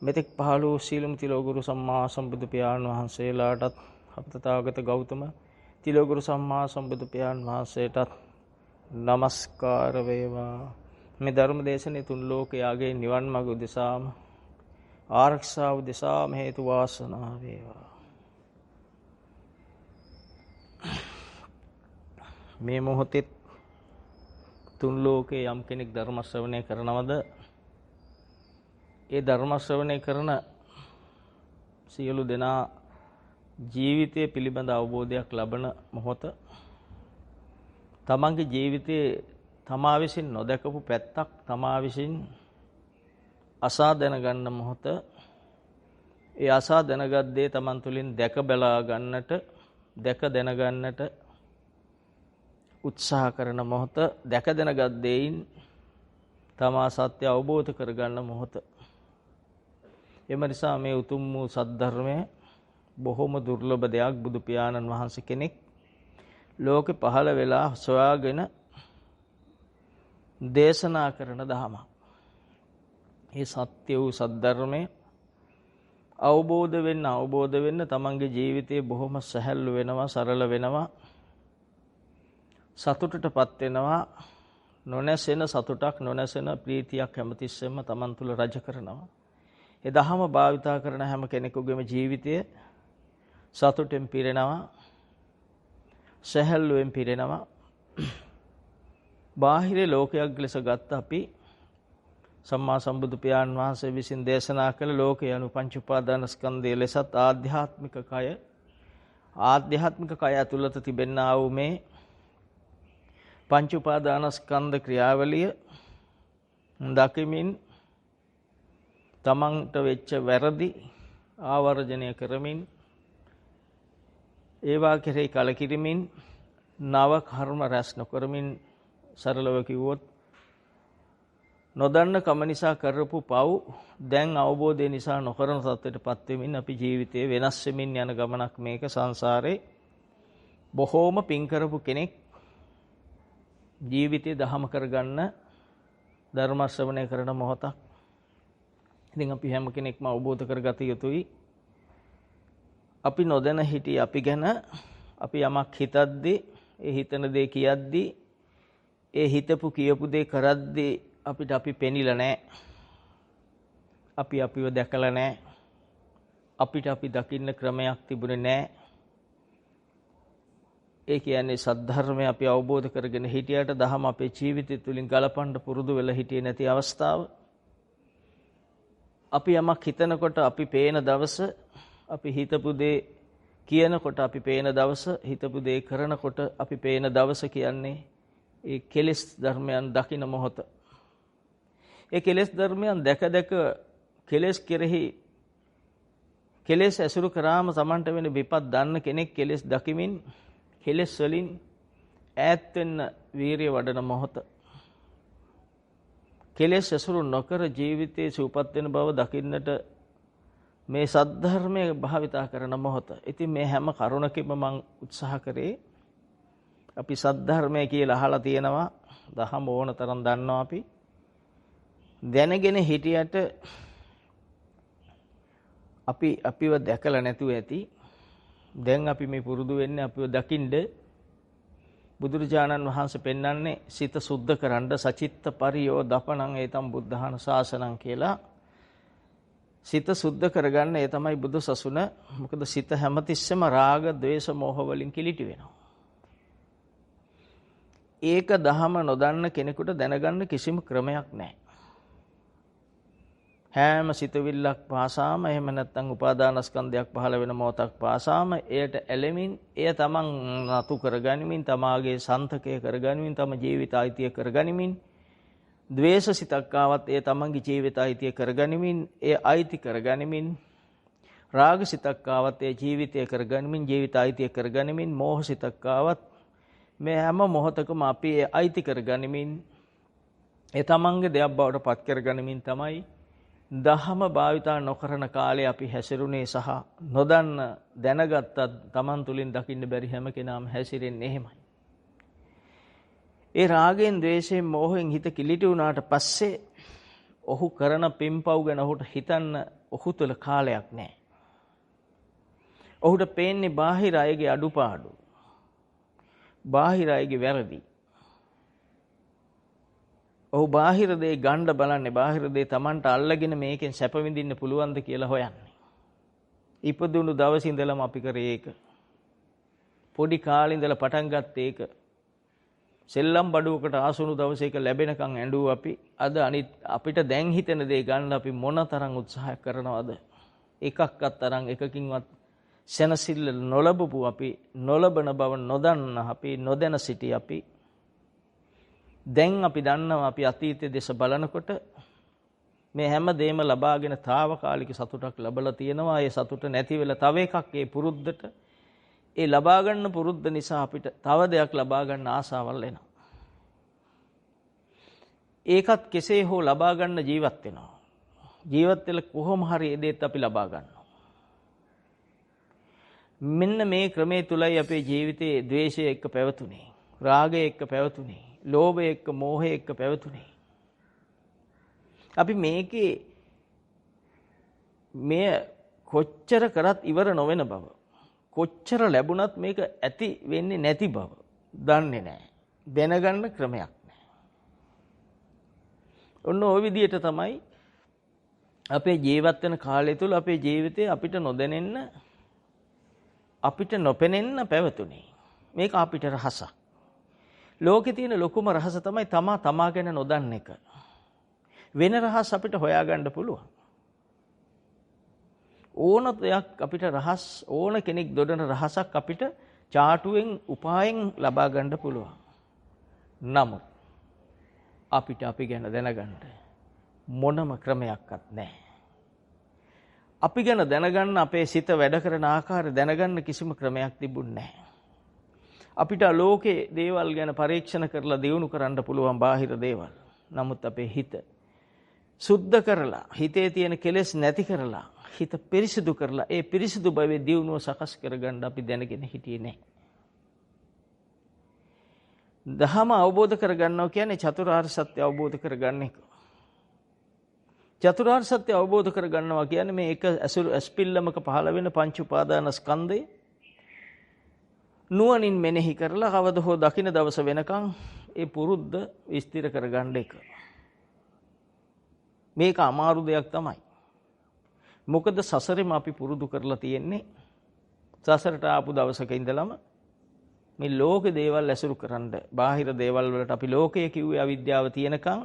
මෙතෙක් පහළ වූ සීලම තිලෝගුරු සම්මා සම්බුදු පියාණන් වහන්සේලාටත් අපතථාගත ගෞතම තිලෝගුරු සම්මා සම්බුදු පියාණන් වහන්සේටත් නමස්කාර වේවා. මේ ධර්ම දේශනේ තුන් ලෝකයාගේ නිවන් මඟ උදෙසාම ආරක්ෂාව උදෙසාම හේතු වාසනා වේවා. මේ මොහොතේ තුන් ලෝකේ යම් කෙනෙක් ධර්ම ශ්‍රවණය කරනවද, ඒ ධර්ම ශ්‍රවණය කරන සියලු දෙනා ජීවිතය පිළිබඳ අවබෝධයක් ලබන මොහොත, තමන්ගේ ජීවිතයේ තමා විසින් නොදකපු පැත්තක් තමා විසින් අසා දැනගන්න මොහොත, ඒ අසා දැනගත් දේ තමන් තුළින් දැක බලා ගන්නට, දැක දැනගන්නට උත්සාහ කරන මොහොත, දැක දැනගත් දෙයින් තමා සත්‍ය අවබෝධ කරගන්න මොහොත. එම නිසා මේ උතුම් වූ සද්ධර්මය බොහොම දුර්ලභ දෙයක්. බුදු පියාණන් වහන්සේ කෙනෙක් ලෝකෙ පහළ වෙලා සොයාගෙන දේශනා කරන දහමක්. මේ සත්‍ය වූ සද්ධර්මය අවබෝධ වෙන්න තමන්ගේ ජීවිතේ බොහොම සැහැල්ලු වෙනවා, සරල වෙනවා, සතුටටපත් වෙනවා. නොනැසෙන සතුටක්, නොනැසෙන ප්‍රීතියක් හැමතිස්සෙම තමන් තුළ රජ කරනවා. ඒ දහම භාවිතා කරන හැම කෙනෙකුගේම ජීවිතය සතුටෙන් පිරෙනවා, සැහැල්ලුවෙන් පිරෙනවා. බාහිර ලෝකයක් ලෙස ගත්ත අපි සම්මා සම්බුදු පියාණන් වහන්සේ විසින් දේශනා කළ ලෝකය anu පංච උපාදානස්කන්ධය ලෙසත් ආධ්‍යාත්මික කය ඇතුළත තිබෙනා වූ මේ පංච උපාදානස්කන්ධ ක්‍රියාවලිය දකිමින් තමන්ට වෙච්ච වැරදි ආවර්ජනය කරමින්, ඒවා කෙරෙහි කලකිරීමෙන්, නව කර්ම රැස් නොකරමින්, සරලව කිව්වොත් නොදන්න කම නිසා කරපු පව් දැන් අවබෝධය නිසා නොකරන තත්ත්වයටපත් වෙමින් අපි ජීවිතේ වෙනස් වෙමින් යන ගමනක් මේක. සංසාරේ බොහෝම පින් කරපු කෙනෙක් ජීවිතේ දහම කරගන්න ධර්ම ශ්‍රවණය කරන මොහොතක්. ඉතින් අපි හැම කෙනෙක්ම අවබෝධ කරගත යුතුයි. අපි නොදැන හිටි අපි ගැන අපි යමක් හිතද්දී, ඒ හිතන දේ කියද්දී, ඒ හිතපු කියපු දේ කරද්දී අපිට අපි පෙනිලා නැහැ. අපි අපිව දැකලා නැහැ. අපිට අපි දකින්න ක්‍රමයක් තිබුණේ නැහැ. ඒ කියන්නේ සද්ධර්මය අපි අවබෝධ කරගෙන හිටියට දහම අපේ ජීවිතය තුළින් ගලපන්න පුරුදු වෙලා හිටියේ නැති අවස්ථාව. අපි යමක් හිතනකොට අපි පේන දවස, අපි හිතපු දේ කියනකොට අපි පේන දවස, හිතපු දේ කරනකොට අපි පේන දවස කියන්නේ ඒ කෙලෙස් ධර්මයන් දකින මොහොත. ඒ කෙලෙස් ධර්මයන් දැක කෙලෙස් කෙරෙහි, කෙලෙස් ඇසුරු කරාම Tamanට වෙන විපත් දන්න කෙනෙක් කෙලෙස් දකිමින් කෙලෙස් වලින් ඈත් වෙන්න වීරිය වඩන මොහොත. කෙලෙස් ඇසුරු නොකර ජීවිතයේ සූපත් වෙන බව දකින්නට මේ සද්ධර්මයේ භාවිතා කරන මොහොත. ඉතින් මේ හැම කරුණකෙම මම උත්සාහ කරේ, අපි සද්ධර්මය කියලා අහලා තියෙනවා, දහම ඕන තරම් දන්නවා. අපි දැනගෙන හිටියට අපිව දැකලා නැතුව ඇති. දැන් අපි මේ පුරුදු වෙන්නේ අපිව දකින්න. බුදුරජාණන් වහන්සේ පෙන්වන්නේ සිත සුද්ධ කරන්න සචිත්ත පරියෝ දපණං ඒතම් බුද්ධහන ශාසනං කියලා. සිත සුද්ධ කරගන්න ඒ තමයි බුදු සසුන. මොකද සිත හැමතිස්සෙම රාග, ద్వේෂ, මෝහ වලින් කිලිටි වෙනවා. ඒක දහම නොදන්න කෙනෙකුට දැනගන්න කිසිම ක්‍රමයක් නැහැ. හැම සිතවිල්ලක් පාසාම, එහෙම නැත්නම් උපාදානස්කන්ධයක් පහළ වෙන මොහොතක් පාසාම එයට ඇලෙමින්, එය තමන් නතු කරගනිමින්, තමාගේ සන්තකය කරගනිමින්, තම ජීවිත අයිතිය කරගනිමින්, ද්වේෂ සිතක් ආවත් ඒ තමන්ගේ ජීවිත අයිතිය කරගනිමින්, ඒ අයිති කරගනිමින්, රාග සිතක් ආවත් ඒ ජීවිතය කරගනිමින්, ජීවිත අයිතිය කරගනිමින්, මෝහ සිතක් ආවත් මේ හැම මොහොතකම අපි ඒ අයිති කරගනිමින්, ඒ තමන්ගේ දෙයක් බවට පත් කරගනිමින් තමයි දහම භාවිතා නොකරන කාලේ අපි හැසිරුණේ. සහ නොදන්න, දැනගත්තත් තමන් තුළින් දකින්න බැරි හැම කෙනාම හැසිරෙන්නේ එහෙමයි. ඒ රාගයෙන්, ද්වේෂයෙන්, මෝහයෙන් හිත කිලිටි වුණාට පස්සේ ඔහු කරන පින්පව් ගැන ඔහුට හිතන්න ඔහු තුළ කාලයක් නැහැ. ඔහුට පේන්නේ බාහිර අයගේ අඩුපාඩු, බාහිර අයගේ වැරදි. ඔහු බාහිර දේ ගන්න බලන්නේ, බාහිර දේ Tamanට අල්ලගෙන මේකෙන් සැප විඳින්න පුළුවන්ද කියලා හොයන්නේ. ඉපදුණු දවසේ ඉඳලම අපි කරේ ඒක. පොඩි කාලේ ඉඳලා පටන් ගත්තේ ඒක. සෙල්ලම් බඩුවකට ආසුණු දවසේ ඒක ලැබෙනකන් ඇඬුව අපි. අද අනිත් අපිට දැන් හිතෙන දේ ගන්න අපි මොනතරම් උත්සාහ කරනවද? එකක්වත් තරම් එකකින්වත් සැනසෙල්ල නොලබපු අපි, නොලබන බව නොදන්න අපි, නොදැන සිටි අපි. දැන් අපි දන්නවා අපි අතීතයේ දේශ බලනකොට මේ හැම දෙයක්ම ලබාගෙන తాවකාලික සතුටක් ලැබලා තියෙනවා. ඒ සතුට නැති වෙලා තව එකක් ඒ පුරුද්දට, ඒ ලබා ගන්න පුරුද්ද නිසා අපිට තව දෙයක් ලබා ගන්න ආසාවල් එනවා. ඒකත් කෙසේ හෝ ලබා ගන්න ජීවත් වෙනවා. ජීවත් වෙලා කොහොම හරි ඒ දෙයත් අපි ලබා ගන්නවා. මෙන්න මේ ක්‍රමයේ තුලයි අපේ ජීවිතයේ ද්වේෂය එක්ක පැවතුනේ, රාගය එක්ක පැවතුනේ, ලෝභය එක්ක, මෝහය එක්ක පැවතුනේ. අපි මේකේ මේ කොච්චර කරත් ඉවර නොවන බව, කොච්චර ලැබුණත් මේක ඇති වෙන්නේ නැති බව දන්නේ නැහැ. දැනගන්න ක්‍රමයක් නැහැ. ඔන්න ওই විදිහට තමයි අපේ ජීවත් වෙන කාලය තුල අපේ ජීවිතේ අපිට නොදැනෙන්න, අපිට නොපෙනෙන්න පැවතුනේ. මේක අපිට රහසක්. ලෝකේ තියෙන ලොකුම රහස තමයි තමා ගැන නොදන්න එක. වෙන රහස් අපිට හොයාගන්න පුළුවන්. ඕන දෙයක් අපිට රහස්, ඕන කෙනෙක් දොඩන රහසක් අපිට චාටුවෙන් උපායෙන් ලබා ගන්න පුළුවන්. නමුත් අපිට අපි ගැන දැනගන්න මොනම ක්‍රමයක්වත් නැහැ. අපි ගැන දැනගන්න, අපේ සිත වැඩ කරන ආකාරය දැනගන්න කිසිම ක්‍රමයක් තිබුණේ නැහැ. අපිට ලෝකේ දේවල් ගැන පරීක්ෂණ කරලා දියුණු කරන්න පුළුවන් බාහිර දේවල්. නමුත් අපේ හිත සුද්ධ කරලා, හිතේ තියෙන කෙලෙස් නැති කරලා, හිත පිරිසිදු කරලා, ඒ පිරිසිදු භවයේ දියුණුව සකස් කරගන්න අපි දැනගෙන හිටියේ නැහැ. දහම අවබෝධ කරගන්නවා කියන්නේ චතුරාර්ය සත්‍ය අවබෝධ කරගන්න එක. චතුරාර්ය සත්‍ය අවබෝධ කරගන්නවා කියන්නේ මේ එක ඇස්පිල්ලමක පහළ වෙන පංච උපාදානස්කන්ධය නුවණින් මෙනෙහි කරලා කවද හෝ දකින්න දවස වෙනකන් ඒ පුරුද්ද විස්තර කරගන්න එක. මේක අමාරු දෙයක් තමයි. මොකද සසරෙම අපි පුරුදු කරලා තියෙන්නේ, සසරට ආපු දවසක ඉඳලම මේ ලෝක දේවල් ඇසුරු කරන්න, බාහිර දේවල් වලට අපි ලෝකය කිව්වේ අවිද්‍යාව තියෙනකන්,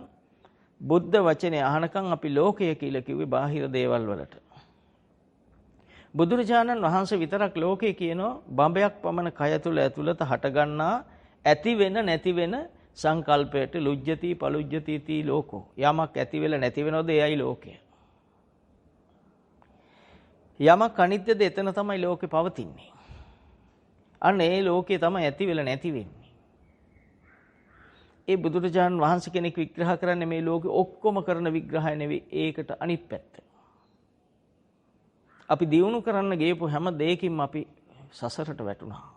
බුද්ධ වචනේ අහනකන් අපි ලෝකය කියලා කිව්වේ බාහිර දේවල් වලට. බුදුරජාණන් වහන්සේ විතරක් ලෝකය කියනවා බඹයක් පමණ කය තුල ඇතුළත හටගන්නා ඇති වෙන නැති වෙන සංකල්පයට ලුජ්ජති පලුජ්ජති තී ලෝකෝ. යමක් ඇති වෙලා නැති වෙනවද එයයි ලෝකය. යමක් අනිත්‍යද එතන තමයි ලෝකේ පවතින්නේ. අන්න ඒ ලෝකේ තමයි ඇති වෙලා නැති වෙන්නේ. ඒ බුදුරජාණන් වහන්සේ කෙනෙක් විග්‍රහ කරන්නේ මේ ලෝකේ ඔක්කොම කරන විග්‍රහය නෙවෙයි, ඒකට අනිත් පැත්ත. අපි දියුණු කරන්න ගියපු හැම දෙයකින්ම අපි සසරට වැටුණා.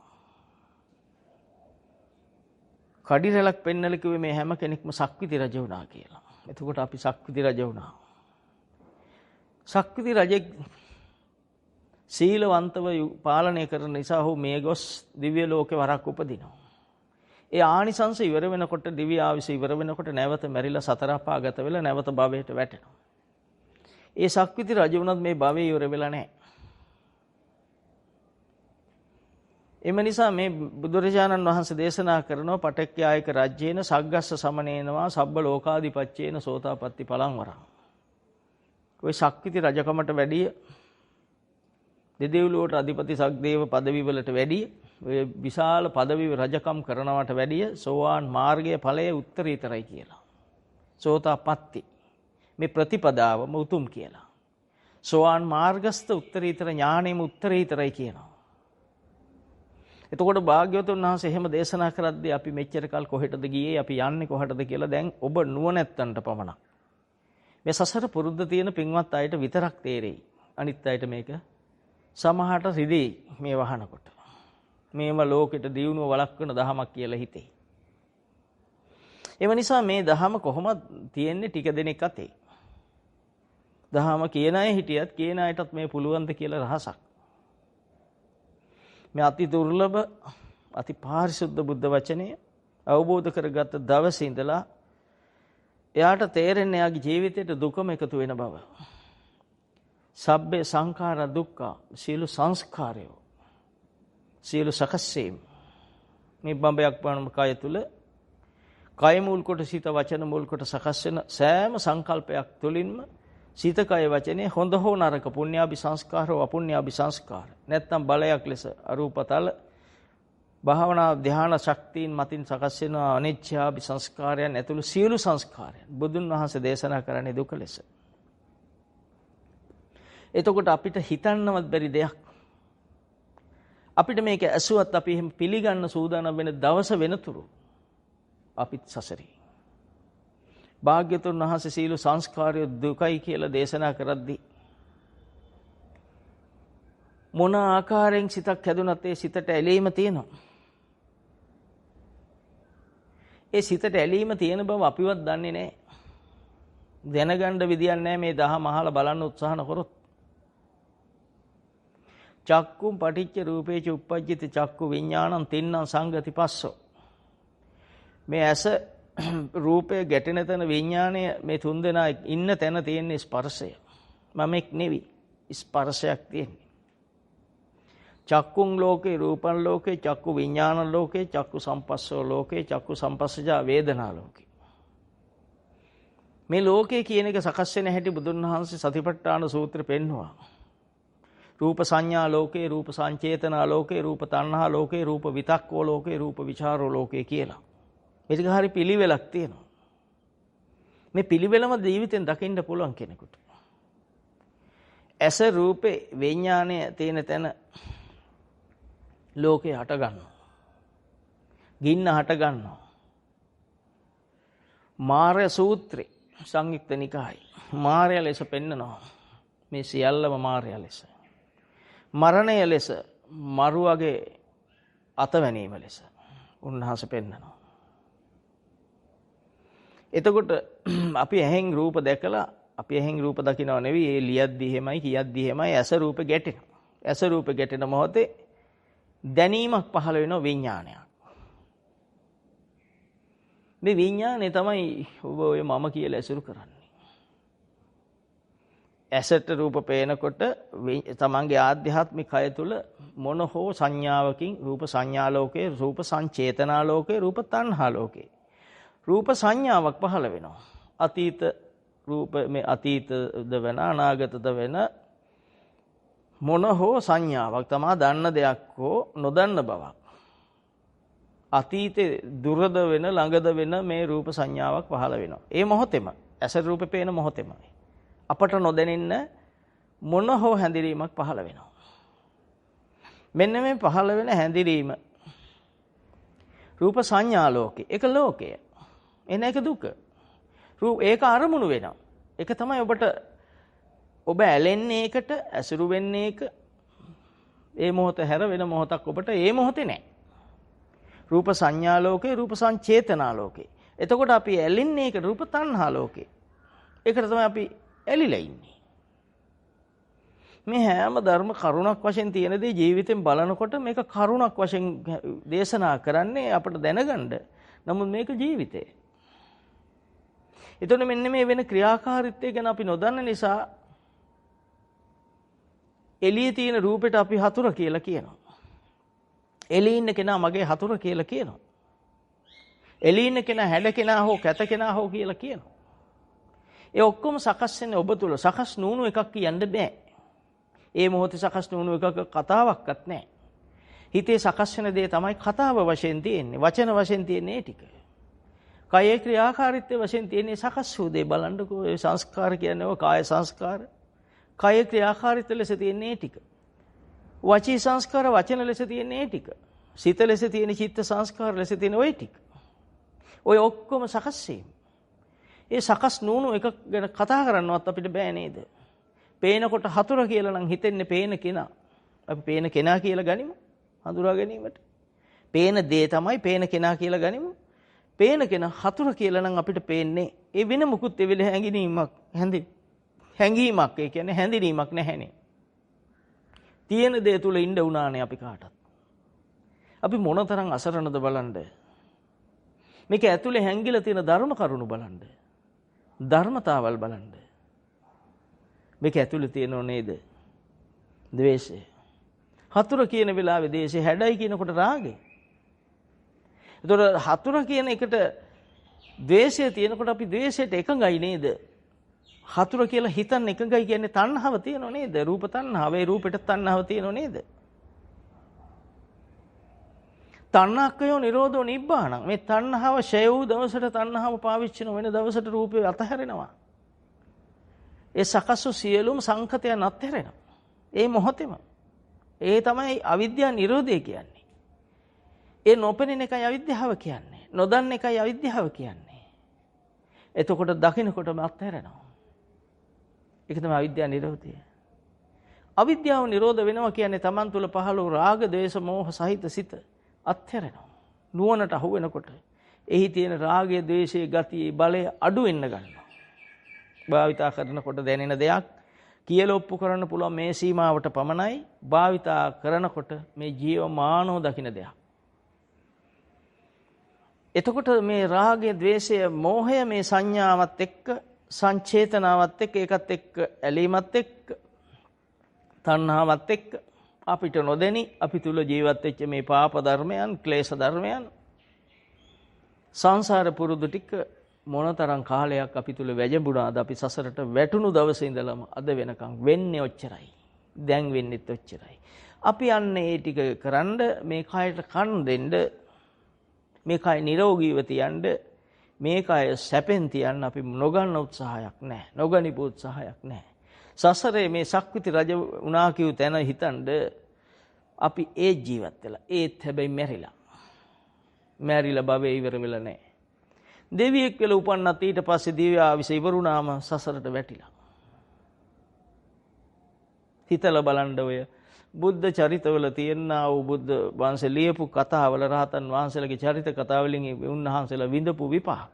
කඩිරැලක් පෙන්නල කිව්වේ මේ හැම කෙනෙක්ම සක්විති රජ වුණා කියලා. එතකොට අපි සක්විති රජ වුණා. සක්විති රජෙක් සීලවන්තව පාලනය කරන නිසා ඔහු මේ ගොස් දිව්‍ය ලෝකේ වරක් උපදිනවා. ඒ ආනිසංස ඉවර වෙනකොට, දිව්‍ය ආවිස ඉවර වෙනකොට නැවත මැරිලා සතර අපාගත වෙලා නැවත භවයට වැටෙනවා. ඒ සක්විති රජ වුණත් මේ භවය ඉවර වෙලා නැහැ. එම නිසා මේ බුදුරජාණන් වහන්සේ දේශනා කරනවා පටක්ඛ්‍යායක රාජ්‍යේන සග්ගස්ස සමනේනවා සබ්බ ලෝකාධිපච්චේන සෝතාපට්ටි පලං වරං. ඔය සක්විති රජකමට වැඩිය, දෙදෙව්ලොවට අධිපති සක්දේව পদවි වලට වැඩිය, ඔය විශාල পদවි රජකම් කරනවට වැඩිය සෝවාන් මාර්ගයේ ඵලය උත්තරීතරයි කියලා. සෝතාපට්ටි මේ ප්‍රතිපදාවම උතුම් කියලා. සෝවාන් මාර්ගස්ත උත්තරීතර ඥානෙම උත්තරීතරයි කියනවා. එතකොට භාග්‍යවතුන් වහන්සේ එහෙම දේශනා කරද්දී අපි මෙච්චර කල් කොහෙටද ගියේ, අපි යන්නේ කොහටද කියලා දැන් ඔබ නුවණැත්තන්ට පමණක් මේ සසර පුරුද්ද තියෙන පින්වත් අයට විතරක් තේරෙයි. අනිත් අයට මේක සමහරට රිදෙයි මේ වහනකොට. මේම ලෝකෙට දියුණුව වළක්වන දහමක් කියලා හිතේ. එම නිසා මේ දහම කොහොමද තියෙන්නේ ටික දෙනෙක් අතේ. දහම කියන අය හිටියත් කියන අයටත් මේ පුළුවන්ද කියලා රහසක්. මේ අති දුර්ලභ අති පාරිශුද්ධ බුද්ධ වචනය අවබෝධ කරගත්ත දවසේ ඉඳලා එයාට තේරෙන්නේ එයාගේ ජීවිතේට දුකම එකතු වෙන බව. සබ්බේ සංඛාර දුක්ඛ සියලු සංස්කාරය සියලු සකස්සීම් මේ බඹයක් වන කය තුල කය මූල කොට සිත වචන මූල කොට සකස් වෙන සෑම සංකල්පයක් තුලින්ම සිත කය වචනේ හොඳ හෝ නරක පුණ්‍යාභි සංස්කාර හෝ අපුණ්‍යාභි සංස්කාර නැත්නම් බලයක් ලෙස අරූපතල භාවනා ධ්‍යාන ශක්තියින් මතින් සකස් වෙන අනිච්ඡාභි සංස්කාරයන් ඇතුළු සියලු සංස්කාරයන් බුදුන් වහන්සේ දේශනා කරන්නේ දුක ලෙස. එතකොට අපිට හිතන්නවත් බැරි දෙයක්. අපිට මේක ඇසුවත් අපි එහෙම පිළිගන්න සූදානම් වෙන දවස වෙනතුරු අපිත් සසරේ. භාග්‍යතුන් වහන්සේ සීල සංස්කාරය දුකයි කියලා දේශනා කරද්දී මොන ආකාරයෙන් සිතක් හැදුනත් ඒ සිතට ඇලීම තියෙනවා. ඒ සිතට ඇලීම තියෙන බව අපිවත් දන්නේ නැහැ. දැනගන්න විදියක් නැහැ මේ දහම අහලා බලන්න උත්සාහ නොකරොත්. චක්කුම් පටිච්ච රූපේච උප්පජ්ජති චක්කු විඥානං තින්නම් සංගති පස්සෝ. මේ ඇස රූපය ගැටෙන තැන විඥාණය මේ තුන්දෙනා ඉන්න තැන තියෙන ස්පර්ශය. මමෙක් නෙවි ස්පර්ශයක් තියෙන්නේ. චක්කුං ලෝකේ රූපං ලෝකේ චක්කු විඥාන ලෝකේ චක්කු සම්පස්සෝ ලෝකේ චක්කු සම්පස්සජා වේදනා ලෝකේ. මේ ලෝකේ කියන එක සකස් වෙන හැටි බුදුන් වහන්සේ සතිපට්ඨාන සූත්‍රෙ පෙන්වුවා. රූප සංඥා ලෝකේ රූප සංචේතනා ලෝකේ රූප තණ්හා ලෝකේ රූප විතක්කෝ ලෝකේ රූප විචාරෝ ලෝකේ කියලා. මේක හරි පිළිවෙලක් තියෙනවා. මේ පිළිවෙලම ජීවිතෙන් දකින්න පුළුවන් කෙනෙකුට. ඇස රූපේ විඥානය තියෙන තැන ලෝකේ හට ගන්නවා. ගින්න හට ගන්නවා. මාර්ය සූත්‍රේ සංයුක්ත නිකායේ මාර්ය ලෙස පෙන්නනවා. මේ සියල්ලම මාර්ය ලෙස. මරණය ලෙස මරුවගේ අතවැනීම ලෙස උන්වහන්සේ පෙන්නනවා. එතකොට අපි ඇහෙන් රූප දැකලා අපි ඇහෙන් රූප දකින්නව නෙවෙයි ඒ ලියද්දි එහෙමයි කියද්දි එහෙමයි ඇස රූප ගැටෙනවා. ඇස රූප ගැටෙන මොහොතේ දැනීමක් පහළ වෙනවා විඥානයක්. මේ විඥානේ තමයි ඔබ ඔය මම කියලා ඇසුරු කරන්නේ. ඇසට රූප පේනකොට තමන්ගේ ආධ්‍යාත්මික කය තුල මොන හෝ සංඥාවකින් රූප සංඥා ලෝකේ රූප සංචේතනා ලෝකේ රූප තණ්හා ලෝකේ රූප සංඥාවක් පහළ වෙනවා. අතීත රූප මේ අතීතද වෙන අනාගතද වෙන මොන හෝ සංඥාවක් තමා දන්න දෙයක් හෝ නොදන්න බවක්. අතීතේ දුරද වෙන ළඟද වෙන මේ රූප සංඥාවක් පහළ වෙනවා. ඒ මොහොතේම ඇස රූපේ පේන මොහොතේම අපට නොදැනෙන්න මොන හෝ හැඳිරීමක් පහළ වෙනවා. මෙන්න මේ පහළ වෙන හැඳිරීම රූප සංඥා ලෝකේ. ඒක ලෝකය. එන එක දුක. ඒක අරමුණු වෙනවා. ඒක තමයි ඔබට ඔබ ඇලෙන්නේ ඒකට, ඇසුරු වෙන්නේ ඒක. ඒ මොහොත හැර වෙන මොහොතක් ඔබට ඒ මොහොතේ නැහැ. රූප සංඥා ලෝකේ, රූප සංචේතනා ලෝකේ. එතකොට අපි ඇලෙන්නේ ඒක රූප තණ්හා ලෝකේ. ඒකට තමයි අපි ඇලිලා ඉන්නේ. මේ හැම ධර්ම කරුණක් වශයෙන් තියෙන දේ ජීවිතෙන් බලනකොට මේක කරුණක් වශයෙන් දේශනා කරන්නේ අපිට දැනගන්න. නමුත් මේක ජීවිතේ. එතකොට මෙන්න මේ වෙන ක්‍රියාකාරීත්වය ගැන අපි නොදන්න නිසා එළියේ තියෙන රූපෙට අපි හතුර කියලා කියනවා. එළියේ ඉන්න කෙනා මගේ හතුර කියලා කියනවා. එළියේ ඉන්න කෙනා හැඩ කෙනා හෝ කැත කෙනා හෝ කියලා කියනවා. ඒ ඔක්කොම සකස් වෙන්නේ ඔබ තුල. සකස් නුණු එකක් කියන්න බෑ. ඒ මොහොතේ සකස් නුණු එකක කතාවක්වත් නැහැ. හිතේ සකස් වෙන දේ තමයි කතාව වශයෙන් තියෙන්නේ. වචන වශයෙන් තියෙන්නේ ඒ ටික. කාය ක්‍රියාකාරීත්වය වශයෙන් තියෙන්නේ සකස් වූ දේ බලන්නකෝ. ඒ සංස්කාර කියන්නේ ඔය කාය සංස්කාර. කාය ක්‍රියාකාරීත්වය ලෙස තියෙන්නේ ඒ ටික. වචී සංස්කාර වචන ලෙස තියෙන්නේ ඒ ටික. සිත ලෙස තියෙන චිත්ත සංස්කාර ලෙස තියෙන ওই ටික. ඔය ඔක්කොම සකස් වීම. ඒ සකස් නුණු එකක් ගැන කතා කරන්නවත් අපිට බෑ නේද? පේනකොට හතුර කියලා නම් හිතෙන්නේ පේන කෙනා. අපි පේන කෙනා කියලා ගනිමු හඳුනා ගැනීමට. පේන දේ තමයි පේන කෙනා කියලා ගනිමු. පේන කෙනා හතුර කියලා නම් අපිට පේන්නේ ඒ වෙන මුකුත් එවිල හැඟීමක්, ඒ කියන්නේ හැඳිනීමක් නැහැනේ. තියෙන දේ තුල ඉන්න උනානේ අපි කාටත්. අපි මොනතරම් අසරණද බලන්න. මේක ඇතුලේ හැංගිලා තියෙන ධර්ම කරුණු බලන්න. ධර්මතාවල් බලන්න. මේක ඇතුලේ තියෙනව නේද? ද්වේෂය. හතුර කියන වෙලාවේ ද්වේෂය, හැඩයි කියනකොට රාගය. ඒතකොට හතුර කියන එකට ද්වේෂය තියෙනකොට අපි ද්වේෂයට එකඟයි නේද? හතුර කියලා හිතන්න එකඟයි කියන්නේ තණ්හාව තියෙනව නේද? රූප තණ්හාව. ඒ රූපෙට තණ්හාව තියෙනව නේද? තණ්හක්කයෝ නිරෝධෝ නිබ්බාණං. මේ තණ්හාව ෂය වූ දවසට තණ්හාව පාවිච්චි නොවන දවසට රූපේ අතහැරෙනවා. ඒ සකස් වූ සියලුම සංකතයන් අත්හැරෙනවා. ඒ මොහොතේම. ඒ තමයි අවිද්‍යා නිරෝධය කියන්නේ. ඒ නොපෙනෙන එකයි අවිද්‍යාව කියන්නේ. නොදන්න එකයි අවිද්‍යාව කියන්නේ. එතකොට දකින්නකොටම අත්හැරෙනවා. ඒක තමයි අවිද්‍යා නිරෝධය. අවිද්‍යාව නිරෝධ වෙනවා කියන්නේ Taman තුල පහළ වූ රාග, ද්වේෂ, මෝහ සහිත සිත අත්හැරෙනවා. නුවණට අහු වෙනකොට එහි තියෙන රාගය, ද්වේෂයේ ගතියේ බලය අඩු වෙන්න ගන්නවා. භාවිතා කරනකොට දැනෙන දෙයක් කියලා ඔප්පු කරන්න පුළුවන් මේ සීමාවට පමණයි. භාවිතා කරනකොට මේ ජීවමානව දකින්න දෙයක්. එතකොට මේ රාගය, ද්වේෂය, මෝහය මේ සංඥාවත් එක්ක, සංචේතනාවත් එක්ක, ඒකත් එක්ක ඇලීමත් එක්ක, තණ්හාවත් එක්ක අපිට නොදැනි අපි තුල ජීවත් වෙච්ච මේ පාප ධර්මයන්, ක්ලේශ ධර්මයන්, සංසාර පුරුදු ටික මොනතරම් කාලයක් අපි තුල වැජඹුණාද? අපි සසරට වැටුණු දවසේ ඉඳලම අද වෙනකන් වෙන්නේ ඔච්චරයි. දැන් වෙන්නේත් ඔච්චරයි. අපි යන්නේ ඒ ටික කරන්න, මේ කයට කන් දෙන්න, මේ කය නිරෝගීව තියන්න, මේ කය සැපෙන් තියන්න අපි නොගන්න උත්සාහයක් නැහැ. නොගනිපු උත්සාහයක් නැහැ. සසරේ මේ සක්විති රජ වුණා කියු තැන හිතනද අපි ඒ ජීවත් වෙලා, ඒත් හැබැයි මැරිලා භවයේ ඉවර වෙලා නැහැ. දෙවියෙක් වෙලා උපන්නත් ඊට පස්සේ දිව්‍ය ආවිස ඉවරුණාම සසරට වැටිලා. හිතලා බලන්න ඔය බුද්ධ චරිතවල තියෙනා වූ බුද්ධ වංශේ ලියපු කතාවල රහතන් වහන්සේලාගේ චරිත කතාවලින් උන්වහන්සේලා විඳපු විපාක.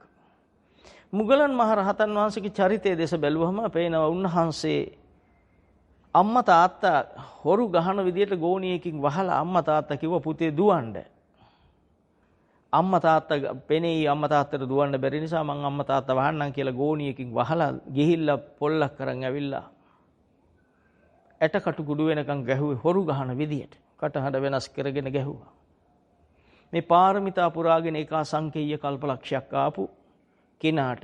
මුගලන් මහ රහතන් වහන්සේගේ චරිතයේ දේශ බැලුවම පේනවා උන්වහන්සේ අම්මා තාත්තා හොරු ගහන විදියට ගෝණියකින් වහලා අම්මා තාත්තා කිව්ව පුතේ දුවන්න. අම්මා තාත්තා පෙනෙයි අම්මා තාත්තට දුවන්න බැරි නිසා මං අම්මා තාත්තා වහන්නම් කියලා ගෝණියකින් වහලා ගිහිල්ලා පොල්ලක් කරන් ඇවිල්ලා ඇටකටු කුඩු වෙනකන් ගැහුවේ හොරු ගහන විදියට. කටහඬ වෙනස් කරගෙන ගැහුවා. මේ පාරමිතා පුරාගෙන ඒකා සංකේය කල්පලක්ෂයක් ආපු කිනාට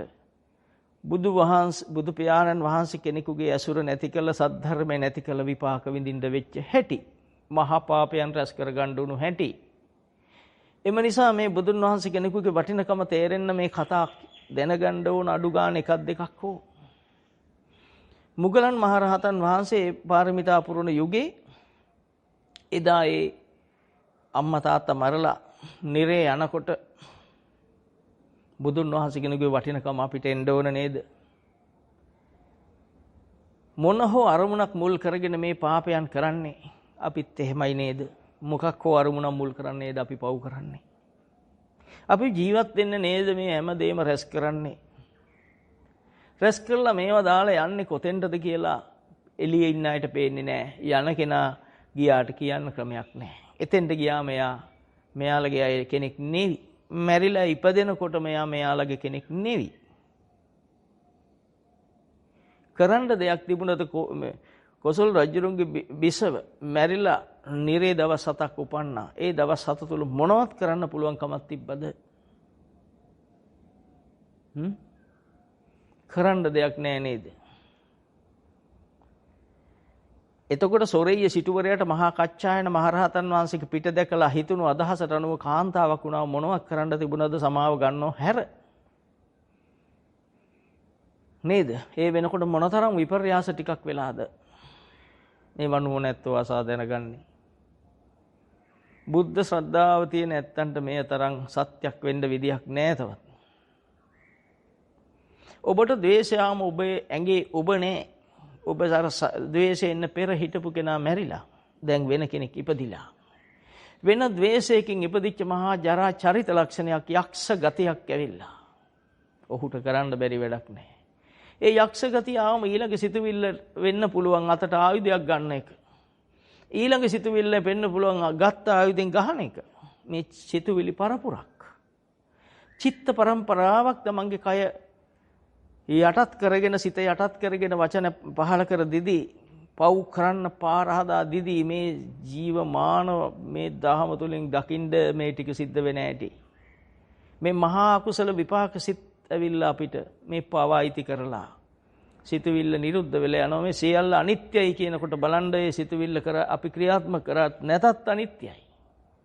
බුදු පියාණන් වහන්සේ කෙනෙකුගේ ඇසුර නැති කළ, සද්ධර්මය නැති කළ විපාක විඳින්න වෙච්ච හැටි, මහා පාපයන් රැස් කර ගන්න උණු හැටි. එම නිසා මේ බුදුන් වහන්සේ කෙනෙකුගේ වටිනකම තේරෙන්න මේ කතා දැනගන්න ඕන අඩු ගන්න එකක් දෙකක් හෝ. මුගලන් මහරහතන් වහන්සේ පාරමිතා පුරන යුගයේ එදා ඒ අම්මා තාත්තා මරලා නිරේ යනකොට බුදුන් වහන්සේ කෙනෙකුගේ වටිනකම අපිට එන්න ඕන නේද? මොන හෝ අරමුණක් මුල් කරගෙන මේ පාපයන් කරන්නේ අපිත් එහෙමයි නේද? මොකක් හෝ අරමුණක් මුල් කරන්නේ නේද අපි පව් කරන්නේ? අපි ජීවත් වෙන්න නේද මේ හැමදේම රැස් කරන්නේ? රැස් කරලා මේවා දාලා යන්නේ කොතෙන්ටද කියලා එළියේ ඉන්න අයට පේන්නේ නැහැ. යන කෙනා ගියාට කියන්න ක්‍රමයක් නැහැ. එතෙන්ට ගියා මෙයාලගේ අය කෙනෙක් නෙවි. මැරිලා ඉපදෙනකොට මෙයාලගේ කෙනෙක් නෙවි. කරන්න දෙයක් තිබුණද කොසල් රජුරුන්ගේ බිසව මැරිලා නිරේ දවස් 7ක් උපන්නා. ඒ දවස් 7 තුල මොනවත් කරන්න පුළුවන් කමක් තිබ්බද? කරන්න දෙයක් නෑ නේද? එතකොට සොරෙය්‍ය සිටුවරයාට මහා කච්චායන මහරහතන් වහන්සේගේ පිට දැකලා හිතුණු අදහසට අනුව කාන්තාවක් වුණා මොනවක් කරන්න තිබුණද සමාව ගන්නව හැර නේද? ඒ වෙනකොට මොනතරම් විපර්යාස ටිකක් වෙලාද මේ වනුව නැත්තෝ අසා දැනගන්නේ. බුද්ධ ශ්‍රද්ධාව තියෙන ඇත්තන්ට මේ තරම් සත්‍යක් වෙන්න විදියක් නෑ තවත්. ඔබට ද්වේෂයාම ඔබේ ඇඟේ ඔබ නෑ. ඔබ ද්වේෂයෙන් පෙර හිටපු කෙනා මැරිලා. දැන් වෙන කෙනෙක් ඉපදිලා. වෙන ද්වේෂයකින් ඉපදිච්ච මහා ජරා චරිත ලක්ෂණයක්, යක්ෂ ගතියක් ඇවිල්ලා. ඔහුට කරන්න බැරි වැඩක් නැහැ. ඒ යක්ෂ ගතිය ආවම ඊළඟ සිතුවිල්ල වෙන්න පුළුවන් අතට ආයුධයක් ගන්න එක. ඊළඟ සිතුවිල්ල වෙන්න පුළුවන් ගත්ත ආයුධෙන් ගහන එක. මේ සිතුවිලි පරපුරක්. චිත්ත පරම්පරාවක් තමන්ගේ කය යටත් කරගෙන සිත යටත් කරගෙන වචන පහල කර දිදී පව් කරන්න පාර හදා දිදී මේ ජීවමාන මේ දහම තුලින් දකින්ද මේ ටික සිද්ධ වෙන ඇති. මේ මහා අකුසල විපාක සිත් ඇවිල්ලා අපිට මේ පව අයිති කරලා සිතුවිල්ල නිරුද්ධ වෙලා යනවා. මේ සියල්ල අනිත්‍යයි කියනකොට බලන්න ඒ සිතුවිල්ල කර අපි ක්‍රියාත්මක කරත් නැතත් අනිත්‍යයි.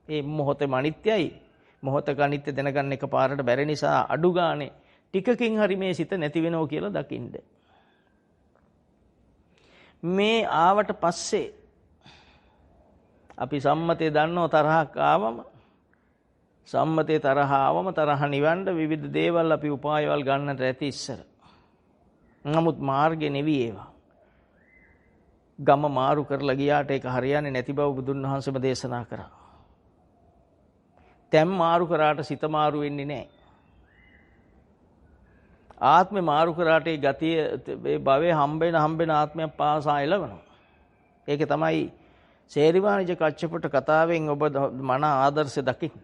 ඒ මොහොතේම අනිත්‍යයි. මොහොතක අනිත්‍ය දැනගන්න එක පාරට බැරි නිසා අඩු ගානේ ටිකකින් හරි මේ සිත නැති වෙනවා කියලා දකින්න. මේ ආවට පස්සේ අපි සම්මතේ දන්නව තරහක් ආවම සම්මතේ තරහ ආවම තරහ නිවන්න විවිධ දේවල් අපි උපායවල් ගන්නට ඇති ඉස්සර. නමුත් මාර්ගේ නෙවි ඒවා. ගම මාරු කරලා ගියාට ඒක හරියන්නේ නැති බව බුදුන් වහන්සේම දේශනා කරා. තැම් මාරු කරාට සිත මාරු වෙන්නේ නැහැ. ආත්මේ මාරු කරාට ඒ ගතිය මේ භවයේ හම්බෙන ආත්මයක් පාසා එළවනවා. ඒක තමයි සේරිවාණිජ කච්චපට කතාවෙන් ඔබ මන ආදර්ශ දකින්න.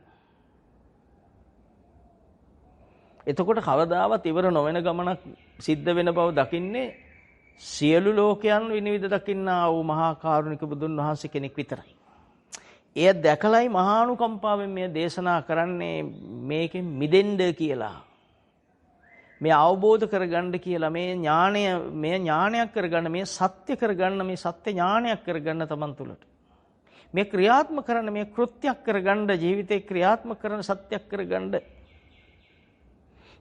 එතකොට කවදාවත් ඉවර නොවන ගමනක් සිද්ධ වෙන බව දකින්නේ සියලු ලෝකයන් විනිවිද දකින්නා වූ මහා කරුණික බුදුන් වහන්සේ කෙනෙක් විතරයි. එය දැකලයි මහානුකම්පාවෙන් මේ දේශනා කරන්නේ මේකෙන් මිදෙන්න කියලා. මේ අවබෝධ කරගන්න කියලා මේ ඥානයක් කරගන්න මේ සත්‍ය කරගන්න මේ සත්‍ය ඥානයක් කරගන්න තමන් තුළට. මේ ක්‍රියාත්මක කරන මේ කෘත්‍යයක් කරගන්න ජීවිතේ ක්‍රියාත්මක කරන සත්‍යයක් කරගන්න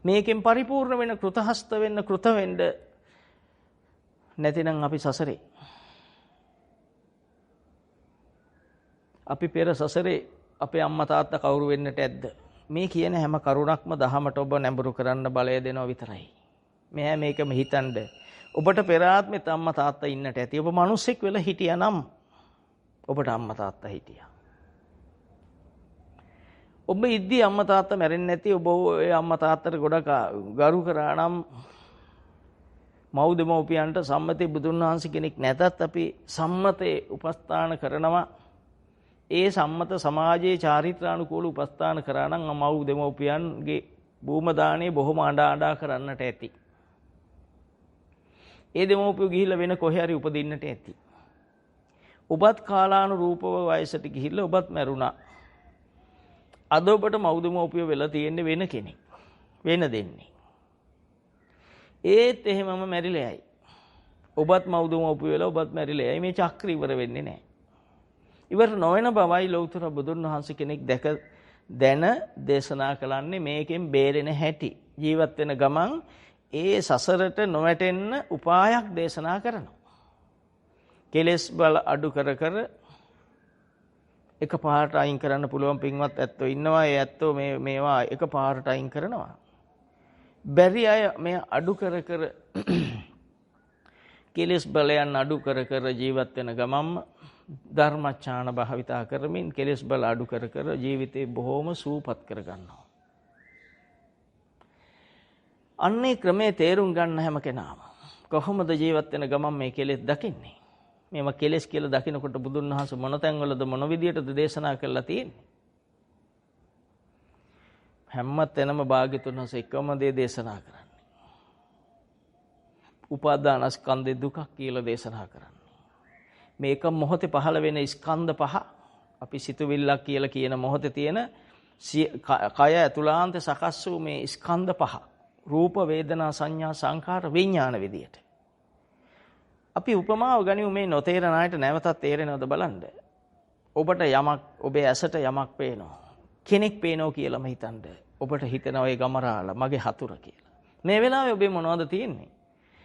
මේකෙන් පරිපූර්ණ වෙන කෘතහස්ත වෙන්න කෘත වෙන්න නැතිනම් අපි සසරේ අපි පෙර සසරේ අපේ අම්මා තාත්තා කවුරු වෙන්නට ඇද්ද මේ කියන හැම කරුණක්ම දහමට ඔබ නැඹුරු කරන්න බලය දෙනවා විතරයි. මෙහා මේකම හිතන්න. ඔබට පෙර ආත්මෙත් අම්මා තාත්තා ඉන්නට ඇති. ඔබ මිනිස්සෙක් වෙලා හිටියා නම් ඔබට අම්මා තාත්තා හිටියා. ඔබ ඉද්දී අම්මා තාත්තා මැරෙන්නේ නැති ඔබ ඒ අම්මා තාත්තට ගොඩක් ගරු කරා නම් මව් දෙමව්පියන්ට සම්මතේ බුදුන් වහන්සේ කෙනෙක් නැතත් අපි සම්මතේ උපස්ථාන කරනවා. ඒ සම්මත සමාජයේ චාරිත්‍රානුකූල උපස්ථාන කරා නම් මව් දෙමව්පියන්ගේ භූම දාණය බොහොම අඬා කරන්නට ඇති. ඒ දෙමව්පියෝ ගිහිල්ලා වෙන කොහේ හරි උපදින්නට ඇති. ඔබත් කාලානුරූපව වයසට ගිහිල්ලා ඔබත් මැරුණා. අද ඔබට මව් දෙමව්පියෝ වෙලා තියෙන්නේ වෙන කෙනෙක්. වෙන දෙන්නේ. ඒත් එහෙමම මැරිලා යයි. ඔබත් මව් දෙමව්පියෝ වෙලා ඔබත් මැරිලා යයි. මේ චක්‍රය ඉවර වෙන්නේ නැහැ. ඉවර නොවන බවයි ලෞතර බුදුන් වහන්සේ කෙනෙක් දැන දේශනා කළන්නේ මේකෙන් බේරෙන හැටි. ජීවත් වෙන ගමන් ඒ සසරට නොවැටෙන්න උපායක් දේශනා කරනවා. කෙලෙස් බල අඩු කර එක පාරට අයින් කරන්න පුළුවන් පින්වත් ඇත්තෝ ඉන්නවා. ඒ ඇත්තෝ මේවා එක පාරට අයින් කරනවා. බැරි අය මේ අඩු කර කෙලෙස් බලයන් අඩු කර ජීවත් වෙන ගමන්ම ධර්මඥාන භාවිතා කරමින් කෙලෙස් බල අඩු කර ජීවිතේ බොහොම සූපත් කර ගන්නවා. අන්නේ ක්‍රමේ තේරුම් ගන්න හැම කෙනාම කොහොමද ජීවත් වෙන ගමන් මේ කෙලෙස් දකින්නේ? මේවා කෙලෙස් කියලා දකිනකොට බුදුන් වහන්සේ මොන තැන්වලද මොන විදියටද දේශනා කරලා තියෙන්නේ? හැම තැනම භාග්‍යතුන් වහන්සේ එකම දේ දේශනා කරන්නේ. උපාදානස්කන්ධේ දුකක් කියලා දේශනා කරන්නේ. මේක මොහොතේ පහළ වෙන ස්කන්ධ පහ අපි සිතුවිල්ලක් කියලා කියන මොහොතේ තියෙන කය ඇතුළාන්ත සකස් වූ මේ ස්කන්ධ පහ රූප වේදනා සංඥා සංකාර විඥාන විදියට අපි උපමාව ගනිමු. මේ නොතේරෙන අයට නැවතත් තේරෙනවද බලන්න. ඔබට යමක් ඔබේ ඇසට යමක් පේනවා. කෙනෙක් පේනවා කියලාම හිතන්න. ඔබට හිතෙනවා ඒ ගමරාලා මගේ හතුර කියලා. මේ වෙලාවේ ඔබේ මොනවද තියෙන්නේ?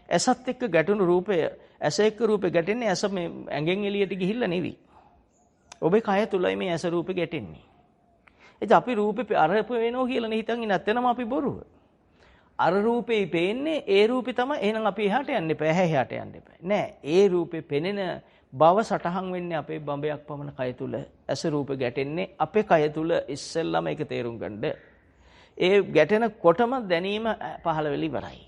ඇසත් එක්ක ගැටුණු රූපය ඇස එක්ක රූපේ ගැටෙන්නේ ඇස මේ ඇඟෙන් එළියට ගිහිල්ලා නෙවි. ඔබේ කය තුලයි මේ ඇස රූපේ ගැටෙන්නේ. එතකොට අපි රූපේ අරප වෙනවා කියලා හිතන් නැත්නම් අපි බොරුව. අර රූපේ පේන්නේ ඒ රූපේ තමයි. එහෙනම් අපි එහාට යන්න එපා. එහාට යන්න එපා. නෑ. ඒ රූපේ පෙනෙන බව සටහන් වෙන්නේ අපේ බඹයක් පමණ කය තුල. ඇස රූපේ ගැටෙන්නේ අපේ කය තුල. ඉස්සෙල්ලාම ඒක තේරුම් ගන්න. ඒ ගැටෙන කොටම දැනීම පහළ වෙලි ඉවරයි.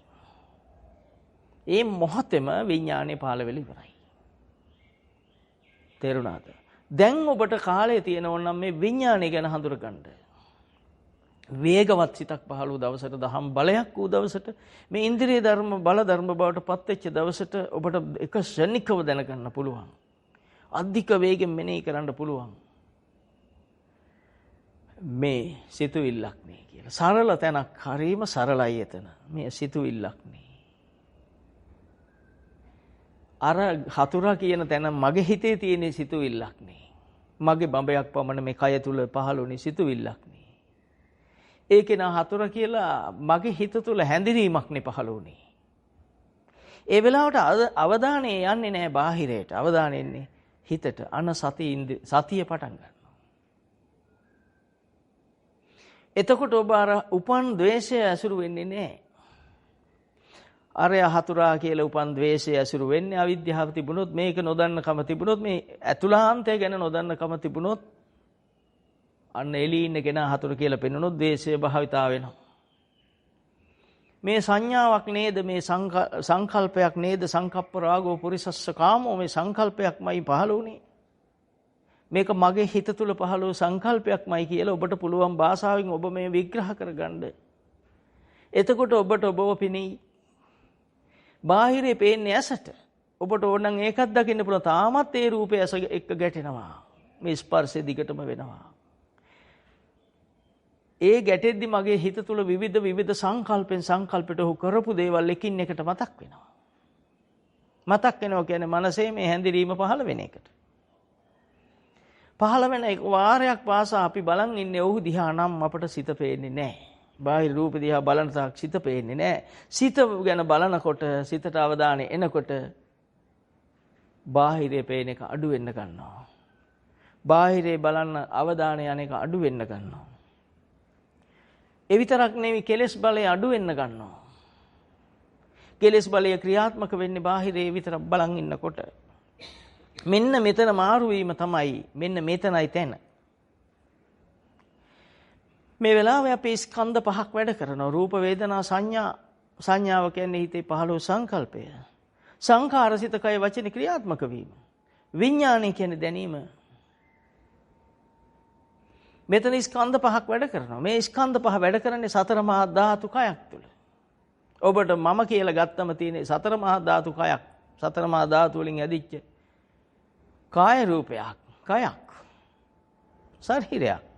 ඒ මොහොතේම විඥානේ පහළ වෙලා ඉවරයි. තේරුණාද? දැන් ඔබට කාලය තියෙනවා නම් මේ විඥානය ගැන හඳුරගන්න. වේගවත් සිතක් පහළ වූ දවසට, දහම් බලයක් වූ දවසට, මේ ඉන්ද්‍රිය ධර්ම බල ධර්ම බවට පත් වෙච්ච දවසට ඔබට එක ශනිකව දැනගන්න පුළුවන්. අධික වේගෙන් මෙනෙහි කරන්න පුළුවන්. මේ සිතුවිල්ලක් නේ කියලා. සරල තැනක්, හරීම සරලයි එතන. මේ සිතුවිල්ලක් නේ. අර හතුරා කියන තැන මගේ හිතේ තියෙන සිතුවිල්ලක් නේ. මගේ බඹයක් පමණ මේ කය තුල පහළුනේ සිතුවිල්ලක් නේ. ඒකේ නා හතුරා කියලා මගේ හිත තුල හැඳිනීමක් නේ පහළුනේ. ඒ වෙලාවට අවධානය යන්නේ නැහැ බාහිරයට. අවධානය එන්නේ හිතට. අන සතිය පටන් ගන්නවා. එතකොට ඔබ අර උපන් ද්වේෂය ඇසුරු වෙන්නේ නැහැ. අරය හතුරා කියලා උපන් ද්වේෂය ඇසුරු වෙන්නේ අවිද්‍යාව තිබුණොත්, මේක නොදන්නකම තිබුණොත්, මේ ඇතුළාන්තය ගැන නොදන්නකම තිබුණොත්, අන්න එළී ඉන්න කෙනා හතුරු කියලා පෙන්වනොත් ද්වේෂය භාවිතා වෙනවා. මේ සංඥාවක් නේද, මේ සංකල්පයක් නේද, සංකප්ප රාගෝ පුරිසස්ස කාමෝ, මේ සංකල්පයක්මයි පහළ වුනේ. මේක මගේ හිත තුල පහළ වූ සංකල්පයක්මයි කියලා ඔබට පුළුවන් භාෂාවෙන් ඔබ මේ විග්‍රහ කරගන්න. එතකොට ඔබට ඔබව පිනී. බාහිරේ පේන්නේ ඇසට. ඔබට ඕන නම් ඒකත් දකින්න පුළුවන්. තාමත් ඒ රූපය ඇස එක්ක ගැටෙනවා. මේ ස්පර්ශය දිගටම වෙනවා. ඒ ගැටෙද්දි මගේ හිත තුල විවිධ සංකල්පෙන් සංකල්පයට ඔහු කරපු දේවල් එකින් එකට මතක් වෙනවා. මතක් වෙනවා කියන්නේ මනසේ මේ හැඳිරීම පහළ වෙන එකට. පහළ වෙන එක වාරයක් පාසා අපි බලන් ඉන්නේ ඔහු දිහා නම් අපට සිත පේන්නේ නැහැ. බාහිර රූප දිහා බලන තාක් සිත පේන්නේ නැහැ. සිත ගැන බලනකොට, සිතට අවධානය එනකොට බාහිරේ පේන එක අඩු වෙන්න ගන්නවා. බාහිරේ බලන්න අවධානය යන එක අඩු වෙන්න ගන්නවා. ඒ විතරක් නෙවෙයි, කෙලෙස් බලය අඩු වෙන්න ගන්නවා. කෙලෙස් බලය ක්‍රියාත්මක වෙන්නේ බාහිරේ විතරක් බලන් ඉන්නකොට. මෙන්න මෙතන මාරු වීම තමයි, මෙන්න මෙතනයි තැන. මේ වෙලාවේ අපේ ස්කන්ධ පහක් වැඩ කරනවා. රූප, වේදනා, සංඥා. සංඥාව කියන්නේ හිතේ පහළ වූ සංකල්පය. සංඛාර, සිත, කය, වචන ක්‍රියාත්මක වීම. විඥානය කියන්නේ දැනීම. මෙතන ස්කන්ධ පහක් වැඩ කරනවා. මේ ස්කන්ධ පහ වැඩ කරන්නේ සතර මහා ධාතු කයක් තුල. ඔබට මම කියලා ගත්තම තියෙන සතර මහා ධාතු කයක්. සතර මහා ධාතු වලින් ඇදිච්ච කාය රූපයක්, කයක්, ශරීරයක්.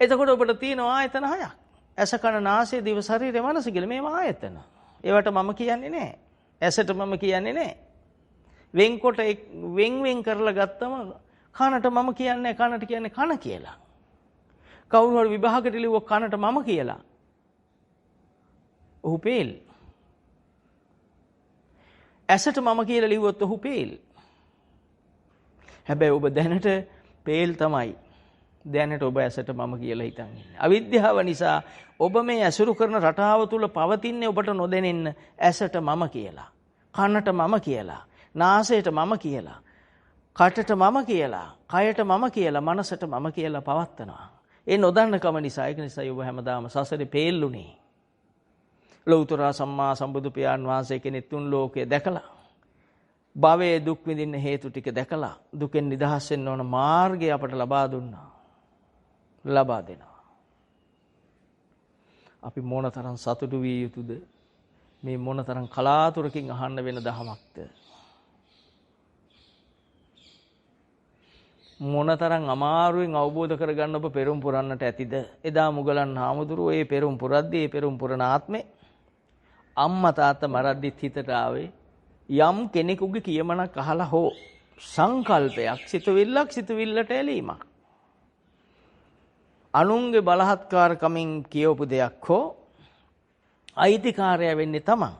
එතකොට ඔබට තියෙන ආයතන හයක්. ඇස, කන, නාසය, දිව, ශරීරය, මනස කියලා මේව ආයතන. ඒවට මම කියන්නේ නැහැ. ඇසට මම කියන්නේ නැහැ. වෙන්කොට වෙන් කරලා ගත්තම කනට මම කියන්නේ කනට කියන්නේ කන කියලා. කවුරු හරි විභාගයට ලිව්ව කනට මම කියලා. ඔහු පේල්. ඇසට මම කියලා ලිව්වොත් ඔහු පේල්. හැබැයි ඔබ දැනට පේල් තමයි. දැනට ඔබ ඇසට මම කියලා හිතන් ඉන්නේ. අවිද්‍යාව නිසා ඔබ මේ ඇසුරු කරන රටාව තුල පවතින්නේ ඔබට නොදැනෙන්න ඇසට මම කියලා, කනට මම කියලා, නාසයට මම කියලා, කටට මම කියලා, කයට මම කියලා, මනසට මම කියලා පවත්නවා. ඒ නොදන්නකම නිසා, ඒක නිසා ඔබ හැමදාම සසරේ පේල්ලුනේ. ලෞතර සම්මා සම්බුදු පියාණන් වහන්සේ කෙනෙක් තුන් ලෝකයේ දැකලා, භවයේ දුක් විඳින්න හේතු ටික දැකලා, දුකෙන් නිදහස් වෙන්න ඕන මාර්ගය අපට ලබා දුන්නා. ලබා දෙනවා. අපි මොනතරම් සතුටු විය යුතුද? මේ මොනතරම් කලාතුරකින් අහන්න වෙන දහමක්ද? මොනතරම් අමාරුවෙන් අවබෝධ කරගන්න ඔබ පෙරම් පුරන්නට ඇතිද? එදා මුගලන් හාමුදුරුවෝ ඒ පෙරම් පුරද්දී, ඒ පෙරම් පුරන ආත්මේ අම්මා තාත්තා මරද්දිත් හිතට ආවේ යම් කෙනෙකුගේ කියමනක් අහලා හෝ සංකල්පයක්, සිතුවිල්ලට එලීමක්. අනුන්ගේ බලහත්කාරකමින් කියවපු දෙයක් හෝ අයිතිකාරය වෙන්නේ තමන්.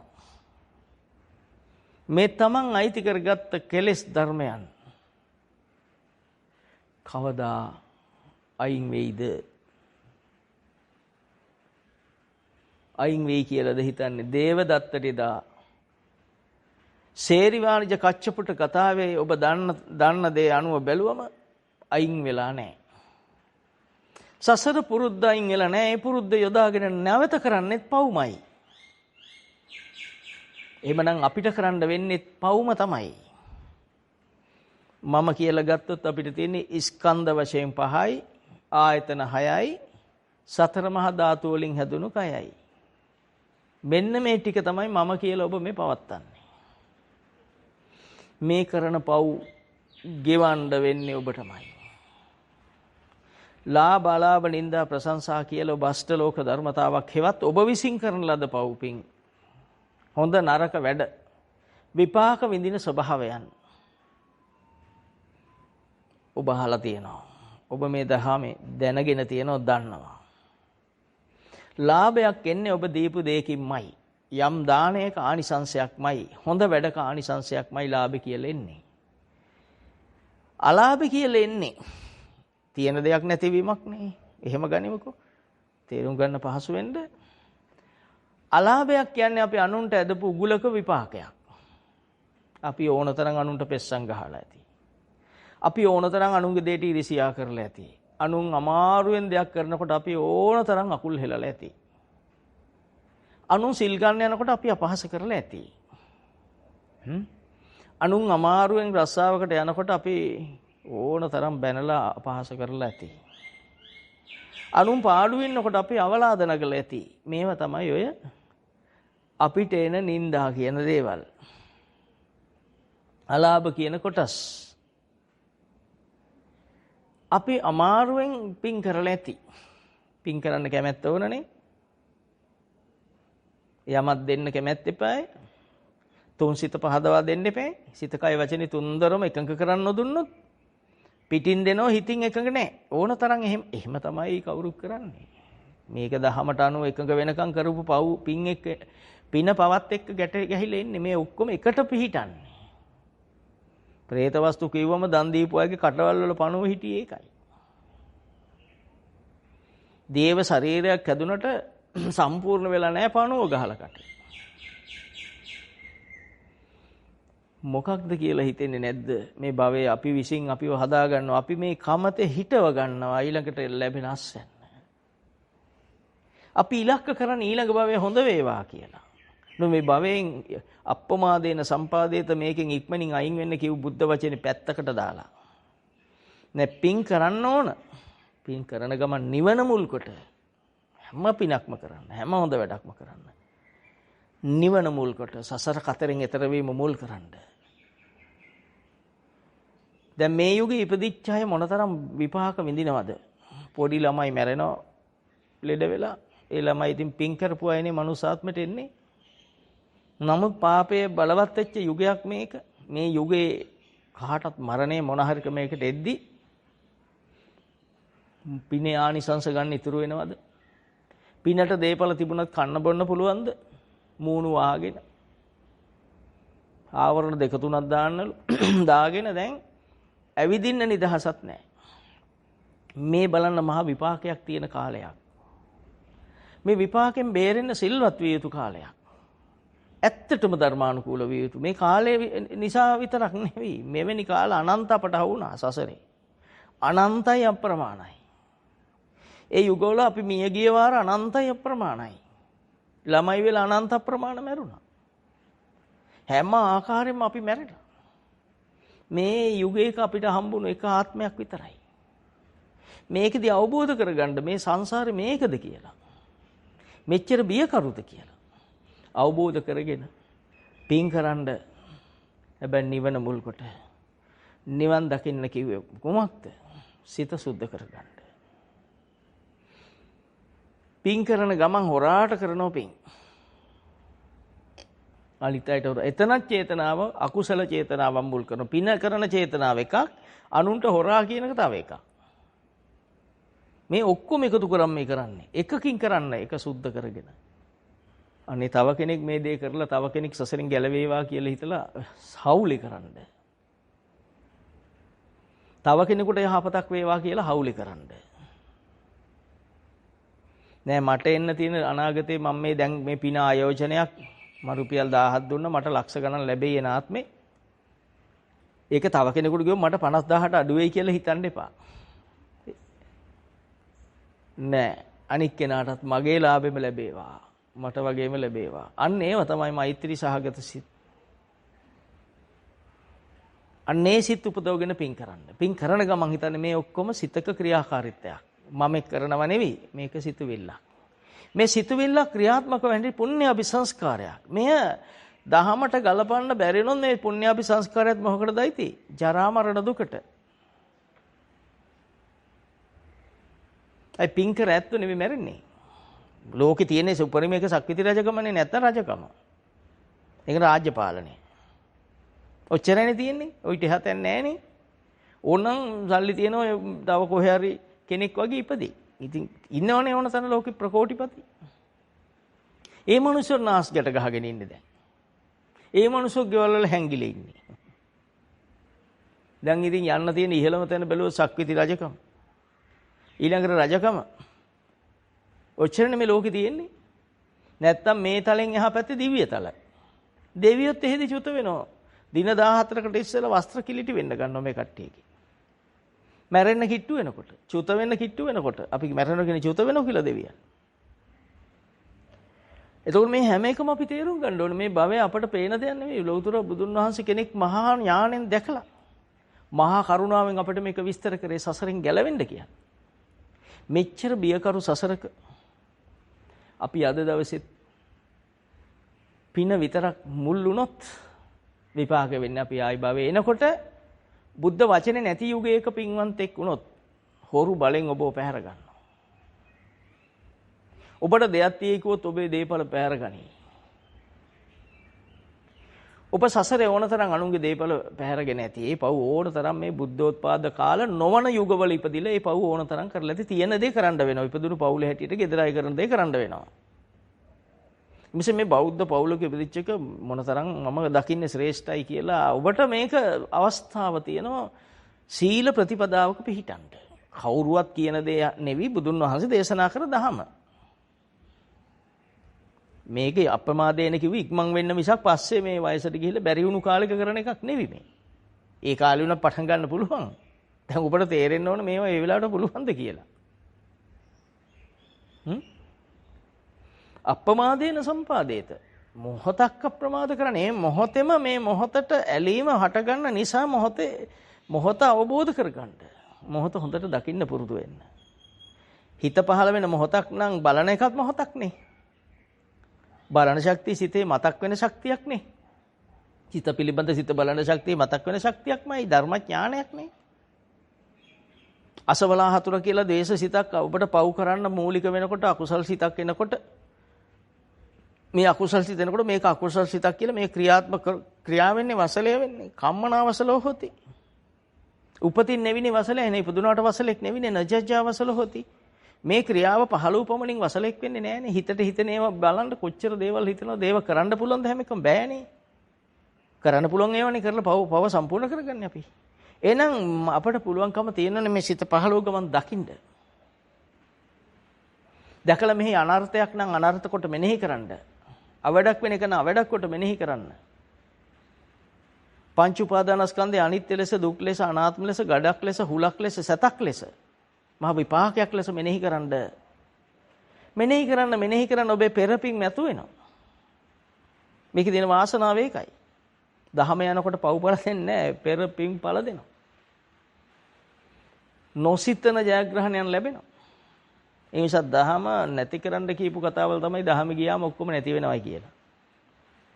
මේ තමන් අයිති කරගත්ත කෙලෙස් ධර්මයන් කවදා අයින් වෙයිද? අයින් වෙයි කියලාද හිතන්නේ? දේවදත්තට එදා සේරිවාණිජ කච්චපුට කතාවේ ඔබ දන්න දේ අනුව බැලුවම අයින් වෙලා නැහැ. සසර පුරුද්ද අයින් වෙලා නැහැ. ඒ පුරුද්ද යොදාගෙන නැවත කරන්නෙත් පව්මයි. එහෙමනම් අපිට කරන්න වෙන්නේ පවුම තමයි. මම කියලා ගත්තොත් අපිට තියෙන්නේ ස්කන්ධ වශයෙන් 5යි, ආයතන 6යි, සතර මහා ධාතු වලින් හැදුණු කයයි. මෙන්න මේ ටික තමයි මම කියලා ඔබ මේ පවත්තන්නේ. මේ කරන පව් ගෙවන්න වෙන්නේ ඔබටමයි. ලාභ අලාභ නින්දා ප්‍රශංසා කියලා ඔබ අෂ්ටලෝක ධර්මතාවක් හෙවත් ඔබ විසින් කරන ලද පව්පින් හොඳ නරක වැඩ විපාක විඳින ස්වභාවයන් ඔබ අහලා තියෙනවා. ඔබ මේ දහමේ දැනගෙන තියෙනවා, දන්නවා. ලාභයක් එන්නේ ඔබ දීපු දෙයකින්මයි. යම් දානයක ආනිසංශයක්මයි, හොඳ වැඩක ආනිසංශයක්මයි ලාභ කියලා එන්නේ. අලාභ කියලා එන්නේ තියෙන දෙයක් නැතිවීමක් නේ. එහෙම ගනිමුකෝ. තේරුම් ගන්න පහසු වෙන්න. අලාභයක් කියන්නේ අපි අනුන්ට ඇදපු උගුලක විපාකයක්. අපි ඕනතරම් අනුන්ට පෙස්සම් ගහලා ඇති. අපි ඕනතරම් අනුන්ගේ දෙයට ඉරිසියා කරලා ඇති. අනුන් අමාරුවෙන් දෙයක් කරනකොට අපි ඕනතරම් අකුල් හෙලලා ඇති. අනුන් සිල් ගන්න යනකොට අපි අපහාස කරලා ඇති. අනුන් අමාරුවෙන් රස්සාවකට යනකොට අපි ඕනතරම් බැනලා අපහාස කරලා ඇති. අනුන් පාඩු වෙනකොට අපි අවලාද නගලා ඇති. මේව තමයි ඔය අපිට එන නින්දා කියන දේවල්. අලාභ කියන කොටස්. අපි අමාරුවෙන් පින් කරලා ඇති. පින් කරන්න කැමැත්ත ඕනනේ. යමක් දෙන්න කැමැත්ත එපායි. තුන් සිත පහදවා දෙන්න එපායි. සිත කය වචනේ තුන්දරම එකඟ කරන්න නොදුන්නොත් පිටින් දෙනව හිතින් එකඟ නැහැ. ඕන තරම් එහෙම තමයි කවුරුත් කරන්නේ. මේක දහමට අනුව එකඟ වෙනකම් කරපු පව් පින පවත් එක්ක ගැට ගැහිලා ඉන්නේ. මේ ඔක්කොම එකට පිහිටන්නේ. പ്രേත වස්තු කිව්වම දන් දීපු අයගේ කටවල් වල පණුව හිටියේ ඒකයි. දේව ශරීරයක් හැදුනට සම්පූර්ණ වෙලා නැහැ පණුව ගහලා කට. මොකක්ද කියලා හිතෙන්නේ නැද්ද? මේ භවයේ අපි විසින් අපිව හදා ගන්නවා. අපි මේ කමතේ හිටව ගන්නවා ඊළඟට ලැබෙන අස්වැන්න. අපි ඉලක්ක කරන ඊළඟ භවයේ හොඳ වේවා කියලා. මේ භවයෙන් අප්පමාදේන සම්පාදේත මේකෙන් ඉක්මනින් අයින් වෙන්න කිව් බුද්ධ වචනේ පැත්තකට දාලා. නැ පින් කරන්න ඕන. පින් කරන ගමන් නිවන මුල් කොට හැම පිනක්ම කරන්න. හැම හොඳ වැඩක්ම කරන්න. නිවන මුල් කොට සසර කතරෙන් එතර වීම මුල් කරන්න. දැන් මේ යුගයේ ඉපදිච්ච අය මොනතරම් විපාක විඳිනවද? පොඩි ළමයි මැරෙනවා ලෙඩ වෙලා. ඒ ළමයි ඉතින් පින් කරපු අයනේ මනුසාත්මයට එන්නේ. නමුත් පාපයේ බලවත් වෙච්ච යුගයක් මේක. මේ යුගයේ කාටත් මරණය මොන හරි ක්‍රමයකට එද්දි පිනේ ආනිසංස ගන්න ඉතුරු වෙනවද? පිනට දේපල තිබුණත් කන්න බොන්න පුළුවන්ද? මූණු වහගෙන ආවරණ දෙක තුනක් දාගෙන දැන් ඇවිදින්න නිදහසක් නැහැ. මේ බලන්න මහා විපාකයක් තියෙන කාලයක්. මේ විපාකෙන් බේරෙන්න සිල්වත් විය යුතු කාලයක්. ඇත්තටම ධර්මානුකූල විය යුතු. මේ කාලය නිසා විතරක් නෙවෙයි. මෙවැනි කාල අනන්ත අපට වුණා සසරේ. අනන්තයි අප්‍රමාණයි. ඒ යුගවල අපි මිය ගිය වාර අනන්තයි අප්‍රමාණයි. ළමයි වෙලා අනන්ත අප්‍රමාණ මැරුණා. හැම ආකාරයෙන්ම අපි මැරෙලා. මේ යුගයක අපිට හම්බුණු එක ආත්මයක් විතරයි. මේකදී අවබෝධ කරගන්න මේ සංසාරේ මේකද කියලා. මෙච්චර බියකරුද කියලා. අවබෝධ කරගෙන පින් කරන්න. හැබැයි නිවන මුල් කොට. නිවන් දකින්න කිව්වේ කොහොමද? සිත සුද්ධ කරගන්න. පින් කරන ගමන් හොරාට කරනෝ පින්. අලිතයට හොර. එතනත් චේතනාව අකුසල චේතනාවක් මුල් කරන. පින කරන චේතනාව එකක්, අනුන්ට හොරා කියන එක තව එකක්. මේ ඔක්කොම එකතු කරන් මේ කරන්නේ. එකකින් කරන්න එක සුද්ධ කරගෙන. අනේ තව කෙනෙක් මේ දේ කරලා තව කෙනෙක් සසරින් ගැලවේවා කියලා හිතලා හවුලි කරන්න. තව කෙනෙකුට යහපතක් වේවා කියලා හවුලි කරන්න. නෑ මට එන්න තියෙන අනාගතේ මම මේ දැන් මේ පින ආයෝජනයක් මම රුපියල් 1000ක් දුන්නා මට ලක්ෂ ගණන් ලැබෙයි එන ආත්මේ. ඒක තව කෙනෙකුට ගියොත් මට 50000ට අඩු වෙයි කියලා හිතන්න එපා. නෑ අනික් කෙනාටත් මගේ ලාභෙම ලැබේවා. මට වගේම ලැබේවා. අන්න ඒව තමයි මෛත්‍රී සහගත සිත්. අන්නේ සිත් උපදවගෙන පින් කරන්න. පින් කරන ගමන් හිතන්නේ මේ ඔක්කොම සිතක ක්‍රියාකාරීත්වයක්. මම කරනව නෙවෙයි, මේක සිතුවිල්ලක්. මේ සිතුවිල්ල ක්‍රියාත්මක වෙන්නේ පුණ්‍ය අபிසංස්කාරයක්. මෙය දහමට ගලපන්න බැරි නොත් මේ පුණ්‍ය අபிසංස්කාරයත් මොකකටදයි තියෙන්නේ? ජරා මරණ දුකට. අයි පින් කර ඇත්තු නෙවෙයි මැරෙන්නේ. ලෝකේ තියෙන සුපරිම එක සක්විති රජකමනේ නැත්නම් රජකම. ඒක රාජ්‍ය පාලනය. ඔච්චරනේ තියෙන්නේ. ඔයිට එහාට නැහැනේ. ඕනනම් සල්ලි තියෙනවා තව කොහේ හරි කෙනෙක් වගේ ඉපදී. ඉතින් ඉන්නවනේ ඕන තන ලෝකෙ ප්‍රකෝටිපති. ඒ මනුස්සයෝ නාස්ජට ගහගෙන ඉන්නේ දැන්. ඒ මනුස්සයෝ ගෙවල් වල හැංගිලා ඉන්නේ. දැන් ඉතින් යන්න තියෙන ඉහළම තැන බැලුවොත් සක්විති රජකම. ඊළඟට රජකම. ඔච්චරනේ මේ ලෝකෙ තියෙන්නේ. නැත්තම් මේ තලෙන් එහා පැත්තේ දිව්‍ය තලයි. දෙවියොත් එහෙදි චුත වෙනවා. දින 14කට ඉස්සෙල්ලා වස්ත්‍ර කිලිටි වෙන්න ගන්නවා මේ කට්ටියගේ. මැරෙන්න කිට්ටු වෙනකොට, චුත වෙන්න කිට්ටු වෙනකොට අපි මැරෙනවා කියන චුත වෙනවා කියලා දෙවියන්. එතකොට මේ හැම එකම අපි තේරුම් ගන්න ඕනේ මේ භවය අපට පේන දෙයක් නෙවෙයි. ලෞතර බුදුන් වහන්සේ කෙනෙක් මහා ඥාණයෙන් දැකලා මහා කරුණාවෙන් අපිට මේක විස්තර කරේ සසරෙන් ගැලවෙන්න කියන්නේ. මෙච්චර බියකරු සසරක අපි අද දවසේ පින විතරක් මුල් වුණොත් විපාක වෙන්නේ අපි ආයි භවයේ එනකොට බුද්ධ වචනේ නැති යුගයක පින්වන්තෙක් වුණොත් හොරු බලෙන් ඔබව පැහැර ගන්නවා. ඔබට දෙයක් තියෙයි කිව්වොත් ඔබේ දේපල පැහැර ගනී. ඔබ සසරේ ඕනතරම් අනුන්ගේ දේපල පැහැරගෙන ඇති. ඒ පව් ඕනතරම් මේ බුද්ධෝත්පාද කාල නොවන යුගවල ඉපදිලා ඒ පව් ඕනතරම් කරලා ඇති. තියෙන දේ කරන්න වෙනවා. ඉපදුණු පවුලේ හැටියට ගෙදරයි කරන දේ කරන්න වෙනවා. මිස මේ බෞද්ධ පවුලක ඉපදිච්ච එක මොනතරම් මම දකින්නේ ශ්‍රේෂ්ඨයි කියලා ඔබට මේක අවස්ථාව තියෙනවා සීල ප්‍රතිපදාවක පිහිටන්න. කවුරුවත් කියන දේ නෙවි බුදුන් වහන්සේ දේශනා කර දහම. මේක අප්‍රමාදේන කිව්ව ඉක්මන් වෙන්න මිසක් පස්සේ මේ වයසට ගිහිල්ලා බැරි වුණු කාලෙක කරන එකක් නෙවි මේ. ඒ කාලේ උනත් පටන් ගන්න පුළුවන්. දැන් ඔබට තේරෙන්න ඕන මේවා ඒ වෙලාවට පුළුවන්ද කියලා. අප්‍රමාදේන සම්පාදේත. මොහොතක් අප්‍රමාද කරන්නේ මොහොතෙම මේ මොහොතට ඇලීම හටගන්න නිසා මොහොත අවබෝධ කරගන්න. මොහොත හොඳට දකින්න පුරුදු වෙන්න. හිත පහළ වෙන මොහොතක් නම් බලන එකත් මොහොතක් නේ. බලන ශක්තිය සිතේ මතක් වෙන ශක්තියක් නේ. සිත පිළිබඳ සිත බලන ශක්තිය මතක් වෙන ශක්තියක්මයි ධර්මඥානයක් නේ. අසවලා හතුර කියලා දේශ සිතක් ඔබට පව් කරන්න මූලික වෙනකොට අකුසල් සිතක් එනකොට මේ අකුසල් සිත එනකොට මේක අකුසල් සිතක් කියලා මේ ක්‍රියාව වෙන්නේ වසලය වෙන්නේ කම්මනා වසලෝ හොති. උපතින් නෙවිනේ වසලය නේ ඉපදුනාට වසලෙක් නෙවිනේ නජජා වසලෝ හොති. මේ ක්‍රියාව පහළ උපමණින් වසලෙක් වෙන්නේ නෑනේ. හිතට හිතන ඒවා බලන්න කොච්චර දේවල් හිතනවද දේව කරන්න පුළුවන්ද හැම එකම බෑනේ. කරන්න පුළුවන් ඒවානේ කරලා පව සම්පූර්ණ කරගන්නේ අපි. එහෙනම් අපට පුළුවන්කම තියෙනනේ මේ සිත පහළ වූ ගමන් දකින්න. දැකලා මෙහි අනර්ථයක් නම් අනර්ථ කොට මෙනෙහි කරන්න. අවඩක් වෙන එක නම් අවඩක් කොට මෙනෙහි කරන්න. පංච උපාදානස්කන්ධය අනිත්‍ය ලෙස, දුක් ලෙස, අනාත්ම ලෙස, ගඩක් ලෙස, හුලක් ලෙස, සතක් ලෙස මහ විපාකයක් ලෙස මෙනෙහි කරන්න. මෙනෙහි කරන්න ඔබේ පෙරපින් නැතු වෙනවා. මේකේ දෙන වාසනාව ඒකයි. දහම යනකොට පව් පල දෙන්නේ නැහැ, පෙරපින් පල දෙනවා. නොසිතන ජයග්‍රහණයන් ලැබෙනවා. ඒ නිසා දහම නැති කරන්න කියපු කතාවල් තමයි දහම ගියාම ඔක්කොම නැති වෙනවයි කියලා.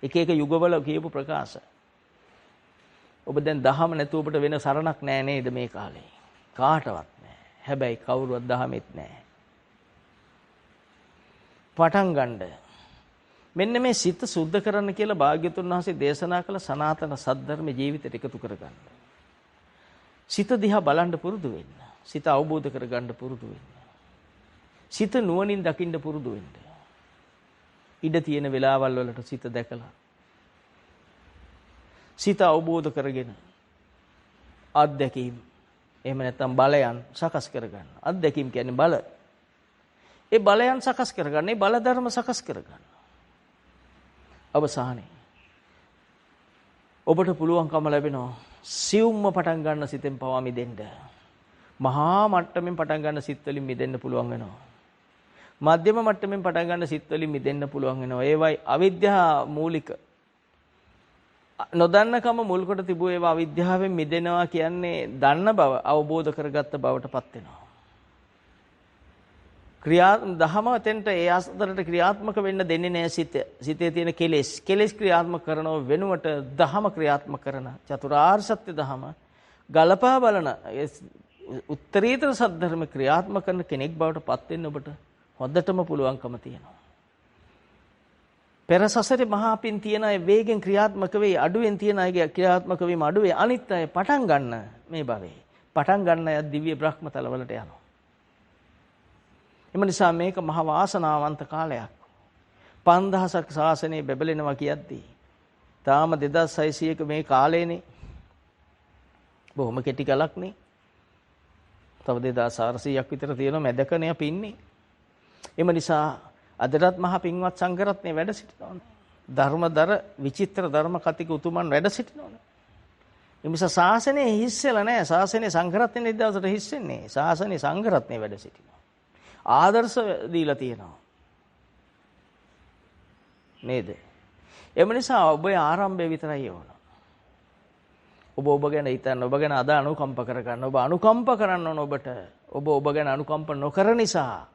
එක එක යුගවල කියපු ප්‍රකාශ. ඔබ දැන් දහම නැතුව ඔබට වෙන සරණක් නැහැ නේද මේ කාලේ? කාටවත් නැහැ. හැබැයි කවුරුවත් දහමෙත් නැහැ. පටන් ගන්න. මෙන්න මේ සිත සුද්ධ කරන්න කියලා භාග්‍යතුන් වහන්සේ දේශනා කළ සනාතන සද්ධර්ම ජීවිතයට එකතු කරගන්න. සිත දිහා බලන්න පුරුදු වෙන්න. සිත අවබෝධ කරගන්න පුරුදු වෙන්න. සිත නුවණින් දකින්න පුරුදු වෙන්න. ඉඩ තියෙන වෙලාවල් වලට සිත දැකලා සිත අවබෝධ කරගෙන අත්දැකීම් එහෙම නැත්නම් බලයන් සකස් කරගන්න. අත්දැකීම් කියන්නේ බල. ඒ බලයන් සකස් කරගන්න, ඒ බල ධර්ම සකස් කරගන්න. අවසානයේ ඔබට පුළුවන්කම ලැබෙනවා සියුම්ම පටන් ගන්න සිතෙන් පවා මිදෙන්න. මහා මට්ටමින් පටන් ගන්න සිත් වලින් මිදෙන්න පුළුවන් වෙනවා. මධ්‍යම මට්ටමින් පටන් ගන්න සිත් වලින් මිදෙන්න පුළුවන් වෙනවා. ඒවයි අවිද්‍යාව මූලික. නොදන්නකම මුල් කොට තිබුව ඒවා අවිද්‍යාවෙන් මිදෙනවා කියන්නේ දන්න බව අවබෝධ කරගත්ත බවටපත් වෙනවා. දහම තෙන්ට ඒ අස්තරට ක්‍රියාත්මක වෙන්න දෙන්නේ නැහැ සිත. සිතේ තියෙන කෙලෙස් ක්‍රියාත්මක කරනව වෙනුවට දහම ක්‍රියාත්මක කරන චතුරාර්ය සත්‍ය දහම ගලපා බලන උත්තරීතර සද්ධර්ම ක්‍රියාත්මක කරන කෙනෙක් බවට පත් වෙන්න ඔබට හොඳටම පුළුවන්කම තියෙනවා. පෙර සසරේ මහා පින් තියන අය වේගෙන් ක්‍රියාත්මක වෙයි, අඩුවෙන් තියන අයගේ ක්‍රියාත්මක වීම අඩු වෙයි. අනිත් අය පටන් ගන්න මේ භවයේ පටන් ගන්න අය දිව්‍ය බ්‍රහ්ම තලවලට යනවා. එම නිසා මේක මහ වාසනාවන්ත කාලයක්. 5000ක් ශාසනය බැබලෙනවා කියද්දී තාම 2600ක මේ කාලේනේ. බොහොම කෙටි කලක් නේ. තව 2400ක් විතර තියෙනවා මැදකනේ අපි ඉන්නේ. එම නිසා අදටත් මහ පින්වත් සංඝරත්නය වැඩ සිටිනවනේ. ධර්මදර විචිත්‍ර ධර්ම කතික උතුමන් වැඩ සිටිනවනේ. ඒ නිසා ශාසනය හිස්සෙලා නැහැ. ශාසනය සංඝරත්නයේ දවසට හිස්සෙන්නේ. ශාසනය සංඝරත්නයේ වැඩ සිටිනවා. ආදර්ශ දීලා තියෙනවා. නේද? එම නිසා ඔබේ ආරම්භය විතරයි ඕන. ඔබ ගැන හිතන්න, ඔබ ගැන අද අනුකම්ප කරගන්න. ඔබ අනුකම්ප කරන්න ඕන ඔබට. ඔබ ගැන අනුකම්ප නොකර නිසා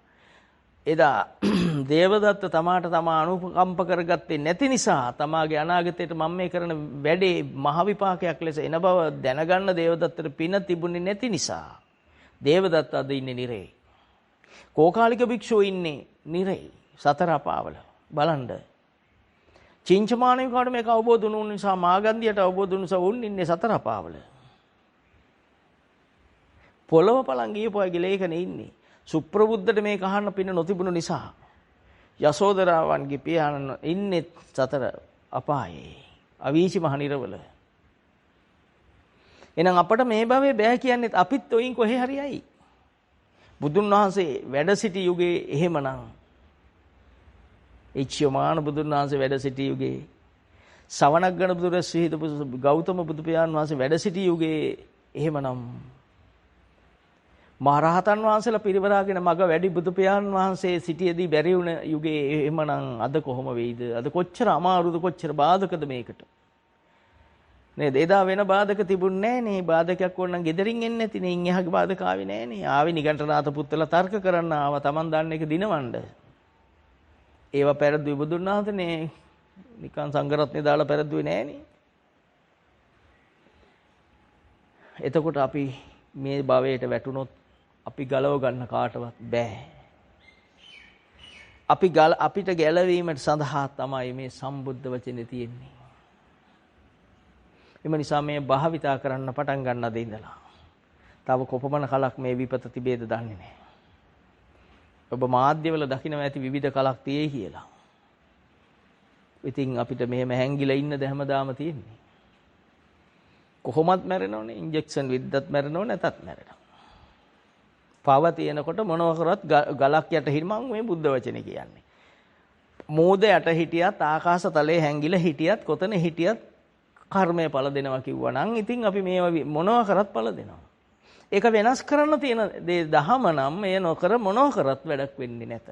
එදා දේවදත්ත තමාට තමා අනුකම්ප කරගත්තේ නැති නිසා තමාගේ අනාගතයට මම මේ කරන වැඩේ මහ විපාකයක් ලෙස එන බව දැනගන්න දේවදත්තට පින තිබුණේ නැති නිසා දේවදත්ත අද ඉන්නේ නිරේ. කෝකාලික භික්ෂුව ඉන්නේ නිරේ සතර අපාවල. බලන්න. චින්චමානවිකාට මේක අවබෝධ වුණු නිසා, මාගන්ධියට අවබෝධ වුණු නිසා උන් ඉන්නේ සතර අපාවල. පොළව පලන් ගියපු අයගේ ලේඛනේ ඉන්නේ. සුප්‍රබුද්ධට මේක අහන්න පින නොතිබුණු නිසා යසෝදරාවන්ගේ පියාණන් ඉන්නේ සතර අපායේ අවීචි මහ නිරවල. එහෙනම් අපට මේ භවයේ බෑ කියන්නේ අපිත් ඔයින් කොහේ හරි යයි. බුදුන් වහන්සේ වැඩ සිටි යුගයේ එහෙමනම් ඉච්ඡමාන බුදුන් වහන්සේ වැඩ සිටි යුගයේ සවනග්ගණ බුදුරස් විහිදපු ගෞතම බුදු පියාණන් වහන්සේ වැඩ සිටි යුගයේ එහෙමනම් මහරහතන් වහන්සේලා පිරිවරාගෙන මග වැඩි බුදු පියාණන් වහන්සේ සිටියේදී බැරි වුණ යුගයේ එහෙමනම් අද කොහොම වෙයිද? අද කොච්චර අමාරුද, කොච්චර බාධකද මේකට? නේද? එදා වෙන බාධක තිබුණේ නැහැ නේ. බාධකයක් ඕන නම් ගෙදරින් එන්නේ නැති නේ. ඉන් එහාගේ බාධක ආවේ නැහැ නේ. ආවේ නිගණ්ඨනාත පුත්තලා තර්ක කරන්න ආවා. Taman දන්න එක දිනවන්න. ඒවා පෙරදුවේ බුදුන් වහන්සේනේ. නිකන් සංඝරත්නේ දාලා පෙරදුවේ නැහැ නේ. එතකොට අපි මේ භවයට වැටුනොත් අපි ගලව ගන්න කාටවත් බෑ. අපිට ගැලවීමට සඳහා තමයි මේ සම්බුද්ධ වචනේ තියෙන්නේ. එම නිසා මේ භාවිතා කරන්න පටන් ගන්න දේ ඉඳලා. තව කොපමණ කලක් මේ විපත තිබේද දන්නේ නැහැ. ඔබ මාධ්‍යවල දකින්න ඇති විවිධ කලක් තියෙයි කියලා. ඉතින් අපිට මෙහෙම හැංගිලා ඉන්නද හැමදාම තියෙන්නේ. කොහොමත් මැරෙනවනේ. ඉන්ජෙක්ෂන් විද්දත් මැරෙනව නැතත් මැරෙනවා. පව තියෙනකොට මොනවා කරත් ගලක් යට හිටමන් මේ බුද්ධ වචනේ කියන්නේ. මෝද යට හිටියත් ආකාශ තලයේ හැංගිලා හිටියත් කොතන හිටියත් කර්මය පළ දෙනවා කිව්වා නම් ඉතින් අපි මේවා මොනවා කරත් පළ දෙනවා. ඒක වෙනස් කරන්න තියෙන දේ දහම නම් මේ නොකර මොනවා කරත් වැඩක් වෙන්නේ නැත.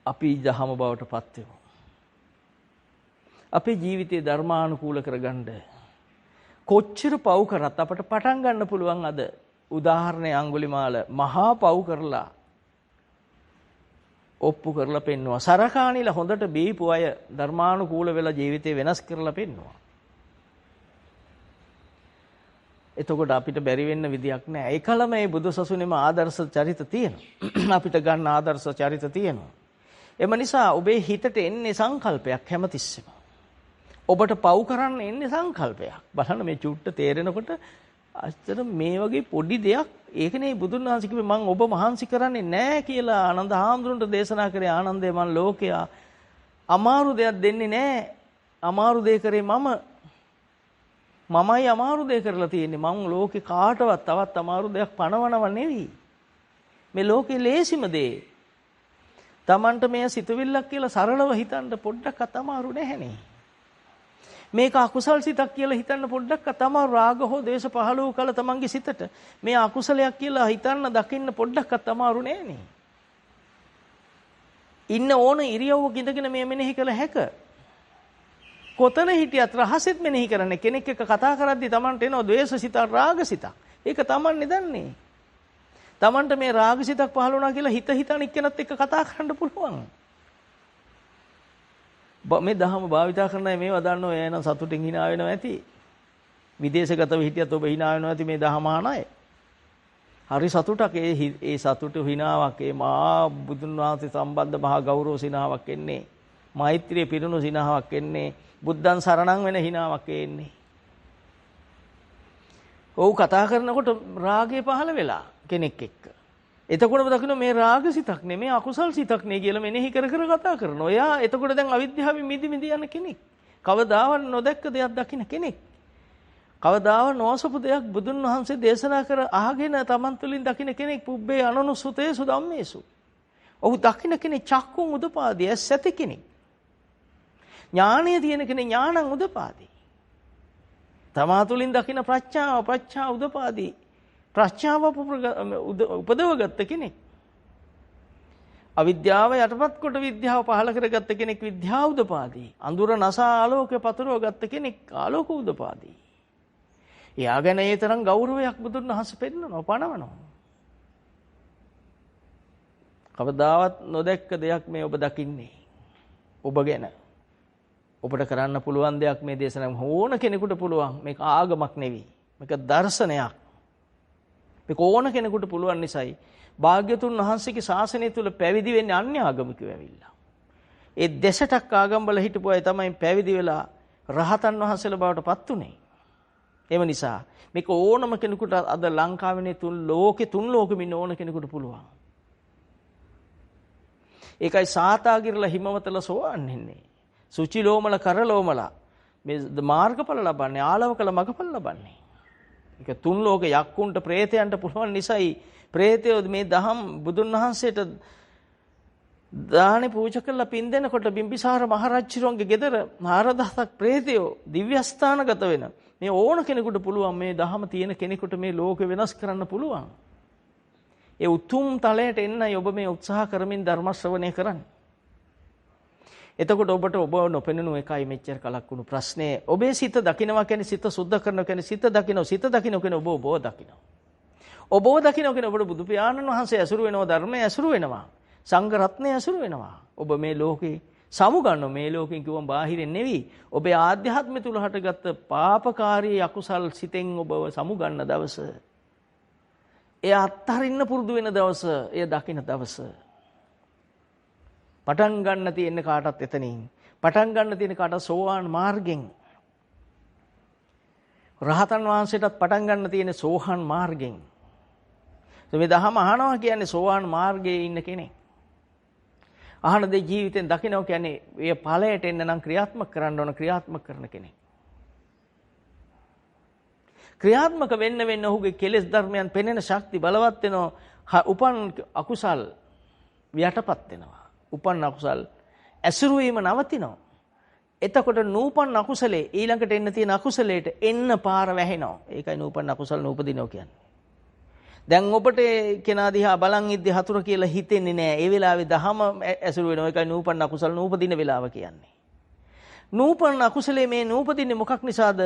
අපි දහම බවට පත් වෙමු. අපේ ජීවිතේ ධර්මානුකූල කරගන්න කොච්චර පව් කරත් අපට පටන් ගන්න පුළුවන් අද. උදාහරණයක් අඟුලිමාල මහා පව් කරලා ඔප්පු කරලා පෙන්නවා. සරකාණිලා හොඳට බීපු අය ධර්මානුකූල වෙලා ජීවිතේ වෙනස් කරලා පෙන්නවා. එතකොට අපිට බැරි වෙන්න විදියක් නැහැ. ඒකලම මේ බුදුසසුනේම ආදර්ශ චරිත තියෙනවා. අපිට ගන්න ආදර්ශ චරිත තියෙනවා. එම නිසා ඔබේ හිතට එන්නේ සංකල්පයක් හැමතිස්සෙම. ඔබට පව් කරන්න එන්නේ සංකල්පයක්. බලන්න මේ චුට්ට තේරෙනකොට අච්චර මේ වගේ පොඩි දෙයක් ඒකනේ බුදුන් වහන්සේ කිව්වේ මම ඔබ මහන්සි කරන්නේ නැහැ කියලා ආනන්ද හාමුදුරන්ට දේශනා කරේ. ආනන්දේ මම ලෝකයා අමාරු දෙයක් දෙන්නේ නැහැ. අමාරු දෙය කරේ මමයි අමාරු දෙය කරලා තියෙන්නේ. මම ලෝකේ කාටවත් තවත් අමාරු දෙයක් පනවනව නෙවෙයි. මේ ලෝකේ ලේසිම දේ. Tamanට මේ සිතුවිල්ලක් කියලා සරලව හිතන්න පොඩ්ඩක් අතමාරු නැහැනේ. මේක අකුසල් සිතක් කියලා හිතන්න පොඩ්ඩක් තමා රාග හෝ දේශ පහළ වූ කල තමන්ගේ සිතට මේ අකුසලයක් කියලා හිතන්න දකින්න පොඩ්ඩක් තමාරු නෑනේ. ඉන්න ඕන ඉරියව්වක ඉඳගෙන මේ මෙනෙහි කළ හැක. කොතන හිටියත් රහසෙත් මෙනෙහි කරන්නේ. කෙනෙක් එක්ක කතා කරද්දී තමන්ට එනවා ද්වේෂ සිතක් රාග සිතක්. ඒක තමන්නේ දන්නේ. තමන්ට මේ රාග සිතක් පහළ වුණා කියලා හිතන එක්කෙනත් එක්ක කතා කරන්න පුළුවන්. මේ දහම භාවිතා කරන අය මේවා දන්නෝ එන සතුටින් hina වෙනවා ඇති. විදේශගතව හිටියත් ඔබ hina වෙනවා ඇති මේ දහම අහන අය. හරි සතුටක් ඒ සතුට හිනාවක් ඒ මා බුදුන් වහන්සේ සම්බන්ධ මහා ගෞරව සිනාවක් එන්නේ. මෛත්‍රිය පිරුණු සිනාවක් එන්නේ. බුද්ධං සරණං වෙන හිනාවක් එන්නේ. ඔව් කතා කරනකොට රාගය පහළ වෙලා කෙනෙක් එක්ක. එතකොටම දකින්න මේ රාග සිතක් නෙමෙයි අකුසල් සිතක් නේ කියලා මෙනෙහි කර කතා කරනවා. එයා එතකොට දැන් අවිද්‍යාවෙන් මිදි යන කෙනෙක්. කවදාවත් නොදැක්ක දෙයක් දකින්න කෙනෙක්. කවදාවත් නොසපු දෙයක් බුදුන් වහන්සේ දේශනා කර අහගෙන තමන් තුළින් දකින්න කෙනෙක් පුබ්බේ අනනුසුතේසු ධම්මේසු. ඔහු දකින්න කෙනෙක් චක්කුන් උදපාදී ඇස් ඇති කෙනෙක්. ඥානය තියෙන කෙනෙක් ඥානං උදපාදී. තමා තුළින් දකින්න ප්‍රඥා උදපාදී. ප්‍රඥාව උපදවගත්ත කෙනෙක්. අවිද්‍යාව යටපත් කොට විද්‍යාව පහළ කරගත්ත කෙනෙක් විද්‍යාව උදපාදී. අඳුර නසා ආලෝකය පතුරව ගත්ත කෙනෙක් ආලෝක උදපාදී. එයා ගැන ඒ තරම් ගෞරවයක් බුදුන් වහන්සේ පෙන්නනවා පනවනවා. කවදාවත් නොදැක්ක දෙයක් මේ ඔබ දකින්නේ. ඔබ ගැන ඔබට කරන්න පුළුවන් දෙයක් මේ දේශනාව ඕන කෙනෙකුට පුළුවන්. මේක ආගමක් නෙවෙයි. මේක දර්ශනයක්. මේක ඕන කෙනෙකුට පුළුවන් නිසායි භාග්‍යතුන් වහන්සේගේ ශාසනය තුල පැවිදි වෙන්නේ අන්‍ය ආගමිකයෝ ඇවිල්ලා. ඒ දෙසටක් ආගම් වල හිටපු අය තමයි පැවිදි වෙලා රහතන් වහන්සේලා බවට පත් උනේ. එම නිසා මේක ඕනම කෙනෙකුට අද ලංකාවේ තුන් ලෝකෙම ඉන්න ඕන කෙනෙකුට පුළුවන්. ඒකයි සාතාගිරලා හිමවතල සෝවන් වෙන්නේ. සුචිලෝමල කරලෝමල මේ මාර්ගඵල ලබන්නේ ආලවකල මගඵල ලබන්නේ. ඒක තුන් ලෝක යක්කුන්ට ප්‍රේතයන්ට පුළුවන් නිසායි ප්‍රේතයෝ මේ දහම් බුදුන් වහන්සේට දානි පූජා කරලා පින් දෙනකොට බිම්බිසාර මහරජුරුවන්ගේ ගෙදර 4000ක් ප්‍රේතයෝ දිව්‍යස්ථානගත වෙන මේ ඕන කෙනෙකුට පුළුවන් මේ දහම තියෙන කෙනෙකුට මේ ලෝකෙ වෙනස් කරන්න පුළුවන්. ඒ උතුම් තලයට එන්නයි ඔබ මේ උත්සාහ කරමින් ධර්ම ශ්‍රවණය කරන්නේ. එතකොට ඔබට ඔබ නොපෙනෙනු එකයි මෙච්චර කලක් වුණු ප්‍රශ්නේ. ඔබේ සිත දකින්නවා කියන්නේ සිත සුද්ධ කරනවා කියන්නේ සිත දකින්න කියන්නේ ඔබ දකින්නවා. ඔබ දකින්න කියන්නේ ඔබට බුදු පියාණන් වහන්සේ ඇසුරු වෙනවා ධර්මය ඇසුරු වෙනවා. සංඝ රත්නය ඇසුරු වෙනවා. ඔබ මේ ලෝකේ සමුගන්න මේ ලෝකෙන් කිව්වම බාහිරින් නෙවෙයි. ඔබේ ආධ්‍යාත්මය තුල හටගත්ත පාපකාරී අකුසල් සිතෙන් ඔබව සමුගන්න දවස. එය අත්හරින්න පුරුදු වෙන දවස. එය දකින්න දවස. පටන් ගන්න තියෙන කාටත් එතනින්. පටන් ගන්න තියෙන කාට සෝවාන් මාර්ගෙන්. රහතන් වහන්සේටත් පටන් ගන්න තියෙන සෝහන් මාර්ගෙන්. මේ දහම අහනවා කියන්නේ සෝවාන් මාර්ගයේ ඉන්න කෙනෙක්. අහන දේ ජීවිතෙන් දකින්න කියන්නේ ඒ ඵලයට එන්න නම් ක්‍රියාත්මක කරන්න ඕන ක්‍රියාත්මක කරන කෙනෙක්. ක්‍රියාත්මක වෙන්න ඔහුගේ කෙලෙස් ධර්මයන් පෙනෙන ශක්ති බලවත් වෙනවා. උපන් අකුසල් යටපත් වෙනවා. උපන් අකුසල් ඇසුරු වීම නවතිනවා. එතකොට නූපන් අකුසලේ ඊළඟට එන්න තියෙන අකුසලයට එන්න පාර වැහෙනවා. ඒකයි නූපන් අකුසල නූපදිනවා කියන්නේ. දැන් ඔබට කෙනා දිහා බලන් ඉද්දි හතුර කියලා හිතෙන්නේ නැහැ. ඒ වෙලාවේ දහම ඇසුරු වෙනවා. ඒකයි නූපන් අකුසල නූපදින වෙලාව කියන්නේ. නූපන් අකුසලේ මේ නූපදින්නේ මොකක් නිසාද?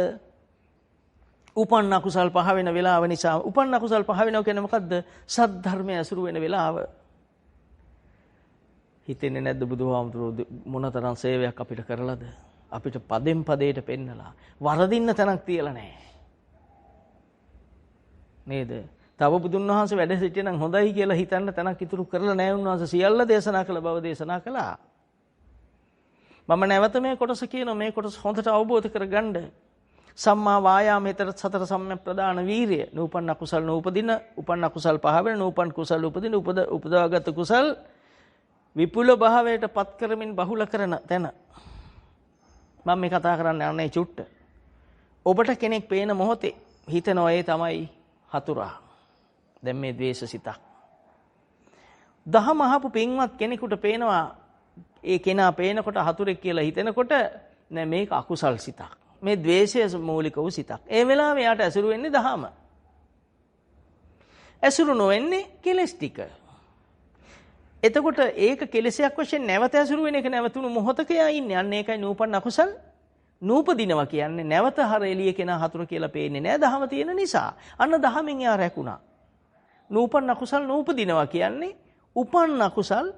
උපන් අකුසල් පහ වෙන වෙලාව නිසා. උපන් අකුසල් පහ වෙනවා කියන්නේ මොකද්ද? සද්ධර්මය ඇසුරු වෙන වෙලාව. හිතෙන්නේ නැද්ද බුදුහාමුදුරුවෝ මොනතරම් සේවයක් අපිට කරලාද? අපිට පදෙන් පදයට පෙන්නලා වරදින්න තැනක් තියලා නැහැ. නේද? තව බුදුන් වහන්සේ වැඩ සිටිනම් හොඳයි කියලා හිතන්න තැනක් ඉතුරු කරලා නැහැ. උන්වහන්සේ සියල්ල දේශනා කළ බව දේශනා කළා. මම නැවත මේ කොටස කියනවා. මේ කොටස හොඳට අවබෝධ කරගන්න. සම්මා වායාමේතර සතර සම්‍යක් ප්‍රදාන වීරිය. නූපන් අකුසල් නූපදින, උපන් අකුසල් පහ වෙන, නූපන් කුසල් උපදින, උපදවාගත් කුසල් විපුල භාවයට පත් කරමින් බහුල කරන තැන. මම මේ කතා කරන්න යන්නේ චුට්ට. ඔබට කෙනෙක් පේන මොහොතේ හිතනවා ඒ තමයි හතුරා. දැන් මේ ද්වේෂ සිතක්. දහම අහපු පින්වත් කෙනෙකුට පේනවා ඒ කෙනා පේනකොට හතුරෙක් කියලා හිතෙනකොට නෑ මේක අකුසල් සිතක්. මේ ද්වේෂය මූලික වූ සිතක්. ඒ වෙලාවේ යාට ඇසුරු වෙන්නේ දහම. ඇසුරු නොවෙන්නේ කෙලස් ටික. එතකොට ඒක කෙලෙසයක් වශයෙන් නැවත ඇසුරු වෙන එක නැවතුණු මොහොතක යා ඉන්නේ. අන්න ඒකයි නූපන් අකුසල් නූපදිනවා කියන්නේ. නැවත හර එළිය කෙනා හතුර කියලා පේන්නේ නැහැ දහම තියෙන නිසා. අන්න දහමෙන් යා රැකුණා. නූපන් අකුසල් නූපදිනවා කියන්නේ උපන් අකුසල්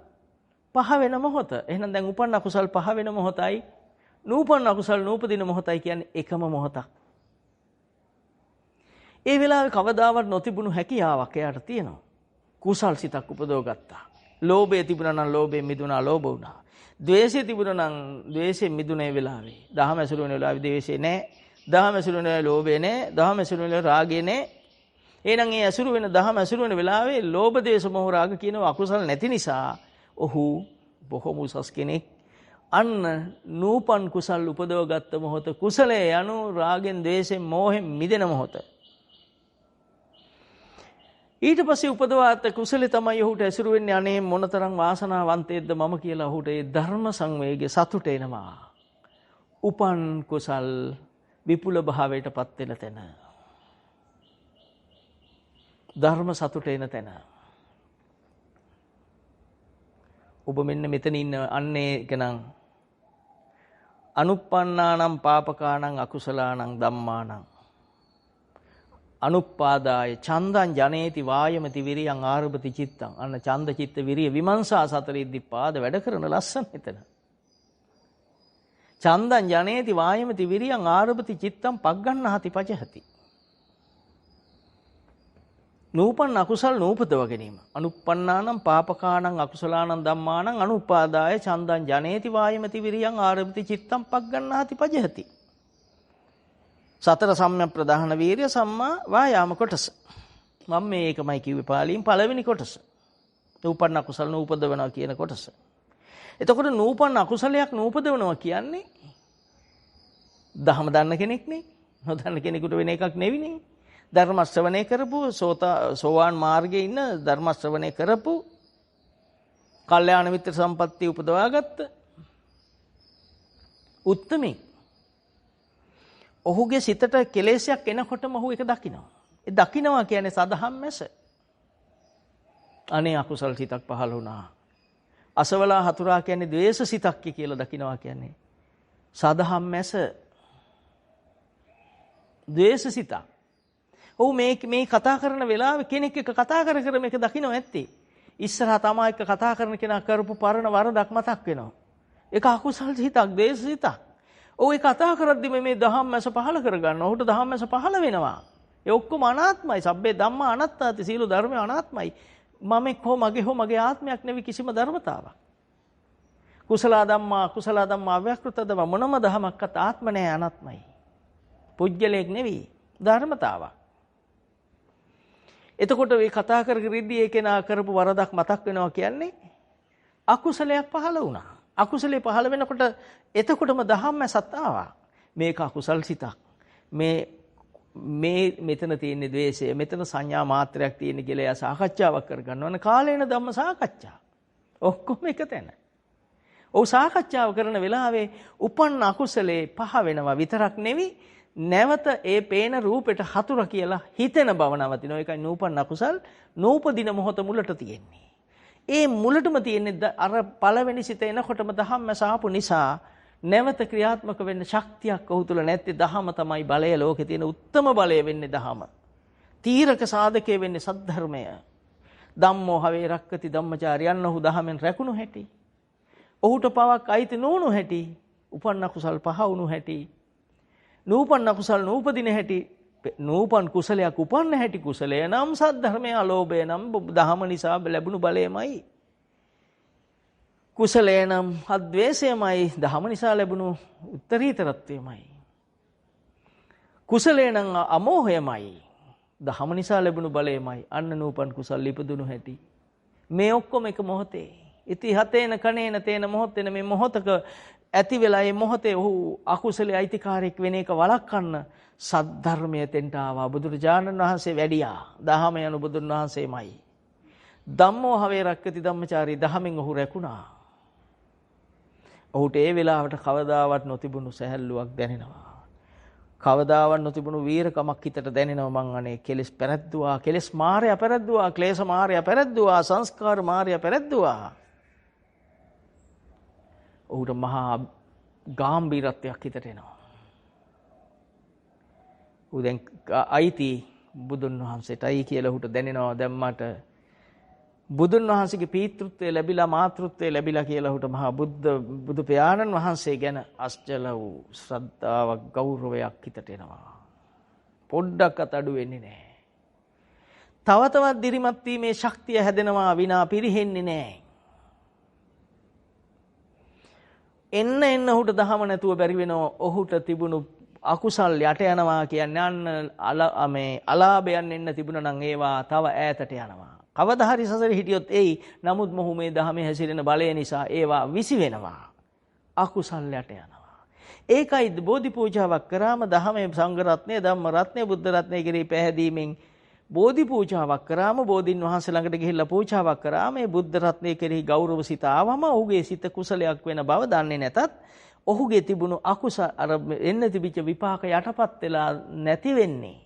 පහ වෙන මොහොත. එහෙනම් දැන් උපන් අකුසල් පහ වෙන මොහොතයි නූපන් අකුසල් නූපදින මොහොතයි කියන්නේ එකම මොහොතක්. ඒ වෙලාවේ කවදාවත් නොතිබුණු හැකියාවක් එයාට තියෙනවා. කුසල් සිතක් උපදව ගත්තා. ලෝභය තිබුණා නම් ලෝභයෙන් මිදුණා, ලෝභ වුණා. ද්වේෂය තිබුණා නම් ද්වේෂයෙන් මිදුණේ වෙලාවේ. දහම ඇසුරු වෙන වෙලාවේ ද්වේෂය නැහැ. දහම ඇසුරු වෙන වෙලාවේ ලෝභය නැහැ. දහම ඇසුරු වෙන වෙලාවේ රාගය නැහැ. එහෙනම් ඒ ඇසුරු වෙන දහම ඇසුරු වෙන වෙලාවේ ලෝභ, ද්වේෂ, මොහ, රාග කියන අකුසල් නැති නිසා ඔහු බොහොම උසස් කෙනෙක්. අන්න නූපන් කුසල් උපදව ගත්ත මොහොත කුසලයේ යනු රාගෙන්, ද්වේෂෙන්, මෝහෙන් මිදෙන මොහොත. ඊට පස්සේ උපදවාත කුසලේ තමයි ඔහුට ඇසුරු වෙන්නේ. අනේ මොනතරම් වාසනාවන්තයෙක්ද මම කියලා ඔහුට ඒ ධර්ම සංවේගයේ සතුට එනවා. උපන් කුසල් විපුල භාවයටපත් වෙන තැන. ධර්ම සතුට එන තැන. ඔබ මෙන්න මෙතන ඉන්න අන්නේ කෙනං අනුප්පන්නානම් පාපකානම් අකුසලානම් ධම්මානම් අනුපාදාය චන්දං ජනේති වායමති විරියං ආරභති චිත්තං. අන්න ඡන්ද චිත්ත විරිය විමර්ශා සතර ඉද්ධිපාද වැඩ කරන ලස්සන එතන. චන්දං ජනේති වායමති විරියං ආරභති චිත්තං පග්ගණ්ණහති පජහති. නූපන් අකුසල් නූපදව ගැනීම. අනුප්පන්නානම් පාපකානම් අකුසලානම් ධම්මානම් අනුපාදාය චන්දං ජනේති වායමති විරියං ආරභති චිත්තං පග්ගණ්ණහති පජහති. සතර සම්‍යක් ප්‍රධාන වීර්ය සම්මා වායාම කොටස. මම මේකමයි කිව්වේ පාලියෙන් පළවෙනි කොටස. නූපන් අකුසල නූපදවනවා කියන කොටස. එතකොට නූපන් අකුසලයක් නූපදවනවා කියන්නේ දහම දන්න කෙනෙක් නේ. නොදන්න කෙනෙකුට වෙන එකක් නෙවිනේ. ධර්ම ශ්‍රවණය කරපු සෝවාන් මාර්ගයේ ඉන්න ධර්ම ශ්‍රවණය කරපු කල්යාණ මිත්‍ර සම්පත්තිය උපදවාගත්ත උත්තමී. ඔහුගේ සිතට කෙලෙසයක් එනකොටම ඔහු ඒක දකිනවා. ඒ දකිනවා කියන්නේ සදහම් මැස. අනේ අකුසල් සිතක් පහළ වුණා. අසවලා හතුරා කියන්නේ ද්වේෂ සිතක් කියලා දකිනවා කියන්නේ සදහම් මැස. ද්වේෂ සිතක්. ඔහු මේ කතා කරන වෙලාවේ කෙනෙක් එක්ක කතා කර මේක දකිනවා ඇත්තේ. ඉස්සරහා තමා එක්ක කතා කරන කෙනා කරපු පරණ වරදක් මතක් වෙනවා. ඒක අකුසල් සිතක්, ද්වේෂ සිතක්. ඔය කතා කරද්දි මේ දහම් මැස පහල කරගන්න. ඔහුට දහම් මැස පහල වෙනවා. ඒ ඔක්කොම අනාත්මයි. සබ්බේ ධම්මා අනාත්තාති. සීල ධර්ම අනාත්මයි. මමෙක් හෝ මගේ හෝ මගේ ආත්මයක් නෙවෙයි කිසිම ධර්මතාවක්. කුසල ධම්මා කුසල ධම්මා අව්‍යක්ෘත ධම්ම මොනම ධමයක්වත් ආත්ම නැහැ, අනාත්මයි. පුජ්‍යලයක් නෙවෙයි, ධර්මතාවක්. එතකොට මේ කතා කරගෙද්දී ඒ කෙනා කරපු වරදක් මතක් වෙනවා කියන්නේ අකුසලයක් පහළ වුණා. අකුසලේ පහළ වෙනකොට එතකොටම ධම්මසත් ආවා. මේක අකුසල් සිතක්. මෙතන තියෙන ද්වේෂය, මෙතන සංඥා මාත්‍රයක් තියෙන කියලා එයා සාකච්ඡාවක් කරගන්න ඕන. කාලේන ධම්ම සාකච්ඡා. ඔක්කොම එක තැන. ඔව් සාකච්ඡාව කරන වෙලාවේ උපන්න අකුසලේ පහ වෙනවා විතරක් නෙවෙයි, නැවත ඒ පේන රූපෙට හතුර කියලා හිතෙන බව නවතිනවා. ඒකයි නූපන්න අකුසල් නූපදින මොහොත මුලට තියෙන්නේ. ඒ මුලටම තියෙන්නේ අර පළවෙනි සිත එනකොටම ධම්මස ආපු නිසා නැවත ක්‍රියාත්මක වෙන්න ශක්තියක් ඔහු තුල නැත්තේ. දහම තමයි බලය, ලෝකේ තියෙන උත්තම බලය වෙන්නේ දහම. තීරක සාධකයේ වෙන්නේ සද්ධර්මය. ධම්මෝ හවේ රක්කති ධම්මචාරියන්. ඔහු දහමෙන් රැකුණු හැටි, ඔහුට පවක් අයිති නොවුණු හැටි, උපන්න කුසල් පහ වුණු හැටි, නූපන්න කුසල් නූපදින හැටි, නූපන් කුසලයක් උපන්න හැටි. කුසලය නම් සද්ධර්මය, අලෝභය නම් දහම නිසා ලැබුණු බලයමයි. කුසලය නම් අද්වේෂයමයි, දහම නිසා ලැබුණු උත්තරීතරත්වයමයි. කුසලය නම් අමෝහයමයි, දහම නිසා ලැබුණු බලයමයි. අන්න නූපන් කුසල් ඉපදුණු හැටි. මේ ඔක්කොම එක මොහොතේ. ඉති හතේන කනේන තේන මොහොතේන මේ මොහොතක ඇති වෙලා මේ මොහොතේ ඔහු අකුසලයේ අයිතිකාරයෙක් වෙන එක වළක්වන්න සද්ධර්මයේ තෙන්ට ආවා. බුදුරජාණන් වහන්සේ වැඩියා. දහම යනු බුදුන් වහන්සේමයි. ධම්මෝ හවේ රක්කති ධම්මචාරී. දහමෙන් ඔහු රැකුණා. ඔහුට ඒ වෙලාවට කවදාවත් නොතිබුණු සැහැල්ලුවක් දැනෙනවා. කවදාවත් නොතිබුණු වීරකමක් හිතට දැනෙනවා මං අනේ කෙලෙස් පැරද්දුවා, කෙලෙස් මායя පැරද්දුවා, ක්ලේශ මායя පැරද්දුවා, සංස්කාර මායя පැරද්දුවා. ඔහුට මහා ගාම්භීරත්වයක් හිතට එනවා. ඌ දැන් අයිති බුදුන් වහන්සේටයි කියලා ඔහුට දැනෙනවා. දැන් මට බුදුන් වහන්සේගේ පීතෘත්වය ලැබිලා මාතෘත්වය ලැබිලා කියලා ඔහුට මහා බුදු පියාණන් වහන්සේ ගැන අස්චල වූ ශ්‍රද්ධාවක් ගෞරවයක් හිතට එනවා. පොඩ්ඩක්වත් අඩු වෙන්නේ නැහැ. තව තවත් දිරිමත් වීමේ ශක්තිය හැදෙනවා විනා පිරෙන්නේ නැහැ. එන්න ඔහුට දහම නැතුව බැරි වෙනවා. ඔහුට තිබුණු අකුසල් යට යනවා කියන්නේ අන්න අලාභයන් එන්න තිබුණා නම් ඒවා තව ඈතට යනවා. කවදා හරි සසරේ හිටියොත් එයි. නමුත් මොහු මේ දහමේ හැසිරෙන බලය නිසා ඒවා විසි වෙනවා. අකුසල් යට යනවා. ඒකයි බෝධි පූජාවක් කරාම දහමේ සංඝ රත්නය, ධම්ම රත්නය, බුද්ධ රත්නය කෙරෙහි පැහැදීමෙන් බෝධි පූජාවක් කරාම, බෝධින් වහන්සේ ළඟට ගිහිල්ලා පූජාවක් කරාම මේ බුද්ධ රත්නය කෙරෙහි ගෞරව සිත ආවම ඔහුගේ සිත කුසලයක් වෙන බව දන්නේ නැතත් ඔහුගේ තිබුණු අකුසල අර එන්න තිබිච්ච විපාක යටපත් වෙලා නැති වෙන්නේ.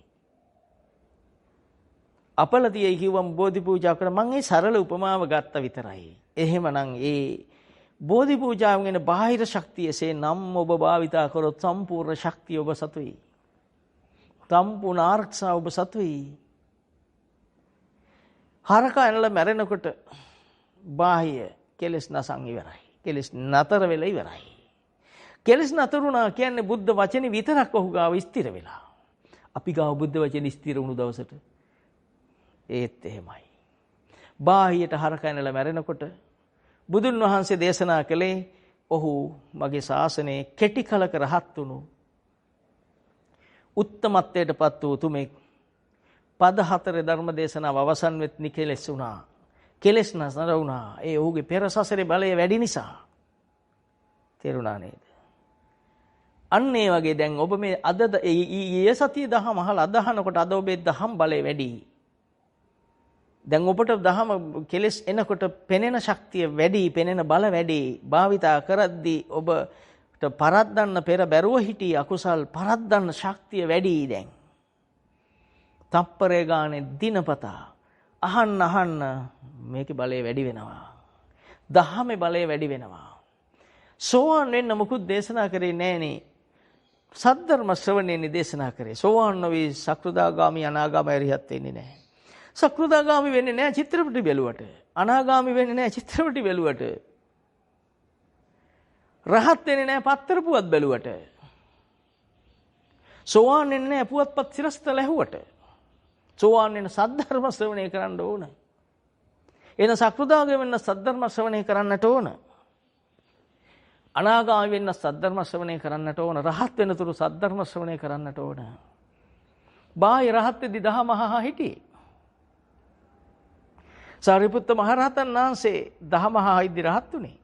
අපලතියයි කිව්වම බෝධි පූජා කර මම ඒ සරල උපමාව ගත්ත විතරයි. එහෙමනම් ඒ බෝධි පූජාවෙන් එන බාහිර ශක්තියසේ නම් ඔබ භාවිතා කරොත් සම්පූර්ණ ශක්තිය ඔබ සතුයි. සම්පූර්ණ ආරක්ෂාව ඔබ සතුයි. හරක ඇනලා මැරෙනකොට බාහිය කෙලස් නැසන් ඉවරයි. කෙලස් නතර වෙලා ඉවරයි. කෙලස් නතරුණා කියන්නේ බුද්ධ වචනේ විතරක් ඔහු ගාව ස්ථිර වෙලා. අපි ගාව බුද්ධ වචනේ ස්ථිර වුණු දවසට ඒත් එහෙමයි. බාහියට හරක ඇනලා මැරෙනකොට බුදුන් වහන්සේ දේශනා කළේ ඔහු මගේ ශාසනයේ කෙටි කලක රහත් වුණු උත්තමත්වයටපත් වූ තුමෙක්. පද 4 ධර්ම දේශනාව අවසන් වෙත් නිකලෙස් වුණා. කෙලෙස් නතර වුණා. ඒ ඔහුගේ පෙර සසරේ බලය වැඩි නිසා. තේරුණා නේද? අන්න ඒ වගේ දැන් ඔබ මේ අද ඊයේ සතියේ දහම අහලා අදහනකොට අද ඔබේ දහම් බලය වැඩි. දැන් ඔබට දහම කෙලෙස් එනකොට පෙනෙන ශක්තිය වැඩි, පෙනෙන බල වැඩි. භාවිතා කරද්දී ඔබට පරද්දන්න පෙර බැරුව හිටි අකුසල් පරද්දන්න ශක්තිය වැඩි දැන්. තප්පරේ ගානේ දිනපතා අහන්න මේකේ බලය වැඩි වෙනවා. දහමේ බලය වැඩි වෙනවා. සෝවාන් වෙන්න මුකුත් දේශනා කරේ නෑනේ. සද්ධර්ම ශ්‍රවණයෙන් දේශනා කරේ. සෝවාන් නොවි සක්‍රුදාගාමි අනාගාමී අරිහත් වෙන්නේ නෑ. සක්‍රුදාගාමි වෙන්නේ නෑ චිත්‍රපටි බැලුවට. අනාගාමි වෙන්නේ නෑ චිත්‍රපටි බැලුවට. රහත් වෙන්නේ නෑ පත්තර පුවත් බැලුවට. සෝවාන් වෙන්නේ නෑ පුවත්පත් සිරස්තල ඇහුවට. සෝවාන් වෙන සද්ධර්ම ශ්‍රවණය කරන්න ඕන. එන සක්‍රුදාගාමි වෙන්න සද්ධර්ම ශ්‍රවණය කරන්නට ඕන. අනාගාමී වෙන්න සද්ධර්ම ශ්‍රවණය කරන්නට ඕන. රහත් වෙනතුරු සද්ධර්ම ශ්‍රවණය කරන්නට ඕන. බාහිර රහත් වෙද්දි දහම අහහා හිටියේ. සාරිපුත්ත මහ රහතන් වහන්සේ දහම අහහා ඉද්දි රහත් උනේ.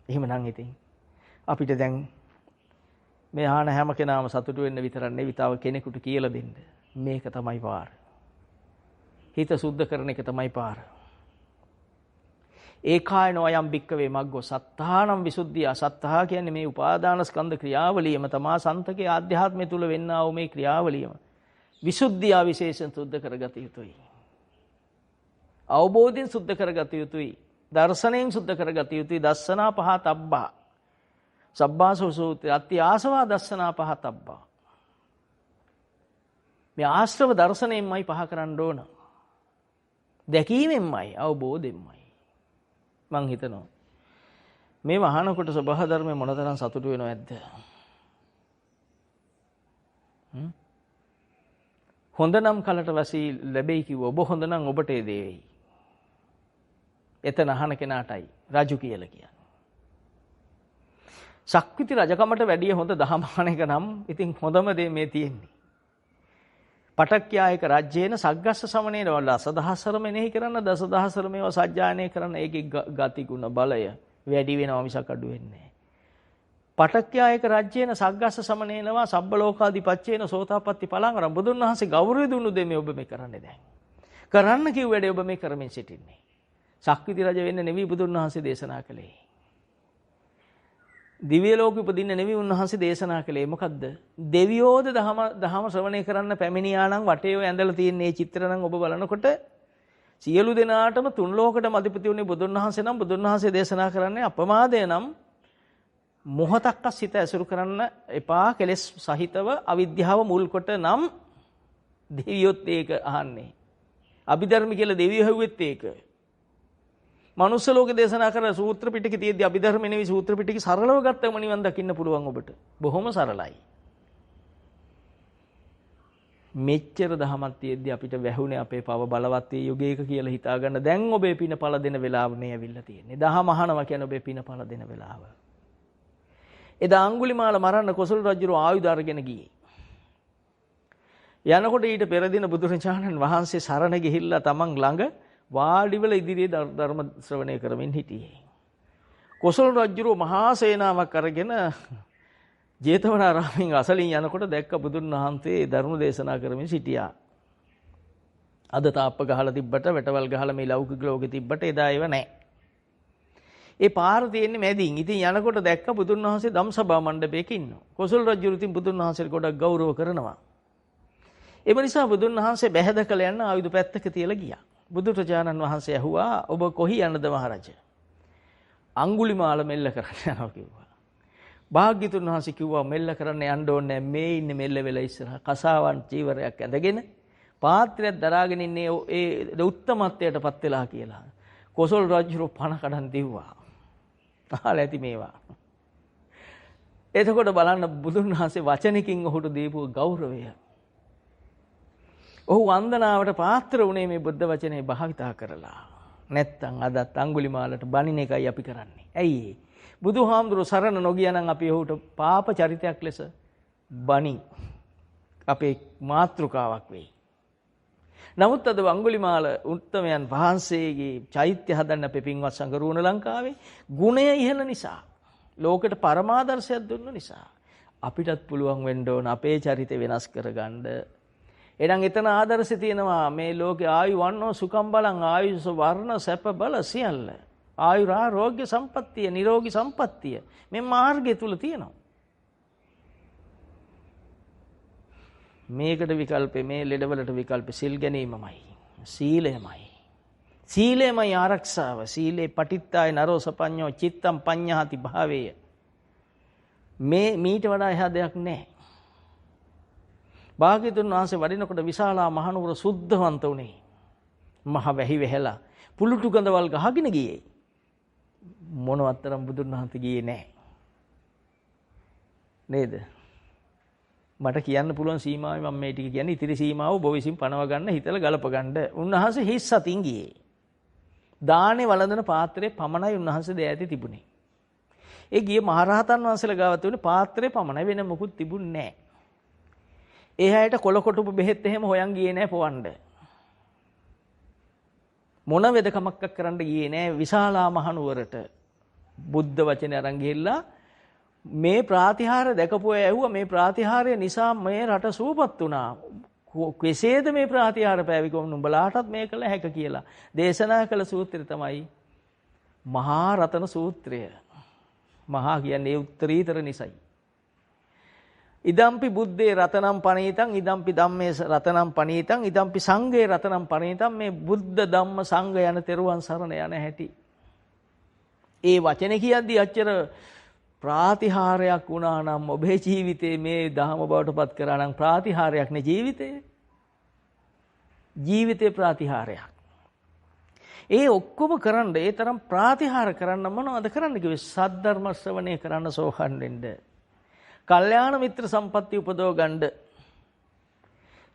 එහෙමනම් ඉතින් අපිට දැන් මේ ආන හැම කෙනාම සතුටු වෙන්න විතරක් නෙවෙයි තව කෙනෙකුට කියලා දෙන්න. මේක තමයි පාර. හිත සුද්ධ කරන එක තමයි පාර. ඒකායනෝ අයම් භික්කවේ මග්ගෝ සත්තානම් විසුද්ධිය. සත්තා කියන්නේ මේ උපාදාන ස්කන්ධ ක්‍රියාවලියම තමා සන්තකේ ආධ්‍යාත්මය තුල වෙන්නා වූ මේ ක්‍රියාවලියම විසුද්ධිය විශේෂයෙන් සුද්ධ කරගත යුතුයි. අවබෝධයෙන් සුද්ධ කරගත යුතුයි. දර්ශනයෙන් සුද්ධ කරගත යුතුයි. දස්සනා පහතබ්බා. සබ්බාසෝ සූත්‍රය අත්‍ය ආසවා දස්සනා පහතබ්බා. මේ ආශ්‍රව දර්ශනයෙන්මයි පහ කරන්න ඕන. දැකීමෙන්මයි, අවබෝධයෙන්මයි. මං හිතනවා මේ වහනකොට සබහා ධර්මයේ මොනතරම් සතුටු වෙනව ඇද්ද? හොඳ නම් කලට වශී ලැබෙයි කිව්ව ඔබ හොඳ නම් ඔබට ඒ දේ වෙයි. එතන අහන කෙනාටයි රජු කියලා කියන්නේ. ශක්විති රජකමට වැඩිය හොඳ දහමාන එක නම් ඉතින් හොඳම දේ මේ තියෙන්නේ. පටක්්‍යායක රාජ්‍යේන සග්ගස්ස සමනේන වල දසදහසර මෙනෙහි කරන්න දසදහසර මේවා සජ්ජායනය කරන්න ඒකේ ගති ගුණ බලය වැඩි වෙනවා මිසක් අඩු වෙන්නේ නැහැ. පටක්්‍යායක රාජ්‍යේන සග්ගස්ස සමනේනවා සබ්බ ලෝකාදිපච්චේන සෝතාපට්ටි පලංගර බුදුන් වහන්සේ ගෞරවය දුන්නු දෙ මේ ඔබ මේ කරන්නේ දැන්. කරන්න කිව් වැඩේ ඔබ මේ කරමින් සිටින්නේ. ශක්විති රජ වෙන්න නෙවෙයි බුදුන් වහන්සේ දේශනා කළේ. දිව්‍ය ලෝකෙ උපදින්න නෙවෙයි උන්වහන්සේ දේශනා කළේ. මොකද්ද? දෙවියෝද දහම ශ්‍රවණය කරන්න පැමිණියා නම් වටේ ඔය ඇඳලා තියෙන මේ චිත්‍ර නම් ඔබ බලනකොට සියලු දෙනාටම තුන් ලෝකෙටම අධිපති වුණේ බුදුන් වහන්සේ නම් බුදුන් වහන්සේ දේශනා කරන්නේ අපමාදය නම් මොහතක්ක සිත ඇසුරු කරන්න එපා කෙලෙස් සහිතව අවිද්‍යාව මුල් කොට නම් දෙවියොත් ඒක අහන්නේ. අභිධර්ම කියලා දෙවියෝ හෙව්වෙත් ඒක. මනුස්ස ලෝකේ දේශනා කරන සූත්‍ර පිටකේ තියෙද්දි අභිධර්ම නෙවෙයි සූත්‍ර පිටකේ සරලව ගත්තම නිවන් දකින්න පුළුවන් ඔබට. බොහොම සරලයි. මෙච්චර දහමක් තියෙද්දි අපිට වැහුනේ අපේ පව බලවත් වේ යුගයක කියලා හිතා ගන්න. දැන් ඔබේ පින පළ දෙන වෙලාව මේ ඇවිල්ලා තියෙන්නේ. දහම අහනවා කියන්නේ ඔබේ පින පළ දෙන වෙලාව. එදා අඟුලිමාල මරන්න කොසල් රජුගේ ආයුධ අරගෙන ගියේ. යනකොට ඊට පෙර දින බුදුරජාණන් වහන්සේ සරණ ගිහිල්ලා තමන් ළඟ වාඩි වෙලා ඉදිරියේ ධර්ම ශ්‍රවණය කරමින් හිටියේ. කොසල් රජුගේ මහා සේනාවක් අරගෙන ජේතවනාරාමෙන් අසලින් යනකොට දැක්ක බුදුන් වහන්සේ ධර්ම දේශනා කරමින් සිටියා. අද තාප්ප ගහලා තිබ්බට වැටවල් ගහලා මේ ලෞකික ලෝකෙ තිබ්බට එදා ඒව නැහැ. ඒ පාර තියෙන්නේ මැදින්. ඉතින් යනකොට දැක්ක බුදුන් වහන්සේ ධම්සභා මණ්ඩපයක ඉන්නවා. කොසල් රජු ඉතින් බුදුන් වහන්සේට ගොඩක් ගෞරව කරනවා. ඒ නිසා බුදුන් වහන්සේ බැහැදකල යන ආයුධ පැත්තක තියලා ගියා. බුදුරජාණන් වහන්සේ ඇහුවා ඔබ කොහි යන්නද මහරජා? අඟුලිමාල මෙල්ල කරන්න යනවා කිව්වා. භාග්‍යතුන් වහන්සේ කිව්වා මෙල්ල කරන්න යන්න ඕනේ මේ ඉන්නේ මෙල්ල වෙලා ඉස්සරහ කසාවන් චීවරයක් ඇඳගෙන පාත්‍රයක් දරාගෙන ඉන්නේ ඒ උත්තමත්වයටපත් වෙලා කියලා. කොසල් රජු පණ කඩන් දිව්වා. අහලා ඇති මේවා. එතකොට බලන්න බුදුන් වහන්සේ වචනකින් ඔහුට දීපු ගෞරවය. ඔහු වන්දනාවට පාත්‍ර වුණේ මේ බුද්ධ වචනේ භාවිතා කරලා. නැත්තම් අදත් අඟුලිමාලට බණින එකයි අපි කරන්නේ. ඇයි ඒ? බුදුහාමුදුරුවෝ සරණ නොගියා නම් අපි ඔහුට පාප චරිතයක් ලෙස බණි අපේ මාතෘකාවක් වෙයි. නමුත් අද අඟුලිමාල උත්තමයන් වහන්සේගේ චෛත්‍ය හදන්න අපේ පින්වත් සංඝරුවන ලංකාවේ ගුණය ඉහළ නිසා ලෝකෙට පරමාදර්ශයක් දුන්න නිසා අපිටත් පුළුවන් වෙන්න ඕන අපේ චරිතය වෙනස් කරගන්න. එහෙනම් එතන ආදර්ශය තියෙනවා මේ ලෝකේ ආයු වන්නෝ සුඛම් බලං ආයුෂ වර්ණ සැප බල සියල්ල. ආයුරාෝග්‍ය සම්පත්තිය නිරෝගී සම්පත්තිය මේ මාර්ගය තුල තියෙනවා. මේකට විකල්පේ මේ ලෙඩවලට විකල්පේ සිල් ගැනීමමයි සීලයමයි. සීලයමයි ආරක්ෂාව. සීලේ පටිත්තාය නරෝ සපඤ්ඤෝ චිත්තම් පඤ්ඤාති භාවේය. මේ මීට වඩා එහා දෙයක් නැහැ. භාග්‍යතුන් වහන්සේ වඩිනකොට විශාලා මහනුවර සුද්ධවන්ත උනේ. මහ වැහි වෙහෙලා පුලුටු ගඳවල් ගහගෙන ගියේ. මොනවත්තරම් බුදුන් වහන්සේ ගියේ නැහැ. නේද? මට කියන්න පුළුවන් සීමාවේ මම මේ ටික කියන්නේ ඉතිරි සීමාව ඔබ විසින් පනව ගන්න හිතලා ගලප ගන්න. උන්වහන්සේ හිස් සතින් ගියේ. දානේ වළඳන පාත්‍රයේ පමණයි උන්වහන්සේ දෑති තිබුණේ. ඒ ගියේ මහරහතන් වහන්සේලා ගාව තිබුණේ පාත්‍රයේ පමණයි වෙන මොකුත් තිබුණේ නැහැ. ඒ හැයට කොළ කොටුපු බෙහෙත් එහෙම හොයන් ගියේ නැහැ පොවන්න. මොන වෙදකමක් කරන්න ගියේ නැහැ විශාලා මහනුවරට. බුද්ධ වචනේ අරන් ගිහිල්ලා මේ ප්‍රාතිහාර දැකපු අය ඇහුවා මේ ප්‍රාතිහාරය නිසා මේ රට සුවපත් වුණා. කෙසේද මේ ප්‍රාතිහාර පෑවිකොම් නුඹලාටත් මේ කළ හැක කියලා. දේශනා කළ සූත්‍රය තමයි මහා රතන සූත්‍රය. මහා කියන්නේ උත්තරීතර නිසයි. ඉදම්පි බුද්දේ රතනම් පණීතං ඉදම්පි ධම්මේ රතනම් පණීතං ඉදම්පි සංඝේ රතනම් පණීතං මේ බුද්ධ ධම්ම සංඝ යන තෙරුවන් සරණ යන හැටි. ඒ වචනේ කියද්දී අච්චර ප්‍රාතිහාරයක් වුණා නම් ඔබේ ජීවිතේ මේ ධහම බවට පත් කරා නම් ප්‍රාතිහාරයක් නේ ජීවිතේ. ජීවිතේ ප්‍රාතිහාරයක්. ඒ ඔක්කොම කරන්න ඒ තරම් ප්‍රාතිහාර කරන්න මොනවද කරන්න කිව්වේ? සද්ධර්ම ශ්‍රවණය කරන්න සෝහන් වෙන්න. කල්යාණ මිත්‍ර සම්පatti උපදව ගන්න.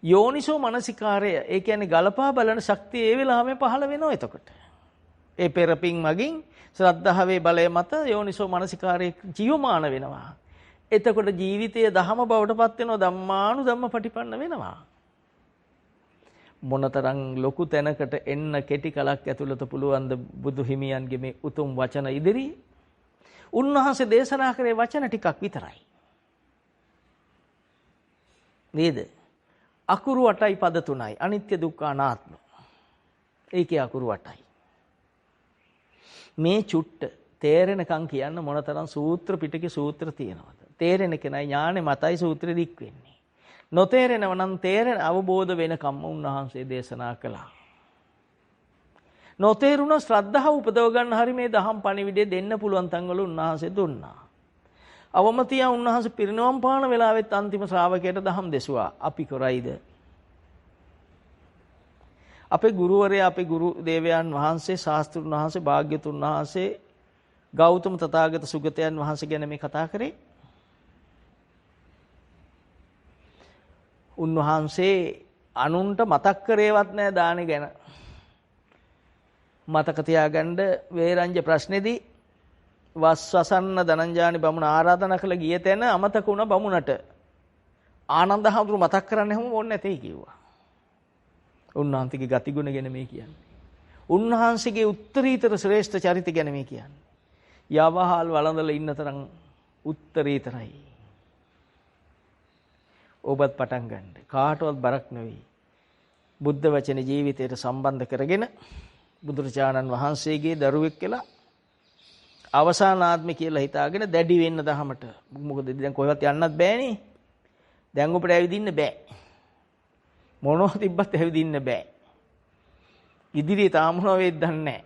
යෝනිසෝ මනසිකාරය ඒ කියන්නේ ගලපා බලන ශක්තිය ඒ වෙලාවෙම පහළ වෙනවා එතකොට. ඒ පෙරපින් මගින් ශ්‍රද්ධාවේ බලය මත යෝනිසෝ මනසිකාරයේ ජීවමාන වෙනවා. එතකොට ජීවිතය දහම බවට පත් වෙනවා ධම්මානු ධම්ම පටිපන්න වෙනවා. මොනතරම් ලොකු තැනකට එන්න කෙටි කලක් ඇතුළත පුළුවන් ද බුදු හිමියන්ගේ මේ උතුම් වචන ඉදිරියේ. උන්වහන්සේ දේශනා කරේ වචන ටිකක් විතරයි. නේද? අකුරු 8යි පද 3යි. අනිත්‍ය දුක්ඛ අනාත්ම. ඒකේ අකුරු 8යි. මේ චුට්ට තේරෙනකන් කියන්න මොනතරම් සූත්‍ර පිටකේ සූත්‍ර තියෙනවද? තේරෙන කෙනයි ඥානෙ මතයි සූත්‍රෙ දික් වෙන්නේ. නොතේරෙනව නම් තේරෙන අවබෝධ වෙනකම්ම උන්වහන්සේ දේශනා කළා. නොතේරුණ ශ්‍රද්ධාව උපදව ගන්න හරි මේ දහම් පණිවිඩය දෙන්න පුළුවන් තැන්වල උන්වහන්සේ දුන්නා. අවමතිය උන්වහන්සේ පිරිනවම් පාන වෙලාවෙත් අන්තිම ශ්‍රාවකයට දහම් දෙසුවා. අපි කරයිද? අපේ ගුරුවරයා අපේ ගුරු දේවයන් වහන්සේ ශාස්ත්‍රුන් වහන්සේ භාග්‍යතුන් වහන්සේ ගෞතම තථාගත සුගතයන් වහන්සේ ගැන මේ කතා කරේ. උන්වහන්සේ අනුන්ට මතක් කරේවත් නැහැ දානෙ ගැන. මතක තියාගන්න වේරංජ ප්‍රශ්නේදී වස්සසන්න ධනංජානි බමුණ ආරාධනා කළ ගිය තැන අමතක වුණ බමුණට ආනන්ද හඳුරු මතක් කරන්න හැම ඕනේ නැtei කිව්වා. උන්වහන්සේගේ ගතිගුණ ගැන මේ කියන්නේ. උන්වහන්සේගේ උත්තරීතර ශ්‍රේෂ්ඨ චරිත ගැන මේ කියන්නේ. යවහල් වළඳලා ඉන්න තරම් උත්තරීතරයි. ඔබත් පටන් ගන්න. කාටවත් බරක් නෙවෙයි. බුද්ධ වචනේ ජීවිතයට සම්බන්ධ කරගෙන බුදුරජාණන් වහන්සේගේ දරුවෙක් කියලා අවසාන ආත්මය කියලා හිතාගෙන දැඩි වෙන්න දහමට. මොකද දැන් කොහෙවත් යන්නත් බෑනේ. දැන් ඔබට ඇවිදින්න බෑ. මොනවා තිබ්බත් ඇවිදින්න බෑ. ඉදිරියේ තාම මොනව වෙයිද දන්නේ නැහැ.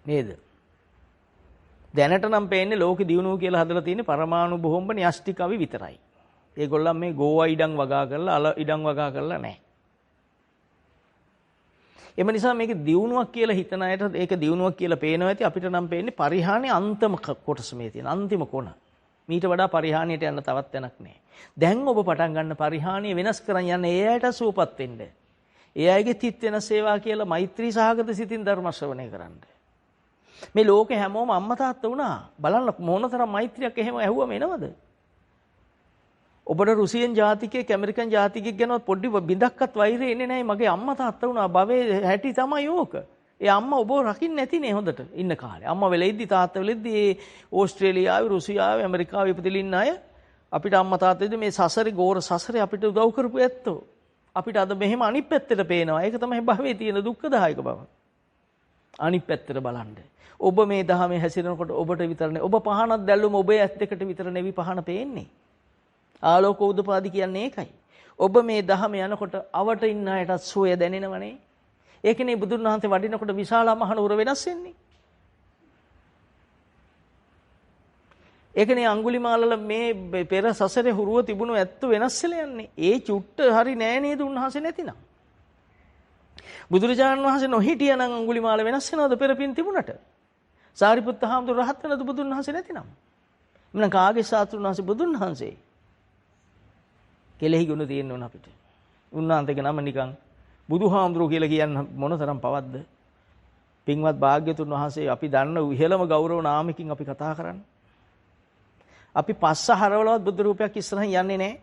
නේද? දැනට නම් පේන්නේ ලෝකෙ දියුණුව කියලා හදලා තියෙන්නේ පරමාණු බෝම්බ න්‍යෂ්ටි කවි විතරයි. ඒගොල්ලන් මේ ගෝවා ඉඩම් වගා කරලා අල ඉඩම් වගා කරලා නැහැ. එම නිසා මේක දියුණුවක් කියලා හිතන අයට ඒක දියුණුවක් කියලා පේනවා ඇති. අපිට නම් පේන්නේ පරිහානිය අන්තිම කොටස මේ තියෙන අන්තිම කොන. මීට වඩා පරිහානියට යන්න තවත් තැනක් නැහැ. දැන් ඔබ පටන් ගන්න පරිහානිය වෙනස් කරන් යන්න ඒ අයට සූපත් වෙන්න. ඒ අයගේ තිත් වෙන සේවා කියලා මෛත්‍රී සහගත සිතින් ධර්ම ශ්‍රවණය කරන්න. මේ ලෝකේ හැමෝම අම්මා තාත්තා වුණා. බලන්න මොනතරම් මෛත්‍රියක් එහෙම ඇහුවම එනවද? ඔබට රුසියන් ජාතිකයෙක් ඇමරිකන් ජාතිකයෙක් ගැනවත් පොඩි බිඳක්වත් වෛරය එන්නේ නැහැ. මගේ අම්මා තාත්තා වුණා. භවයේ හැටි තමයි ඕක. ඒ අම්මා ඔබව රකින්න නැතිනේ හොඳට ඉන්න කාලේ. අම්මා වෙලෙද්දි තාත්තා වෙලෙද්දි ඒ ඕස්ට්‍රේලියාවේ රුසියාවේ ඇමරිකාවේ ඉපදෙලා ඉන්න අය අපිට අම්මා තාත්තද මේ සසරේ ගෝර සසරේ අපිට උදව් කරපු ඇත්තෝ. අපිට අද මෙහෙම අනිත් පැත්තට පේනවා. ඒක තමයි භවයේ තියෙන දුක්ඛදායක බව. අනිත් පැත්තට බලන්න. ඔබ මේ දහමේ හැසිරෙනකොට ඔබට විතරනේ ඔබ පහනක් දැල්ලුම ඔබේ ඇස් දෙකට විතර නෙවි පහන පේන්නේ. ආලෝක උදපාදි කියන්නේ ඒකයි. ඔබ මේ දහම යනකොට අවට ඉන්න අයටත් සෝය දැනෙනවනේ. ඒකනේ බුදුන් වහන්සේ වඩිනකොට විශාල මහනුවර වෙනස් වෙන්නේ. ඒකනේ අඟුලිමාලල මේ පෙර සසරේ හුරුව තිබුණු ඇත්ත වෙනස් වෙලා යන්නේ. ඒ චුට්ට හරි නෑ නේද උන්වහන්සේ නැතිනම්. බුදුරජාණන් වහන්සේ නොහිටියනම් අඟුලිමාල වෙනස් වෙනවද පෙර පින් තිබුණට? සාරිපුත්ත හාමුදුරුවෝ රහත් වෙනවද බුදුන් වහන්සේ නැතිනම්? මම කාගේ ශාස්ත්‍රුන් වහන්සේ බුදුන් වහන්සේ කෙලෙහි ගුණ තියෙන්න ඕන අපිට. උන්වහන්සේගේ නම නිකන් බුදුහාමුදුරුවෝ කියලා කියන්න මොනතරම් පවද්ද? පින්වත් භාග්‍යතුන් වහන්සේ අපි දන්න ඉහළම ගෞරව නාමකින් අපි කතා කරන්නේ. අපි පස්ස හරවලවත් බුදු රූපයක් ඉස්සරහින් යන්නේ නැහැ.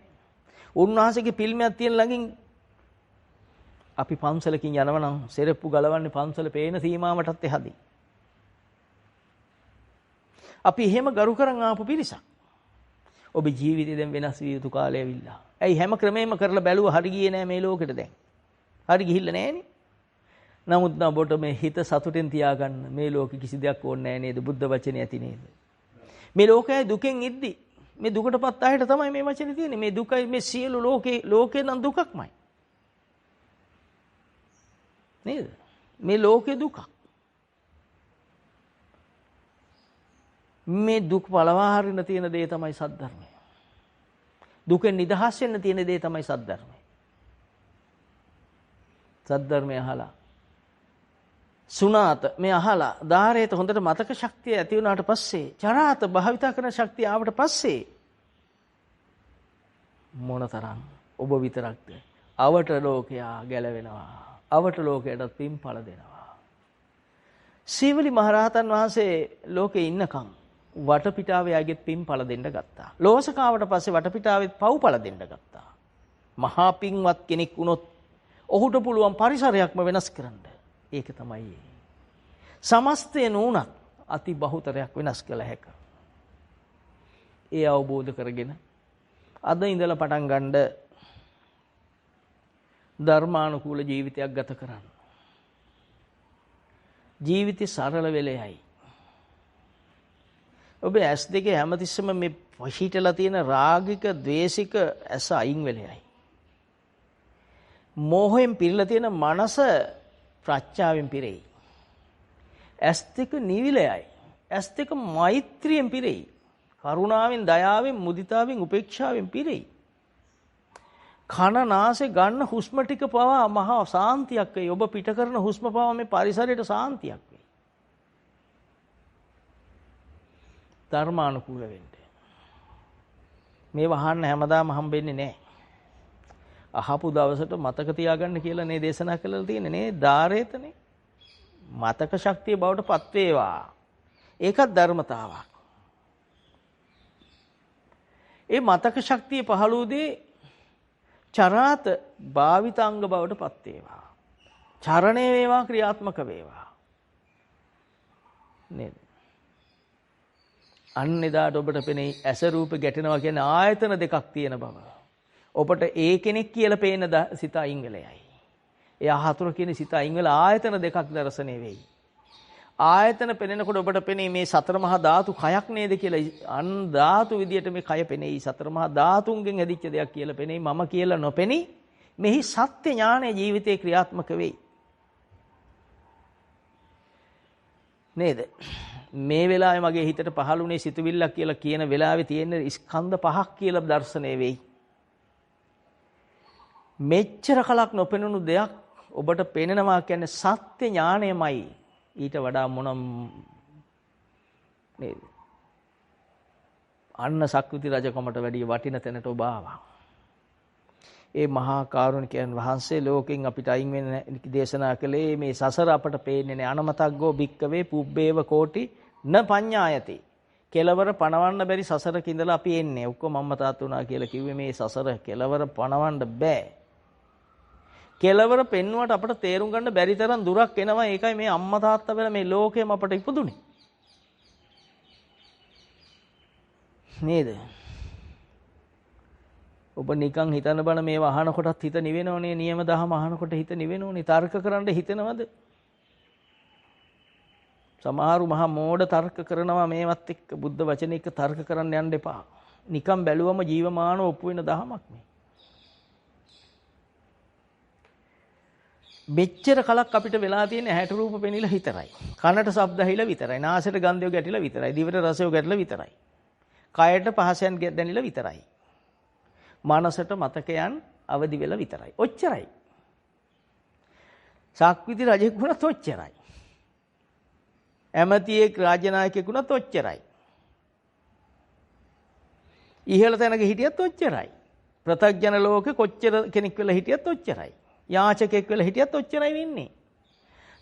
උන්වහන්සේගේ පිල්මයක් තියෙන ළඟින් අපි පන්සලකින් යනවා නම් සෙරප්පු ගලවන්නේ පන්සල පේන සීමාවටත් එහාදී. අපි එහෙම ගරු කරන් ආපු පිරිසක්. ඔබේ ජීවිතේ දැන් වෙනස් විය යුතු කාලය ඇවිල්ලා. ඇයි හැම ක්‍රමෙම කරලා බැලුවා හරි ගියේ නෑ මේ ලෝකෙට දැන්. හරි ගිහිල්ලා නෑනේ. නමුත් ඔබට මේ හිත සතුටෙන් තියාගන්න මේ ලෝකෙ කිසි දෙයක් ඕනේ නෑ නේද? බුද්ධ වචනේ ඇති නේද? මේ ලෝකයේ දුකෙන් ඉද්දි මේ දුකටපත් ආයෙට තමයි මේ වචනේ තියෙන්නේ. මේ දුකයි මේ සියලු ලෝකේ නම් දුකක්මයි. නේද? මේ ලෝකේ දුකක්. මේ දුක් පළවා හරින්න තියෙන දේ තමයි සද්ධර්මය. දුකෙන් නිදහස් වෙන්න තියෙන දේ තමයි සද්ධර්මය. සද්ධර්මය අහලා සුණාත මේ අහලා ධාරේත හොඳට මතක ශක්තිය ඇති වුණාට පස්සේ චරාත භාවිතා කරන ශක්තිය ආවට පස්සේ මොනතරම් ඔබ විතරක්ද අවට ලෝකයා ගැලවෙනවා. අවට ලෝකයටත් පින්ඵල දෙනවා. සීවලි මහරහතන් වහන්සේ ලෝකේ ඉන්නකම් වටපිටාවේ ආගෙත් පින්ඵල දෙන්න ගත්තා. ලෝසකාවට පස්සේ වටපිටාවෙත් පව්ඵල දෙන්න ගත්තා. මහා පින්වත් කෙනෙක් වුණොත් ඔහුට පුළුවන් පරිසරයක්ම වෙනස් කරන්න. ඒක තමයි සමස්තය නුනත් අති බහුතරයක් වෙනස් කළ හැක. ඒ අවබෝධ කරගෙන අද ඉඳලා පටන් ගන්න ධර්මානුකූල ජීවිතයක් ගත කරන්න. ජීවිතය සරල වෙලෙයි. ඔබේ ඇස් දෙකේ හැමතිස්සෙම මේ වහිටලා තියෙන රාගික, ද්වේෂික ඇස අයින් වෙලයි. මෝහයෙන් පිරලා තියෙන මනස ප්‍රඥාවෙන් පිරෙයි. ඇස් දෙක නිවිලයි. ඇස් දෙක මෛත්‍රියෙන් පිරෙයි. කරුණාවෙන්, දයාවෙන්, මුදිතාවෙන්, උපේක්ෂාවෙන් පිරෙයි. කන නාසය ගන්න හුස්ම ටික පවා මහා සාන්තියක් වෙයි. ඔබ පිට කරන හුස්ම පවා මේ පරිසරයට සාන්තියක් වෙයි. ධර්මානුකූල වෙන්න. මේ වහන්න හැමදාම හම්බෙන්නේ නැහැ. අහපු දවසට මතක තියාගන්න කියලා නේ දේශනා කළා තියෙන්නේ නේ ධාරේතනේ. මතක ශක්තිය බවට පත් වේවා. ඒකත් ධර්මතාවක්. ඒ මතක ශක්තිය පහළ උදේ චරාත භාවිතාංග බවට පත් වේවා. චරණය වේවා, ක්‍රියාත්මක වේවා. නේද? අන්න එදාට ඔබට පෙනේ ඇස රූප ගැටෙනවා කියන්නේ ආයතන දෙකක් තියෙන බව. ඔබට ඒ කෙනෙක් කියලා පේන සිත අයින් වෙලයි. ඒ ආහතුර කියන සිත අයින් වෙලා ආයතන දෙකක් දර්ශනය වෙයි. ආයතන පෙනෙනකොට ඔබට පෙනේ මේ සතර මහා ධාතු කයක් නේද කියලා. අන් ධාතු විදියට මේ කය පෙනෙයි. සතර මහා ධාතුන්ගෙන් හැදිච්ච දෙයක් කියලා පෙනෙයි. මම කියලා නොපෙනී මෙහි සත්‍ය ඥානය ජීවිතේ ක්‍රියාත්මක වෙයි. නේද? මේ වෙලාවේ මගේ හිතට පහළුනේ සිතුවිල්ලක් කියලා කියන වෙලාවේ තියෙන ස්කන්ධ පහක් කියලා දර්ශනය වෙයි. මෙච්චර කලක් නොපෙනුණු දෙයක් ඔබට පෙනෙනවා කියන්නේ සත්‍ය ඥානයමයි. ඊට වඩා මොනම් නේද? අන්න සක්විති රජකමට වැඩිය වටින තැනට ඔබ ආවා. ඒ මහා කරුණිකයන් වහන්සේ ලෝකෙන් අපිට අයින් වෙන දේශනා කළේ මේ සසර අපට පේන්නේ නැහැ. අනමතග්ගෝ භික්කවේ පුබ්බේව කෝටි න පඤ්ඤායති. කෙලවර පණවන්න බැරි සසරක ඉඳලා අපි එන්නේ. ඔක්කොම අම්මා තාත්තා උනා කියලා කිව්වේ මේ සසර කෙලවර පණවන්න බෑ. කෙලවර පෙන්නුවට අපට තේරුම් ගන්න බැරි තරම් දුරක් එනවා. ඒකයි මේ අම්මා තාත්තා වෙලා මේ ලෝකෙම අපට ඉපදුනේ. නේද? ඔබ නිකන් හිතන්න බන මේව අහනකොටත් හිත නිවෙනවනේ. නියම දහම අහනකොට හිත නිවෙනවනේ. තර්ක කරන්න හිතෙනවද? සමහරු මහා මෝඩ තර්ක කරනවා මේවත් එක්ක. බුද්ධ වචන එක්ක තර්ක කරන්න යන්න එපා. නිකන් බැලුවම ජීවමානව ඔප්පු වෙන දහමක් මේ. මෙච්චර කලක් අපිට වෙලා තියෙන ඇහැට රූප පෙනිලා විතරයි. කනට ශබ්ද ඇහිලා විතරයි. නාසයට ගන්ධය ගැටිලා විතරයි. දිවට රසය ගැටිලා විතරයි. කයට පහසෙන් දැනිලා විතරයි. මනසට මතකයන් අවදි වෙලා විතරයි. ඔච්චරයි. සක්විති රජෙක් වුණත් ඔච්චරයි. ඇමතියෙක් රාජ්‍යනායකයෙක් වුණත් ඔච්චරයි. ඉහළ තැනක හිටියත් ඔච්චරයි. ප්‍රත්‍යඥ ලෝකේ කොච්චර කෙනෙක් වෙලා හිටියත් ඔච්චරයි. යාචකෙක් වෙලා හිටියත් ඔච්චරයි වෙන්නේ.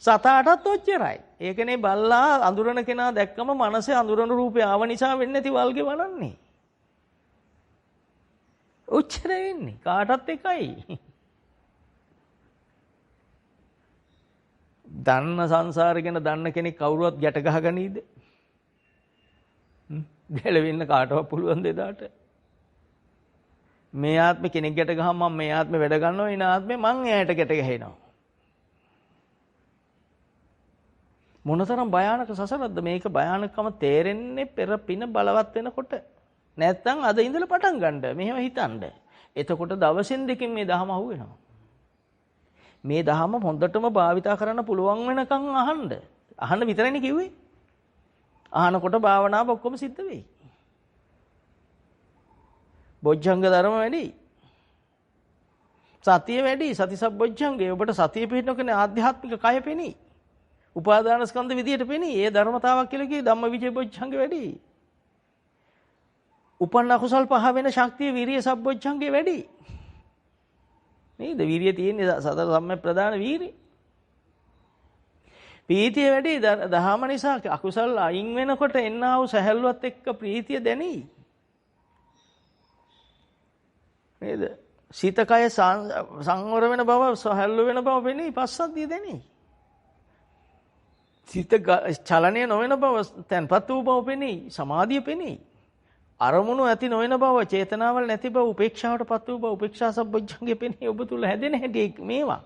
සතාටත් ඔච්චරයි. ඒකනේ බල්ලා අඳුරන කෙනා දැක්කම මනසේ අඳුරන රූපය ආව නිසා වෙන්නේ නැති වල්ගේ වනන්නේ. ඔච්චර වෙන්නේ. කාටත් එකයි. දන්න සංසාරේ ගැන දන්න කෙනෙක් කවුරුවත් ගැට ගහගනීද? ගැලවෙන්න කාටවත් පුළුවන් දෙදාට. මේ ආත්මේ කෙනෙක් ගැට ගහම මම මේ ආත්මේ වැඩ ගන්නවා. ඊන ආත්මේ මං එයාට ගැට ගහනවා. මොනතරම් භයානක සසරක්ද මේක? භයානකම තේරෙන්නේ පෙර පින බලවත් වෙනකොට. නැත්තම් අද ඉඳලා පටන් ගන්න. මෙහෙම හිතන්න. එතකොට දවසෙන් දෙකකින් මේ දහම අහුවෙනවා. මේ දහම හොඳටම භාවිතා කරන්න පුළුවන් වෙනකන් අහන්න. අහන්න විතරයිනේ කිව්වේ. අහනකොට භාවනාව ඔක්කොම සිද්ධ වෙයි. බොජ්ජංග ධර්ම වැඩි. සතිය වැඩි. සති සම්බොජ්ජංගේ. ඔබට සතිය පිහිටනකනේ ආධ්‍යාත්මික කය පෙනී. උපාදාන ස්කන්ධ විදියට පෙනී. ඒ ධර්මතාවක් කියලා කියේ ධම්මවිචේ බොජ්ජංග වැඩි. උපන්න අකුසල් පහ වෙන ශක්තිය විරිය සම්බොජ්ජංගේ වැඩි. නේද? විරිය තියෙන්නේ සතර සම්‍යක් ප්‍රදාන වීරිය. ප්‍රීතිය වැඩි. දහම නිසා අකුසල් අයින් වෙනකොට එන්නා වූ සැහැල්ලුවත් එක්ක ප්‍රීතිය දැනේ. නේද? සිත කය සංවර වෙන බව, සැහැල්ලු වෙන බව වෙන්නේ පස්සද්ධිය දැනේ. සිත චලනය නොවන බව, තන්පත් වූ බව පෙනේ. සමාධිය පෙනේ. අරමුණු ඇති නොවන බව, චේතනාවල් නැති බව, උපේක්ෂාවටපත් වූ බව, උපේක්ෂා සම්බොජ්ජංගේ පෙනේ. ඔබ තුල හැදෙන හැටි මේවා.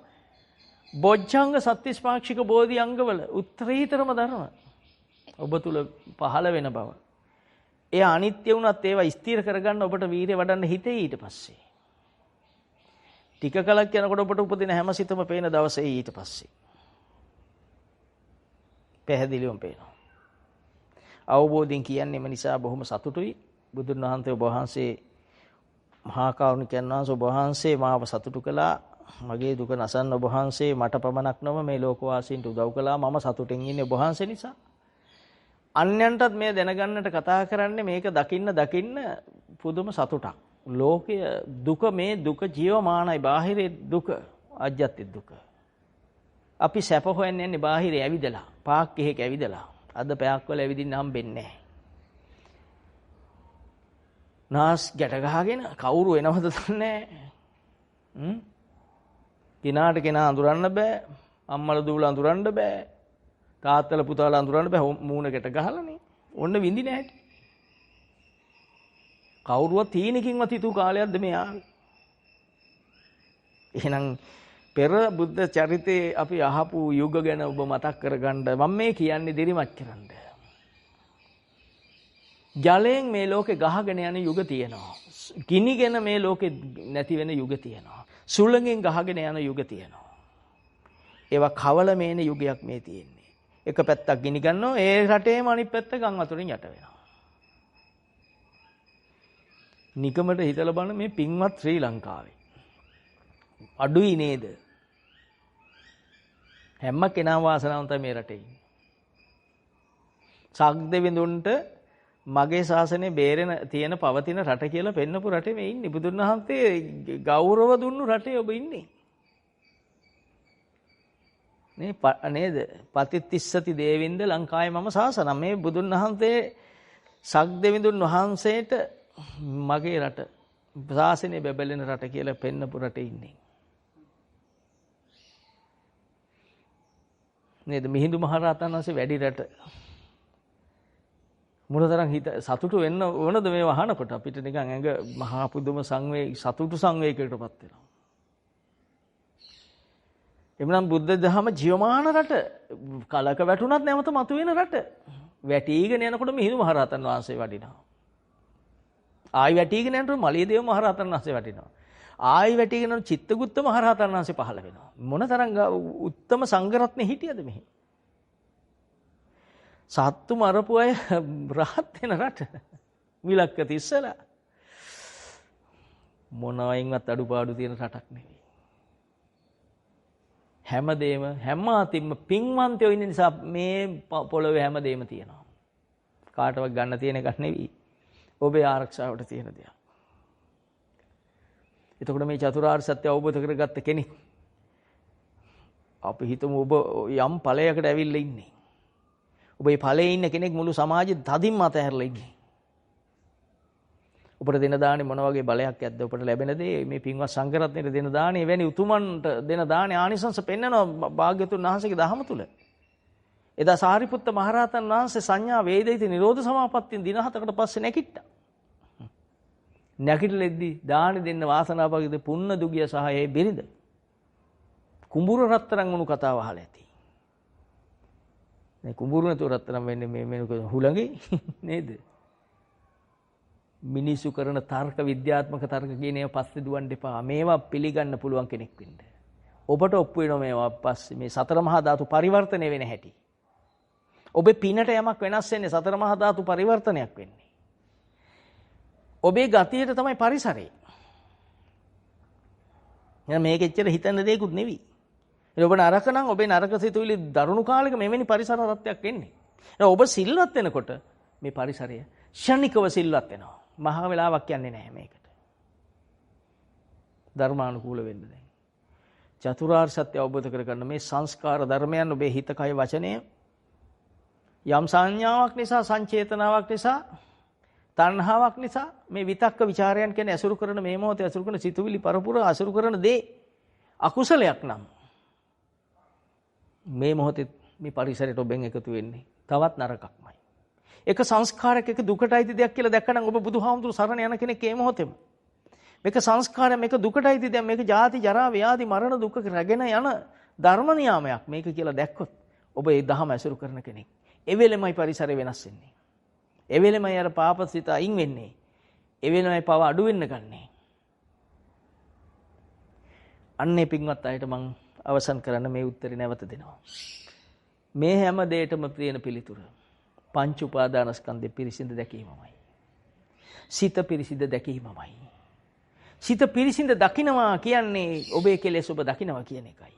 බොජ්ජංග සත්‍තිස්පාක්ෂික බෝධි අංගවල උත්තරීතරම ධර්ම ඔබ තුල පහළ වෙන බව. ඒ අනිත්‍ය වුණත් ඒවා ස්ථිර කරගන්න ඔබට වීරිය වඩන්න හිතේ ඊට පස්සේ. ටික කලක් යනකොට ඔබට උපදින හැම සිතම පේන දවසේ ඊට පස්සේ. පැහැදිලිවම පේනවා. අවබෝධයෙන් කියන්නේම නිසා බොහොම සතුටුයි. බුදුන් වහන්සේ ඔබ වහන්සේ මහා කරුණිකයන් වහන්සේ ඔබ වහන්සේ මාව සතුටු කළා. මගේ දුක නසන්න ඔබ වහන්සේ මට පමණක් නොව මේ ලෝකවාසීන්ට උදව් කළා. මම සතුටින් ඉන්නේ ඔබ වහන්සේ නිසා. අන්‍යයන්ටත් මේ දැනගන්නට කතා කරන්නේ මේක දකින්න පුදුම සතුටක්. ලෝකයේ දුක මේ දුක ජීවමානයි. බාහිරේ දුක අජ්ජත් දුක. අපි සැප හොයන්නේ යන්නේ බාහිරේ ඇවිදලා. පාක් එකක ඇවිදලා. අද පැයක් වල ඇවිදින්න හම්බෙන්නේ නැහැ. නාස් ගැට ගහගෙන කවුරු එනවද දන්නේ නැහැ. කිනාට කෙනා අඳුරන්න බෑ. අම්මල දූල අඳුරන්න බෑ. තාත්තල පුතාලා අඳුරන්න බෑ. මූණ ගැට ගහලානේ. ඔන්න විඳින හැටි. කවුරුවත් තීනකින්වත් හිතුව කාලයක්ද මේ ආවේ. එහෙනම් පෙර බුද්ධ චරිතේ අපි අහපු යුග ගැන ඔබ මතක් කරගන්න මම මේ කියන්නේ දිරිමත් කරන්න. ජලයෙන් මේ ලෝකේ ගහගෙන යන යුග තියෙනවා. ගිනිගෙන මේ ලෝකේ නැති වෙන යුග තියෙනවා. සුළඟෙන් ගහගෙන යන යුග තියෙනවා. ඒවා කවල මේන යුගයක් මේ තියෙන්නේ. එක පැත්තක් ගිනි ගන්නවා ඒ රටේම අනිත් පැත්ත ගම් වතුරින් යට වෙනවා. නිකමට හිතලා බලන්න මේ පින්වත් ශ්‍රී ලංකාවේ අඩුයි නේද? හැම කෙනාම වාසනාවන්තයි මේ රටේ. සක්දෙවිඳුන්ට මගේ ශාසනය බේරෙන තියෙන පවතින රට කියලා පෙන්නපු රටේ මේ ඉන්නේ. බුදුන් වහන්සේ ගෞරව දුන්නු රටේ ඔබ ඉන්නේ. නේද? පතිතිස්සති දේවින්ද ලංකාවේ මම ශාසනම්. මේ බුදුන් වහන්සේ සක්දෙවිඳුන් වහන්සේට මගේ රට ශාසනය බැබලෙන රට කියලා පෙන්නපු රටේ ඉන්නේ. නේද? මිහිඳු මහරහතන් වහන්සේ වැඩි රට මොනතරම් හිත සතුටු වෙන්න ඕනද මේ වහනකොට අපිට නිකන් ඇඟ මහා පුදුම සතුටු සංවේගයකටපත් වෙනවා. එමුනම් බුද්ධ දහම ජීවමාන රට කලක වැටුණත් නැවත මතුවෙන රට. වැටීගෙන යනකොට මිහිඳු මහරහතන් වහන්සේ වඩිනවා. ආයි වැටීගෙන යනකොට මලියදේව මහරහතන් වහන්සේ වඩිනවා. ආයි වැටීගෙන යනකොට චිත්තගුත්ත මහරහතන් වහන්සේ පහළ වෙනවා. මොනතරම් උත්තම සංඝරත්නෙ හිටියද මෙහි? සත්තු මරපු අය රහත් වෙන රට. විලක්ක තිස්සලා මොනවයින්වත් අඩුපාඩු තියෙන රටක් නෙවෙයි. හැමදේම හැම අතින්ම පින්වන්තයෝ ඉන්න නිසා මේ පොළොවේ හැමදේම තියෙනවා. කාටවත් ගන්න තියෙන එකක් නෙවෙයි. ඔබේ ආරක්ෂාවට තියෙන දෙයක්. එතකොට මේ චතුරාර්ය සත්‍ය අවබෝධ කරගත්ත කෙනෙක් අපි හිතමු ඔබ යම් ඵලයකට ඇවිල්ලා ඉන්නේ. ඔබ මේ ඵලයේ ඉන්න කෙනෙක් මුළු සමාජෙ තදින් මත හැරලා ඉන්නේ. ඔබට දෙන දානේ මොන වගේ බලයක් ඇද්ද? ඔබට ලැබෙන දේ මේ පින්වත් සංඝරත්නයට දෙන දානේ එවැනි උතුමන්ට දෙන දානේ ආනිසංස පෙන්නනවා භාග්‍යතුන් වහන්සේගේ දහම තුල. එදා සාරිපුත්ත මහරහතන් වහන්සේ සංඥා වේදිත නිරෝධ සමාපත්තියෙන් දින 7කට පස්සේ නැගිට්ටා. නැගිටලෙද්දී දානේ දෙන්න වාසනාවකද පුන්න දුගිය සහ ඒ බිරිඳ කුඹුර රත්තරන් වුණු කතාව අහලා ඇති. මේ කුඹුර නතු රත්තරන් වෙන්නේ මේ හුළඟේ නේද? මිනිසු කරන තර්ක විද්‍යාත්මක තර්ක කියන ඒවා පස්සේ දුවන්න එපා. මේවා පිළිගන්න පුළුවන් කෙනෙක් වෙන්න. ඔබට ඔප්පු වෙනවා මේවා පස්සේ මේ සතර මහා ධාතු පරිවර්තනය වෙන හැටි. ඔබේ පිනට යමක් වෙනස් වෙන්නේ සතර මහා ධාතු පරිවර්තනයක් වෙන්නේ. ඔබේ ගතියට තමයි පරිසරය. එහෙනම් මේක එච්චර හිතන්න දෙයක්වත් නෙවෙයි. ඒ ඔබ නරක නම් ඔබේ නරක සිතුවිලි දරුණු කාලෙක මෙවැනි පරිසර තත්ත්වයක් වෙන්නේ. ඔබ සිල්වත් වෙනකොට මේ පරිසරය ෂණිකව සිල්වත් වෙනවා. මහා වෙලාවක් යන්නේ නැහැ මේකට. ධර්මානුකූල වෙන්න දැන්. චතුරාර්ය සත්‍ය අවබෝධ කරගන්න මේ සංස්කාර ධර්මයන් ඔබේ හිත කය වචනය යම් සංඥාවක් නිසා සංචේතනාවක් නිසා තණ්හාවක් නිසා මේ විතක්ක ਵਿਚාරයන් කියන්නේ අසුරු කරන මේ මොහොතේ අසුරු කරන සිතුවිලි පරපුර අසුරු කරන දේ අකුසලයක් නම් මේ මොහොතේ මේ පරිසරයට ඔබෙන් එකතු වෙන්නේ තවත් නරකක්මයි. එක සංස්කාරයක් එක දුකටයිති දෙයක් කියලා දැක්කනම් ඔබ බුදුහාමුදුරු සරණ යන කෙනෙක් ඒ මොහොතේම. මේක සංස්කාරය මේක දුකටයිති දෙයක් මේක ජාති ජරා ව්‍යාධි මරණ දුක රැගෙන යන ධර්ම නියාමයක් මේක කියලා දැක්කොත් ඔබ ඒ දහම ඇසුරු කරන කෙනෙක්. ඒ වෙලෙමයි පරිසරය වෙනස් වෙන්නේ. ඒ වෙලෙමයි අර පාපසිත අයින් වෙන්නේ. ඒ වෙලෙමයි පව අඩු වෙන්න ගන්නේ. අන්නේ පින්වත් අයට මම අවසන් කරන්න මේ උත්තරේ නැවත දෙනවා. මේ හැම දෙයකම තියෙන පිළිතුර පංච උපාදානස්කන්ධේ පිරිසිඳ දැකීමමයි. සිත පිරිසිඳ දැකීමමයි. සිත පිරිසිඳ දකින්නවා කියන්නේ ඔබේ කෙලෙස් ඔබ දකින්නවා කියන එකයි.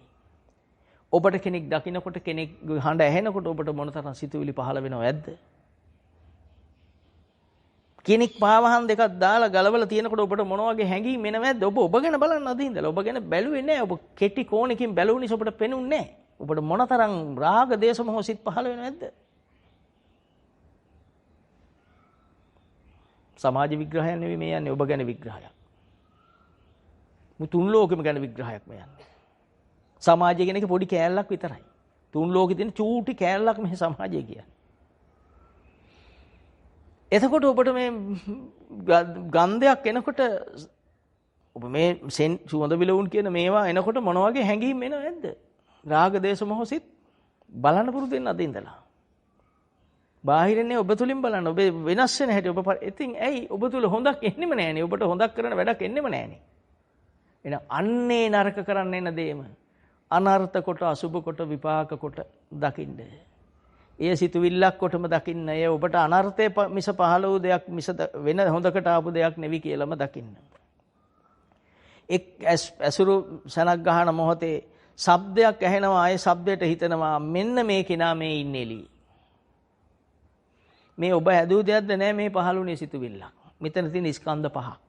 ඔබට කෙනෙක් දකින්නකොට කෙනෙක් හඬ ඇහෙනකොට ඔබට මොනතරම් සිතුවිලි පහළ වෙනව ඇද්ද? කෙනෙක් පාවහන් දෙකක් දාලා ගලවලා තියෙනකොට ඔබට මොන වගේ හැඟීම් එනවද? ඔබ ගැන බලන්න අද ඉඳලා. ඔබ ගැන බැලුවේ නැහැ. ඔබ කෙටි කෝණකින් බැලුව නිසා ඔබට පෙනුන්නේ නැහැ. ඔබට මොනතරම් රාග දේශ මොහ සිත් පහළ වෙනවද? සමාජ විග්‍රහයක් නෙවෙයි මේ යන්නේ, ඔබ ගැන විග්‍රහයක්. තුන් ලෝකෙම ගැන විග්‍රහයක් මේ යන්නේ. සමාජය කියන එක පොඩි කෑල්ලක් විතරයි. තුන් ලෝකෙ තියෙන චූටි කෑල්ලක් මේ සමාජය කියන්නේ. එතකොට ඔබට මේ ගන්ධයක් එනකොට ඔබ මේ සුවඳ විලවුන් කියන මේවා එනකොට මොන වගේ හැඟීම් එනවද නැද්ද? රාග දේශ මොහ සිත් බලන්න පුරුදු වෙන්න අද ඉඳලා. බාහිරනේ ඔබ තුලින් බලන්න. ඔබ වෙනස් වෙන හැටි ඔබ ඉතින් ඇයි ඔබ තුල හොඳක් එන්නෙම නැහනේ. ඔබට හොඳක් කරන වැඩක් එන්නෙම නැහනේ. එහෙනම් අන්නේ නරක කරන්න එන දේම අනර්ථ කොට අසුභ කොට විපාක කොට දකින්න. ඒ සිතුවිල්ලක් කොටම දකින්න. ඒ ඔබට අනර්ථය මිස පහළ වූ දෙයක් මිස වෙන හොඳකට ආපු දෙයක් නෙවි කියලාම දකින්න. එක් ඇසුරු සනක් ගහන මොහොතේ ශබ්දයක් ඇහෙනවා. ආයේ ශබ්දයට හිතනවා මෙන්න මේ කෙනා මේ ඉන්නේ එළියේ. මේ ඔබ හැදූ දෙයක්ද නැහැ මේ පහළුනේ සිතුවිල්ලක්. මෙතන තියෙන ස්කන්ධ පහක්.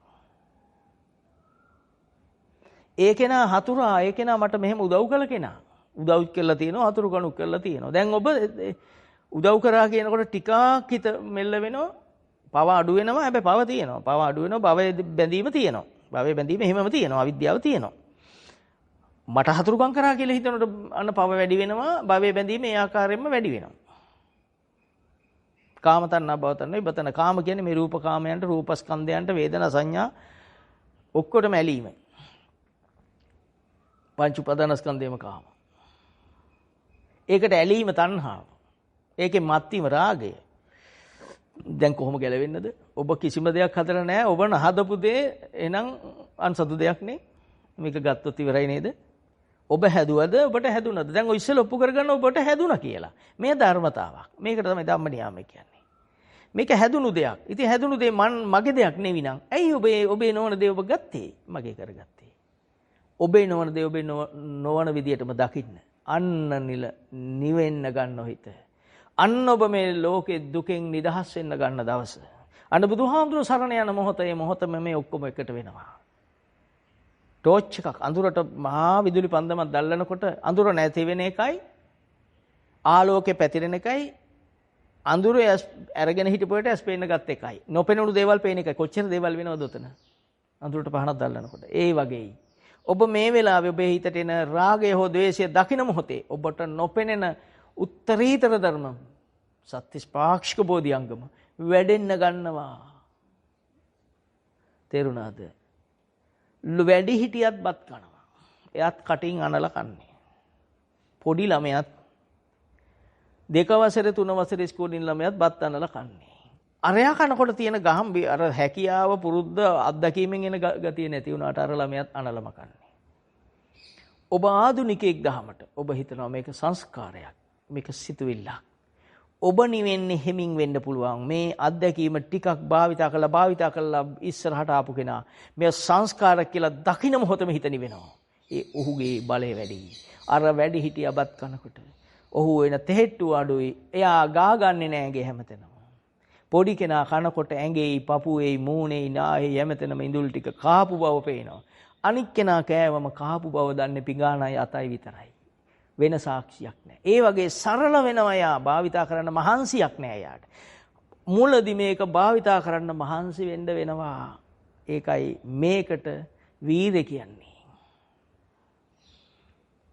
ඒ කෙනා හතුරා, ඒ කෙනා මට මෙහෙම උදව් කළ කෙනා. උදව් කළා තියෙනවා, හතුරු කණුක් කළා තියෙනවා. දැන් ඔබ උදව් කරා කියනකොට ටිකක් හිත මෙල්ල වෙනවා. පව අඩු වෙනවා. හැබැයි පව තියෙනවා. පව අඩු වෙනවා. භවයේ බැඳීම තියෙනවා. භවයේ බැඳීම එහෙමම තියෙනවා. අවිද්‍යාව තියෙනවා. මට හතුරුකම් කරා කියලා හිතනකොට අන්න පව වැඩි වෙනවා. භවයේ බැඳීම ඒ ආකාරයෙන්ම වැඩි වෙනවා. කාම තණ්හා භව තණ්හා විබතන. කාම කියන්නේ මේ රූප කාමයන්ට, රූපස්කන්ධයන්ට, වේදනා සංඥා ඔක්කොටම ඇලීම. පංච උපාදානස්කන්ධයම කාම. ඒකට ඇලීම තණ්හාව. ඒකේ මත්වීම රාගය. දැන් කොහොම ගැලවෙන්නද? ඔබ කිසිම දෙයක් හදලා නැහැ. ඔබ නහදපු දේ එහෙනම් අන්සතු දෙයක් නේ. මේක ගත්තොත් ඉවරයි නේද? ඔබ හැදුවද? ඔබට හැදුනද? දැන් ඔය ඉස්සෙල්ලා ඔප්පු කරගන්න ඔබට හැදුනා කියලා. මේ ධර්මතාවක්. මේකට තමයි ධම්ම නියාමය කියන්නේ. මේක හැදුණු දෙයක්. ඉතින් හැදුණු දේ මගේ දෙයක් නෙවි නං. ඇයි ඔබේ නොවන දේ ඔබ ගත්තේ? මගේ කරගත්තේ. ඔබේ නොවන දේ ඔබේ නොවන විදියටම දකින්න. අන්න නිවෙන්න ගන්න හිත. අන්න ඔබ මේ ලෝකේ දුකෙන් නිදහස් වෙන්න ගන්න දවස. අන්න බුදුහාමුදුරුවෝ සරණ යන මොහොතේ මොහොතම මේ ඔක්කොම එකට වෙනවා. ටෝච් එකක් අඳුරට මහා විදුලි පන්දමක් දැල්ලනකොට අඳුර නැති වෙන එකයි ආලෝකේ පැතිරෙන එකයි අඳුර අරගෙන හිටපුවට ඇස් පේන්න ගත්ත එකයි. නොපෙනුණු දේවල් පේන එකයි. කොච්චර දේවල් වෙනවද උතන? අඳුරට පහනක් දැල්ලනකොට. ඒ වගේයි. ඔබ මේ වෙලාවේ ඔබේ හිතට එන රාගය හෝ ද්වේෂය දකින මොහොතේ ඔබට නොපෙනෙන උත්තරීතර ධර්ම සත්‍තිස් පාක්ෂික බෝධිඅංගම වැඩෙන්න ගන්නවා. තේරුණාද? වැඩි හිටියත් බත් කනවා. එයාත් කටින් අනලා කන්නේ. පොඩි ළමයාත් 2 වසරේ 3 වසරේ ඉස්කෝලේ ඉන්න ළමයාත් බත් අනලා කන්නේ. අරයා කනකොට තියෙන ගහම්බි අර හැකියාව පුරුද්ද අත්දැකීමෙන් එන ගතිය නැති වුණාට අර ළමයාත් අනලම කන්නේ. ඔබ ආදුනිකයෙක් දහමට ඔබ හිතනවා මේක සංස්කාරයක්. මේක සිතුවිල්ලක්. ඔබ නිවෙන්නේ හිමින් වෙන්න පුළුවන්. මේ අත්දැකීම ටිකක් භාවිතා කළා ඉස්සරහට ආපු කෙනා මේ සංස්කාර කියලා දකින්න මොහොතම හිත නිවෙනවා. ඒ ඔහුගේ බලය වැඩි. අර වැඩි හිටියබත් කනකොට ඔහු වෙන තෙහෙට්ටු අඩුයි. එයා ගා ගන්නේ නැහැ ගේ හැමතැනම. පොඩි කෙනා කනකොට ඇඟේයි, පපුවේයි, මූණේයි, නාහේ හැමතැනම ඉඳුල් ටික කාපු බව පේනවා. අනික් කෙනා කෑවම කාපු බව දන්නේ පිඟානයි අතයි විතරයි. වෙන සාක්ෂියක් නැහැ. ඒ වගේ සරල වෙනවා යා භාවිතා කරන්න මහන්සියක් නැහැ යාට. මුලදී මේක භාවිතා කරන්න මහන්සි වෙන්න වෙනවා. ඒකයි මේකට වීරය කියන්නේ.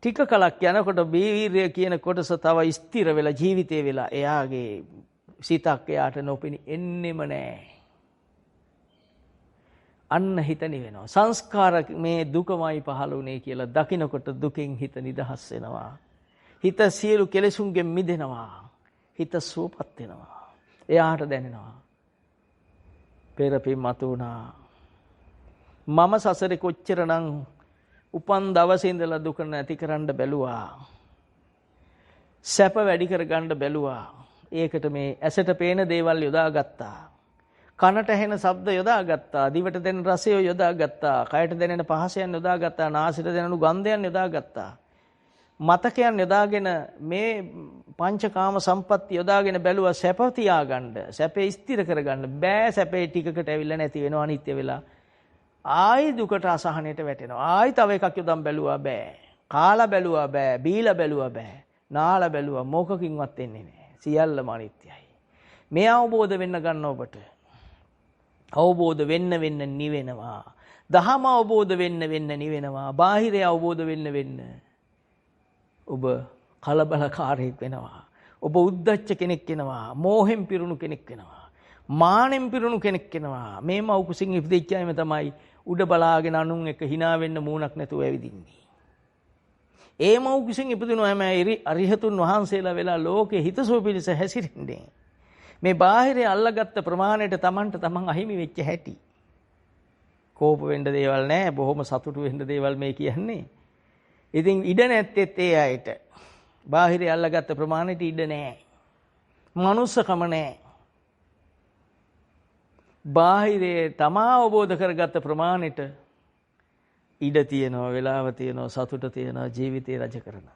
ටික කලක් යනකොට වීරය කියන කොටස තව ස්ථිර වෙලා ජීවිතේ වෙලා එයාගේ සිතක් එයාට නොපෙනී එන්නෙම නැහැ. අන්න හිත නිවෙනවා. සංස්කාර මේ දුකමයි පහළුනේ කියලා දකිනකොට දුකෙන් හිත නිදහස් වෙනවා. හිත සියලු කෙලෙසුන්ගෙන් මිදෙනවා. හිත සුවපත් වෙනවා. එයාට දැනෙනවා. පෙර පින් මතු වුණා. මම සසරේ කොච්චරනම් උපන් දවසේ ඉඳලා දුක නැති කරන්න බැලුවා. සැප වැඩි කරගන්න බැලුවා. ඒකට මේ ඇසට පේන දේවල් යොදාගත්තා. කනට ඇහෙන ශබ්ද යොදාගත්තා. දිවට දැනෙන රසය යොදාගත්තා. කයට දැනෙන පහසයන් යොදාගත්තා. නාසයට දැනෙන ගන්ධයන් යොදාගත්තා. මතකයන් යොදාගෙන මේ පංචකාම සම්පatti යොදාගෙන බැලුවා සැප තියාගන්න. සැපේ ස්ථිර කරගන්න බෑ. සැපේ ටිකකට ඇවිල්ලා නැති වෙනවා අනිත්‍ය වෙලා. ආයි දුකට අසහනයට වැටෙනවා. ආයි තව එකක් යොදන් බැලුවා බෑ. කාලා බැලුවා බෑ. බීලා බැලුවා බෑ. නාලා බැලුවා මොකකින්වත් එන්නේ නෑ. සියල්ලම අනිත්‍යයි. මේ අවබෝධ වෙන්න ගන්න ඔබට. අවබෝධ වෙන්න නිවෙනවා. දහම අවබෝධ වෙන්න නිවෙනවා. බාහිරය අවබෝධ වෙන්න ඔබ කලබලකාරයෙක් වෙනවා. ඔබ උද්දච්ච කෙනෙක් වෙනවා. මෝහෙන් පිරුණු කෙනෙක් වෙනවා. මානෙන් පිරුණු කෙනෙක් වෙනවා. මේ මව් කුසින් ඉපදිච්ච අයම තමයි උඩ බලාගෙන අනුන් එක hina වෙන්න මූණක් නැතුව ඇවිදින්නේ. ඒ මව් කුසින් ඉපදුණු හැම අරිහතුන් වහන්සේලා වෙලා ලෝකේ හිතසුව පිණිස හැසිරෙන්නේ. මේ බාහිරේ අල්ලගත්ත ප්‍රමාණයට Tamanට Taman අහිමි වෙච්ච හැටි. කෝප වෙන්න දේවල් නැහැ. බොහොම සතුටු වෙන්න දේවල් මේ කියන්නේ. ඉතින් ඉඩ නැත්තේත් ඒ අයට. බාහිරේ අල්ලගත්ත ප්‍රමාණයට ඉඩ නැහැ. මනුස්සකම නැහැ. බාහිරේ තමා අවබෝධ කරගත්ත ප්‍රමාණයට ඉඩ තියෙනවා, වෙලාව තියෙනවා, සතුට තියෙනවා, ජීවිතේ රජ කරන.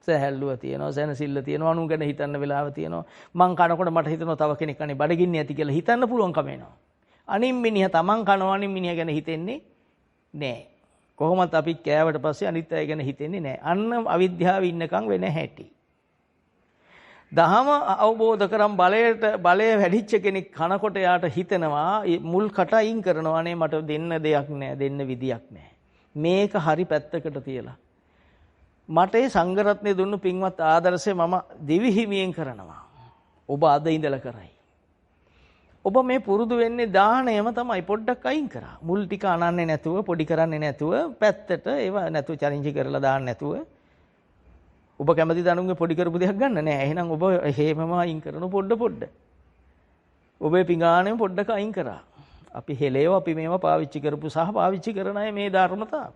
සැහැල්ලුව තියෙනවා, සැනසෙල්ල තියෙනවා, අනුන් ගැන හිතන්න වෙලාව තියෙනවා. මං කනකොට මට හිතෙනවා තව කෙනෙක් අනේ බඩගින්නේ ඇති කියලා හිතන්න පුළුවන්කම එනවා. අනින් මිනිහා තමන් කනවා අනින් මිනිහා ගැන හිතෙන්නේ නැහැ. කොහොමත් අපි කෑවට පස්සේ අනිත් අය ගැන හිතෙන්නේ නැහැ. අන්න අවිද්‍යාව ඉන්නකම් වෙන හැටි. දහම අවබෝධ කරන් බලය වැඩිච්ච කෙනෙක් කනකොට යාට හිතෙනවා මුල් කට අයින් කරනවා නේ මට දෙන්න දෙයක් නැහැ, දෙන්න විදියක් නැහැ. මේක හරි පැත්තකට තියලා මට ඒ සංඝරත්නය දුන්නු පින්වත් ආදර්ශය මම දිවි හිමියෙන් කරනවා. ඔබ අද ඉඳලා කරයි. ඔබ මේ පුරුදු වෙන්නේ දාහණයම තමයි. පොඩ්ඩක් අයින් කරා. මුල් ටික අනන්නේ නැතුව, පොඩි කරන්නේ නැතුව, පැත්තට ඒව නැතුව චරින්ජි කරලා දාන්න නැතුව. ඔබ කැමති දනුන්ගේ පොඩි කරපු දෙයක් ගන්න නෑ. එහෙනම් ඔබ හේමම අයින් කරන පොඩ. ඔබේ පිඟාණයම පොඩ්ඩක් අයින් කරා. අපි හෙලේව අපි මේවා පාවිච්චි කරපු සහ පාවිච්චි කරන අය මේ ධර්මතාව.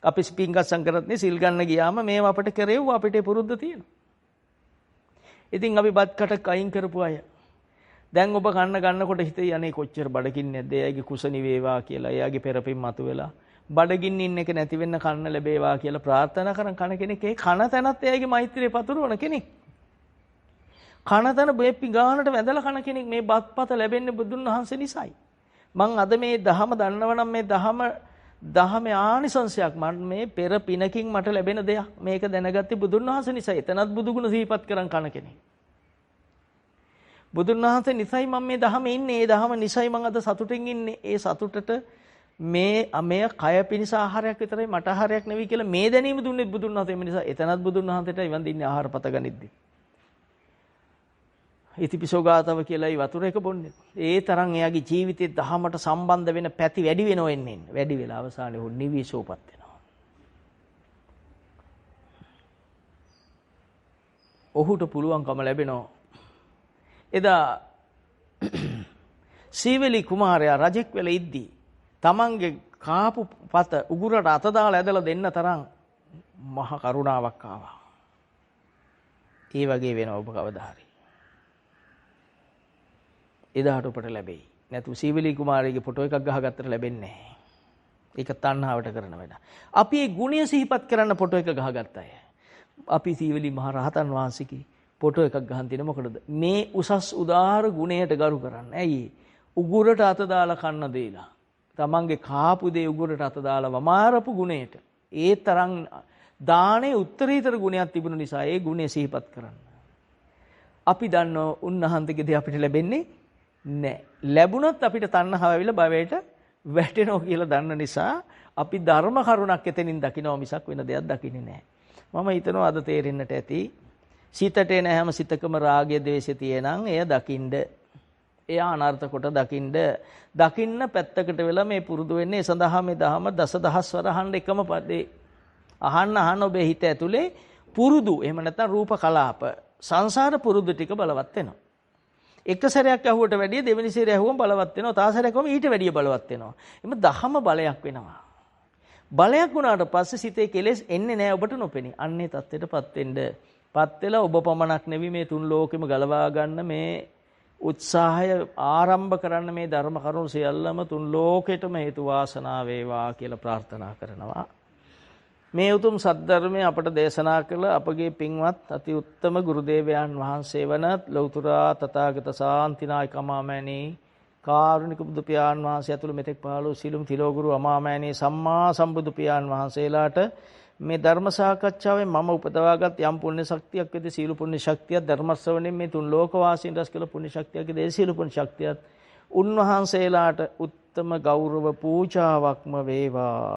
අපි පින්ගත් සංකරත්නේ සිල් ගන්න ගියාම මේවා අපිට කරේව අපිට පුරුද්ද තියෙනවා. ඉතින් අපි බත් කටක් අයින් කරපු අය දැන් ඔබ ගන්නකොට හිතේ යන්නේ කොච්චර බඩගින්නේ නැද්ද? එයාගේ කුසණි වේවා කියලා, එයාගේ පෙරපින් මතුවෙලා බඩගින්න ඉන්න එක නැති වෙන්න කන්න ලැබේවා කියලා ප්‍රාර්ථනා කරන කන කෙනෙක්. ඒ කන තැනත් එයාගේ මෛත්‍රිය පතුරවන කෙනෙක්. කන තැන මේ පිඟානට වැඳලා කන කෙනෙක්. මේ බත්පත ලැබෙන්නේ බුදුන් වහන්සේ නිසායි. මං අද මේ දහම දන්නවනම් මේ දහමේ ආනිසංශයක් මම මේ පෙර පිනකින් මට ලැබෙන දෙයක්. මේක දැනගත්තේ බුදුන් වහන්සේ නිසා. එතනත් බුදුගුණ සිහිපත් කරන් කන කෙනෙක්. බුදුන් වහන්සේ නිසයි මම මේ දහමේ ඉන්නේ. ඒ දහම නිසයි මම අද සතුටින් ඉන්නේ. ඒ සතුටට මේ කය පිණිස ආහාරයක් විතරයි මට ආහාරයක් නෙවෙයි කියලා මේ දැනීම දුන්නේ බුදුන් වහන්සේ. ඒ නිසා එතනත් බුදුන් වහන්සේටයි වඳින්නේ ආහාර පත ගනිද්දී. ඉතිපිසෝ ගාතව කියලා ඒ වතුර එක බොන්නේ. ඒ තරම් එයාගේ ජීවිතේ දහමට සම්බන්ධ වෙන පැති වැඩි වෙනව එන්නේ. වැඩි වෙලා අවසානයේ උන් නිවිසෝපත් වෙනවා. ඔහුට පුළුවන්කම ලැබෙනවා. එදා සීවලි කුමාරයා රජෙක් වෙලා ඉද්දී තමන්ගේ කාපු පත උගුරට අත දාලා ඇදලා දෙන්න තරම් මහ කරුණාවක් ආවා. ඒ වගේ වෙනවා ඔබ කවදා හරි. එදාට ඔබට ලැබෙයි. නැතු සීවලි කුමාරයාගේ ෆොටෝ එකක් ගහගත්තට ලැබෙන්නේ නැහැ. ඒක තණ්හාවට කරන වැඩ. අපි මේ ගුණය සිහිපත් කරන්න ෆොටෝ එක ගහගත්ත අය. අපි සීවලි මහ රහතන් වහන්සේගේ ෆොටෝ එකක් ගහන් තියෙන මොකටද? මේ උසස් උදාාර ගුණයට ගරු කරන්න. ඇයි? උගුරට අත දාලා කන්න දෙලා. තමන්ගේ කාපු දේ උගුරට අත දාලා වමාරපු ගුණයට. ඒ තරම් දානේ උත්තරීතර ගුණයක් තිබුණ නිසා ඒ ගුණය සිහිපත් කරන්න. අපි දන්නෝ උන්වහන්සේගේ දේ අපිට ලැබෙන්නේ නැහැ. ලැබුණොත් අපිට තණ්හාව ඇවිල්ලා භවයට වැටෙනවා කියලා දන්න නිසා අපි ධර්ම කරුණක් එතනින් දකිනවා මිසක් වෙන දෙයක් දකින්නේ නැහැ. මම හිතනවා අද තේරෙන්නට ඇති. සිතට එන හැම සිතකම රාගය ද්වේෂය තියෙනං එය දකින්න. එයා අනර්ථ කොට දකින්න පැත්තකට වෙලා මේ පුරුදු වෙන්නේ සඳහා මේ දහම දසදහස් වර අහන්න එකම පදේ. අහන්න ඔබේ හිත ඇතුලේ පුරුදු එහෙම නැත්නම් රූප කලාප සංසාර පුරුදු ටික බලවත් වෙනවා. එක සැරයක් ඇහුවට වැඩිය දෙවෙනි සැරේ ඇහුවම බලවත් වෙනවා. තව සැරයක් ඇහුවම ඊට වැඩිය බලවත් වෙනවා. එimhe දහම බලයක් වෙනවා. බලයක් වුණාට පස්සේ සිතේ කෙලෙස් එන්නේ නැහැ ඔබට නොපෙනී. අන්නේ தත්ත්වයටපත් වෙන්න. පත් වෙලා ඔබ පමණක් නෙවි මේ තුන් ලෝකෙම ගලවා ගන්න මේ උත්සාහය ආරම්භ කරන්න මේ ධර්ම කරුණු සියල්ලම තුන් ලෝකෙටම හේතු වාසනා වේවා කියලා ප්‍රාර්ථනා කරනවා. මේ උතුම් සද්ධර්මය අපට දේශනා කළ අපගේ පින්වත් අති උත්තම ගුරු දේවයන් වහන්සේ වන ලෞතර තථාගත ශාන්තිනායක අමාමෑණී කාරුණික බුදු පියාණන් වහන්සේ ඇතුළු මෙතෙක් පහළ වූ සීලුම් තිලෝගුරු අමාමෑණී සම්මා සම්බුදු පියාණන් වහන්සේලාට මේ ධර්ම සාකච්ඡාවෙන් මම උපදවාගත් යම් පුණ්‍ය ශක්තියක් වේද සීල පුණ්‍ය ශක්තියක් ධර්ම ශ්‍රවණයෙන් මේ තුන් ලෝක වාසීන් රැස් කළ පුණ්‍ය ශක්තියක් වේද සීල පුණ්‍ය ශක්තියක් උන්වහන්සේලාට උත්තම ගෞරව පූජාවක්ම වේවා.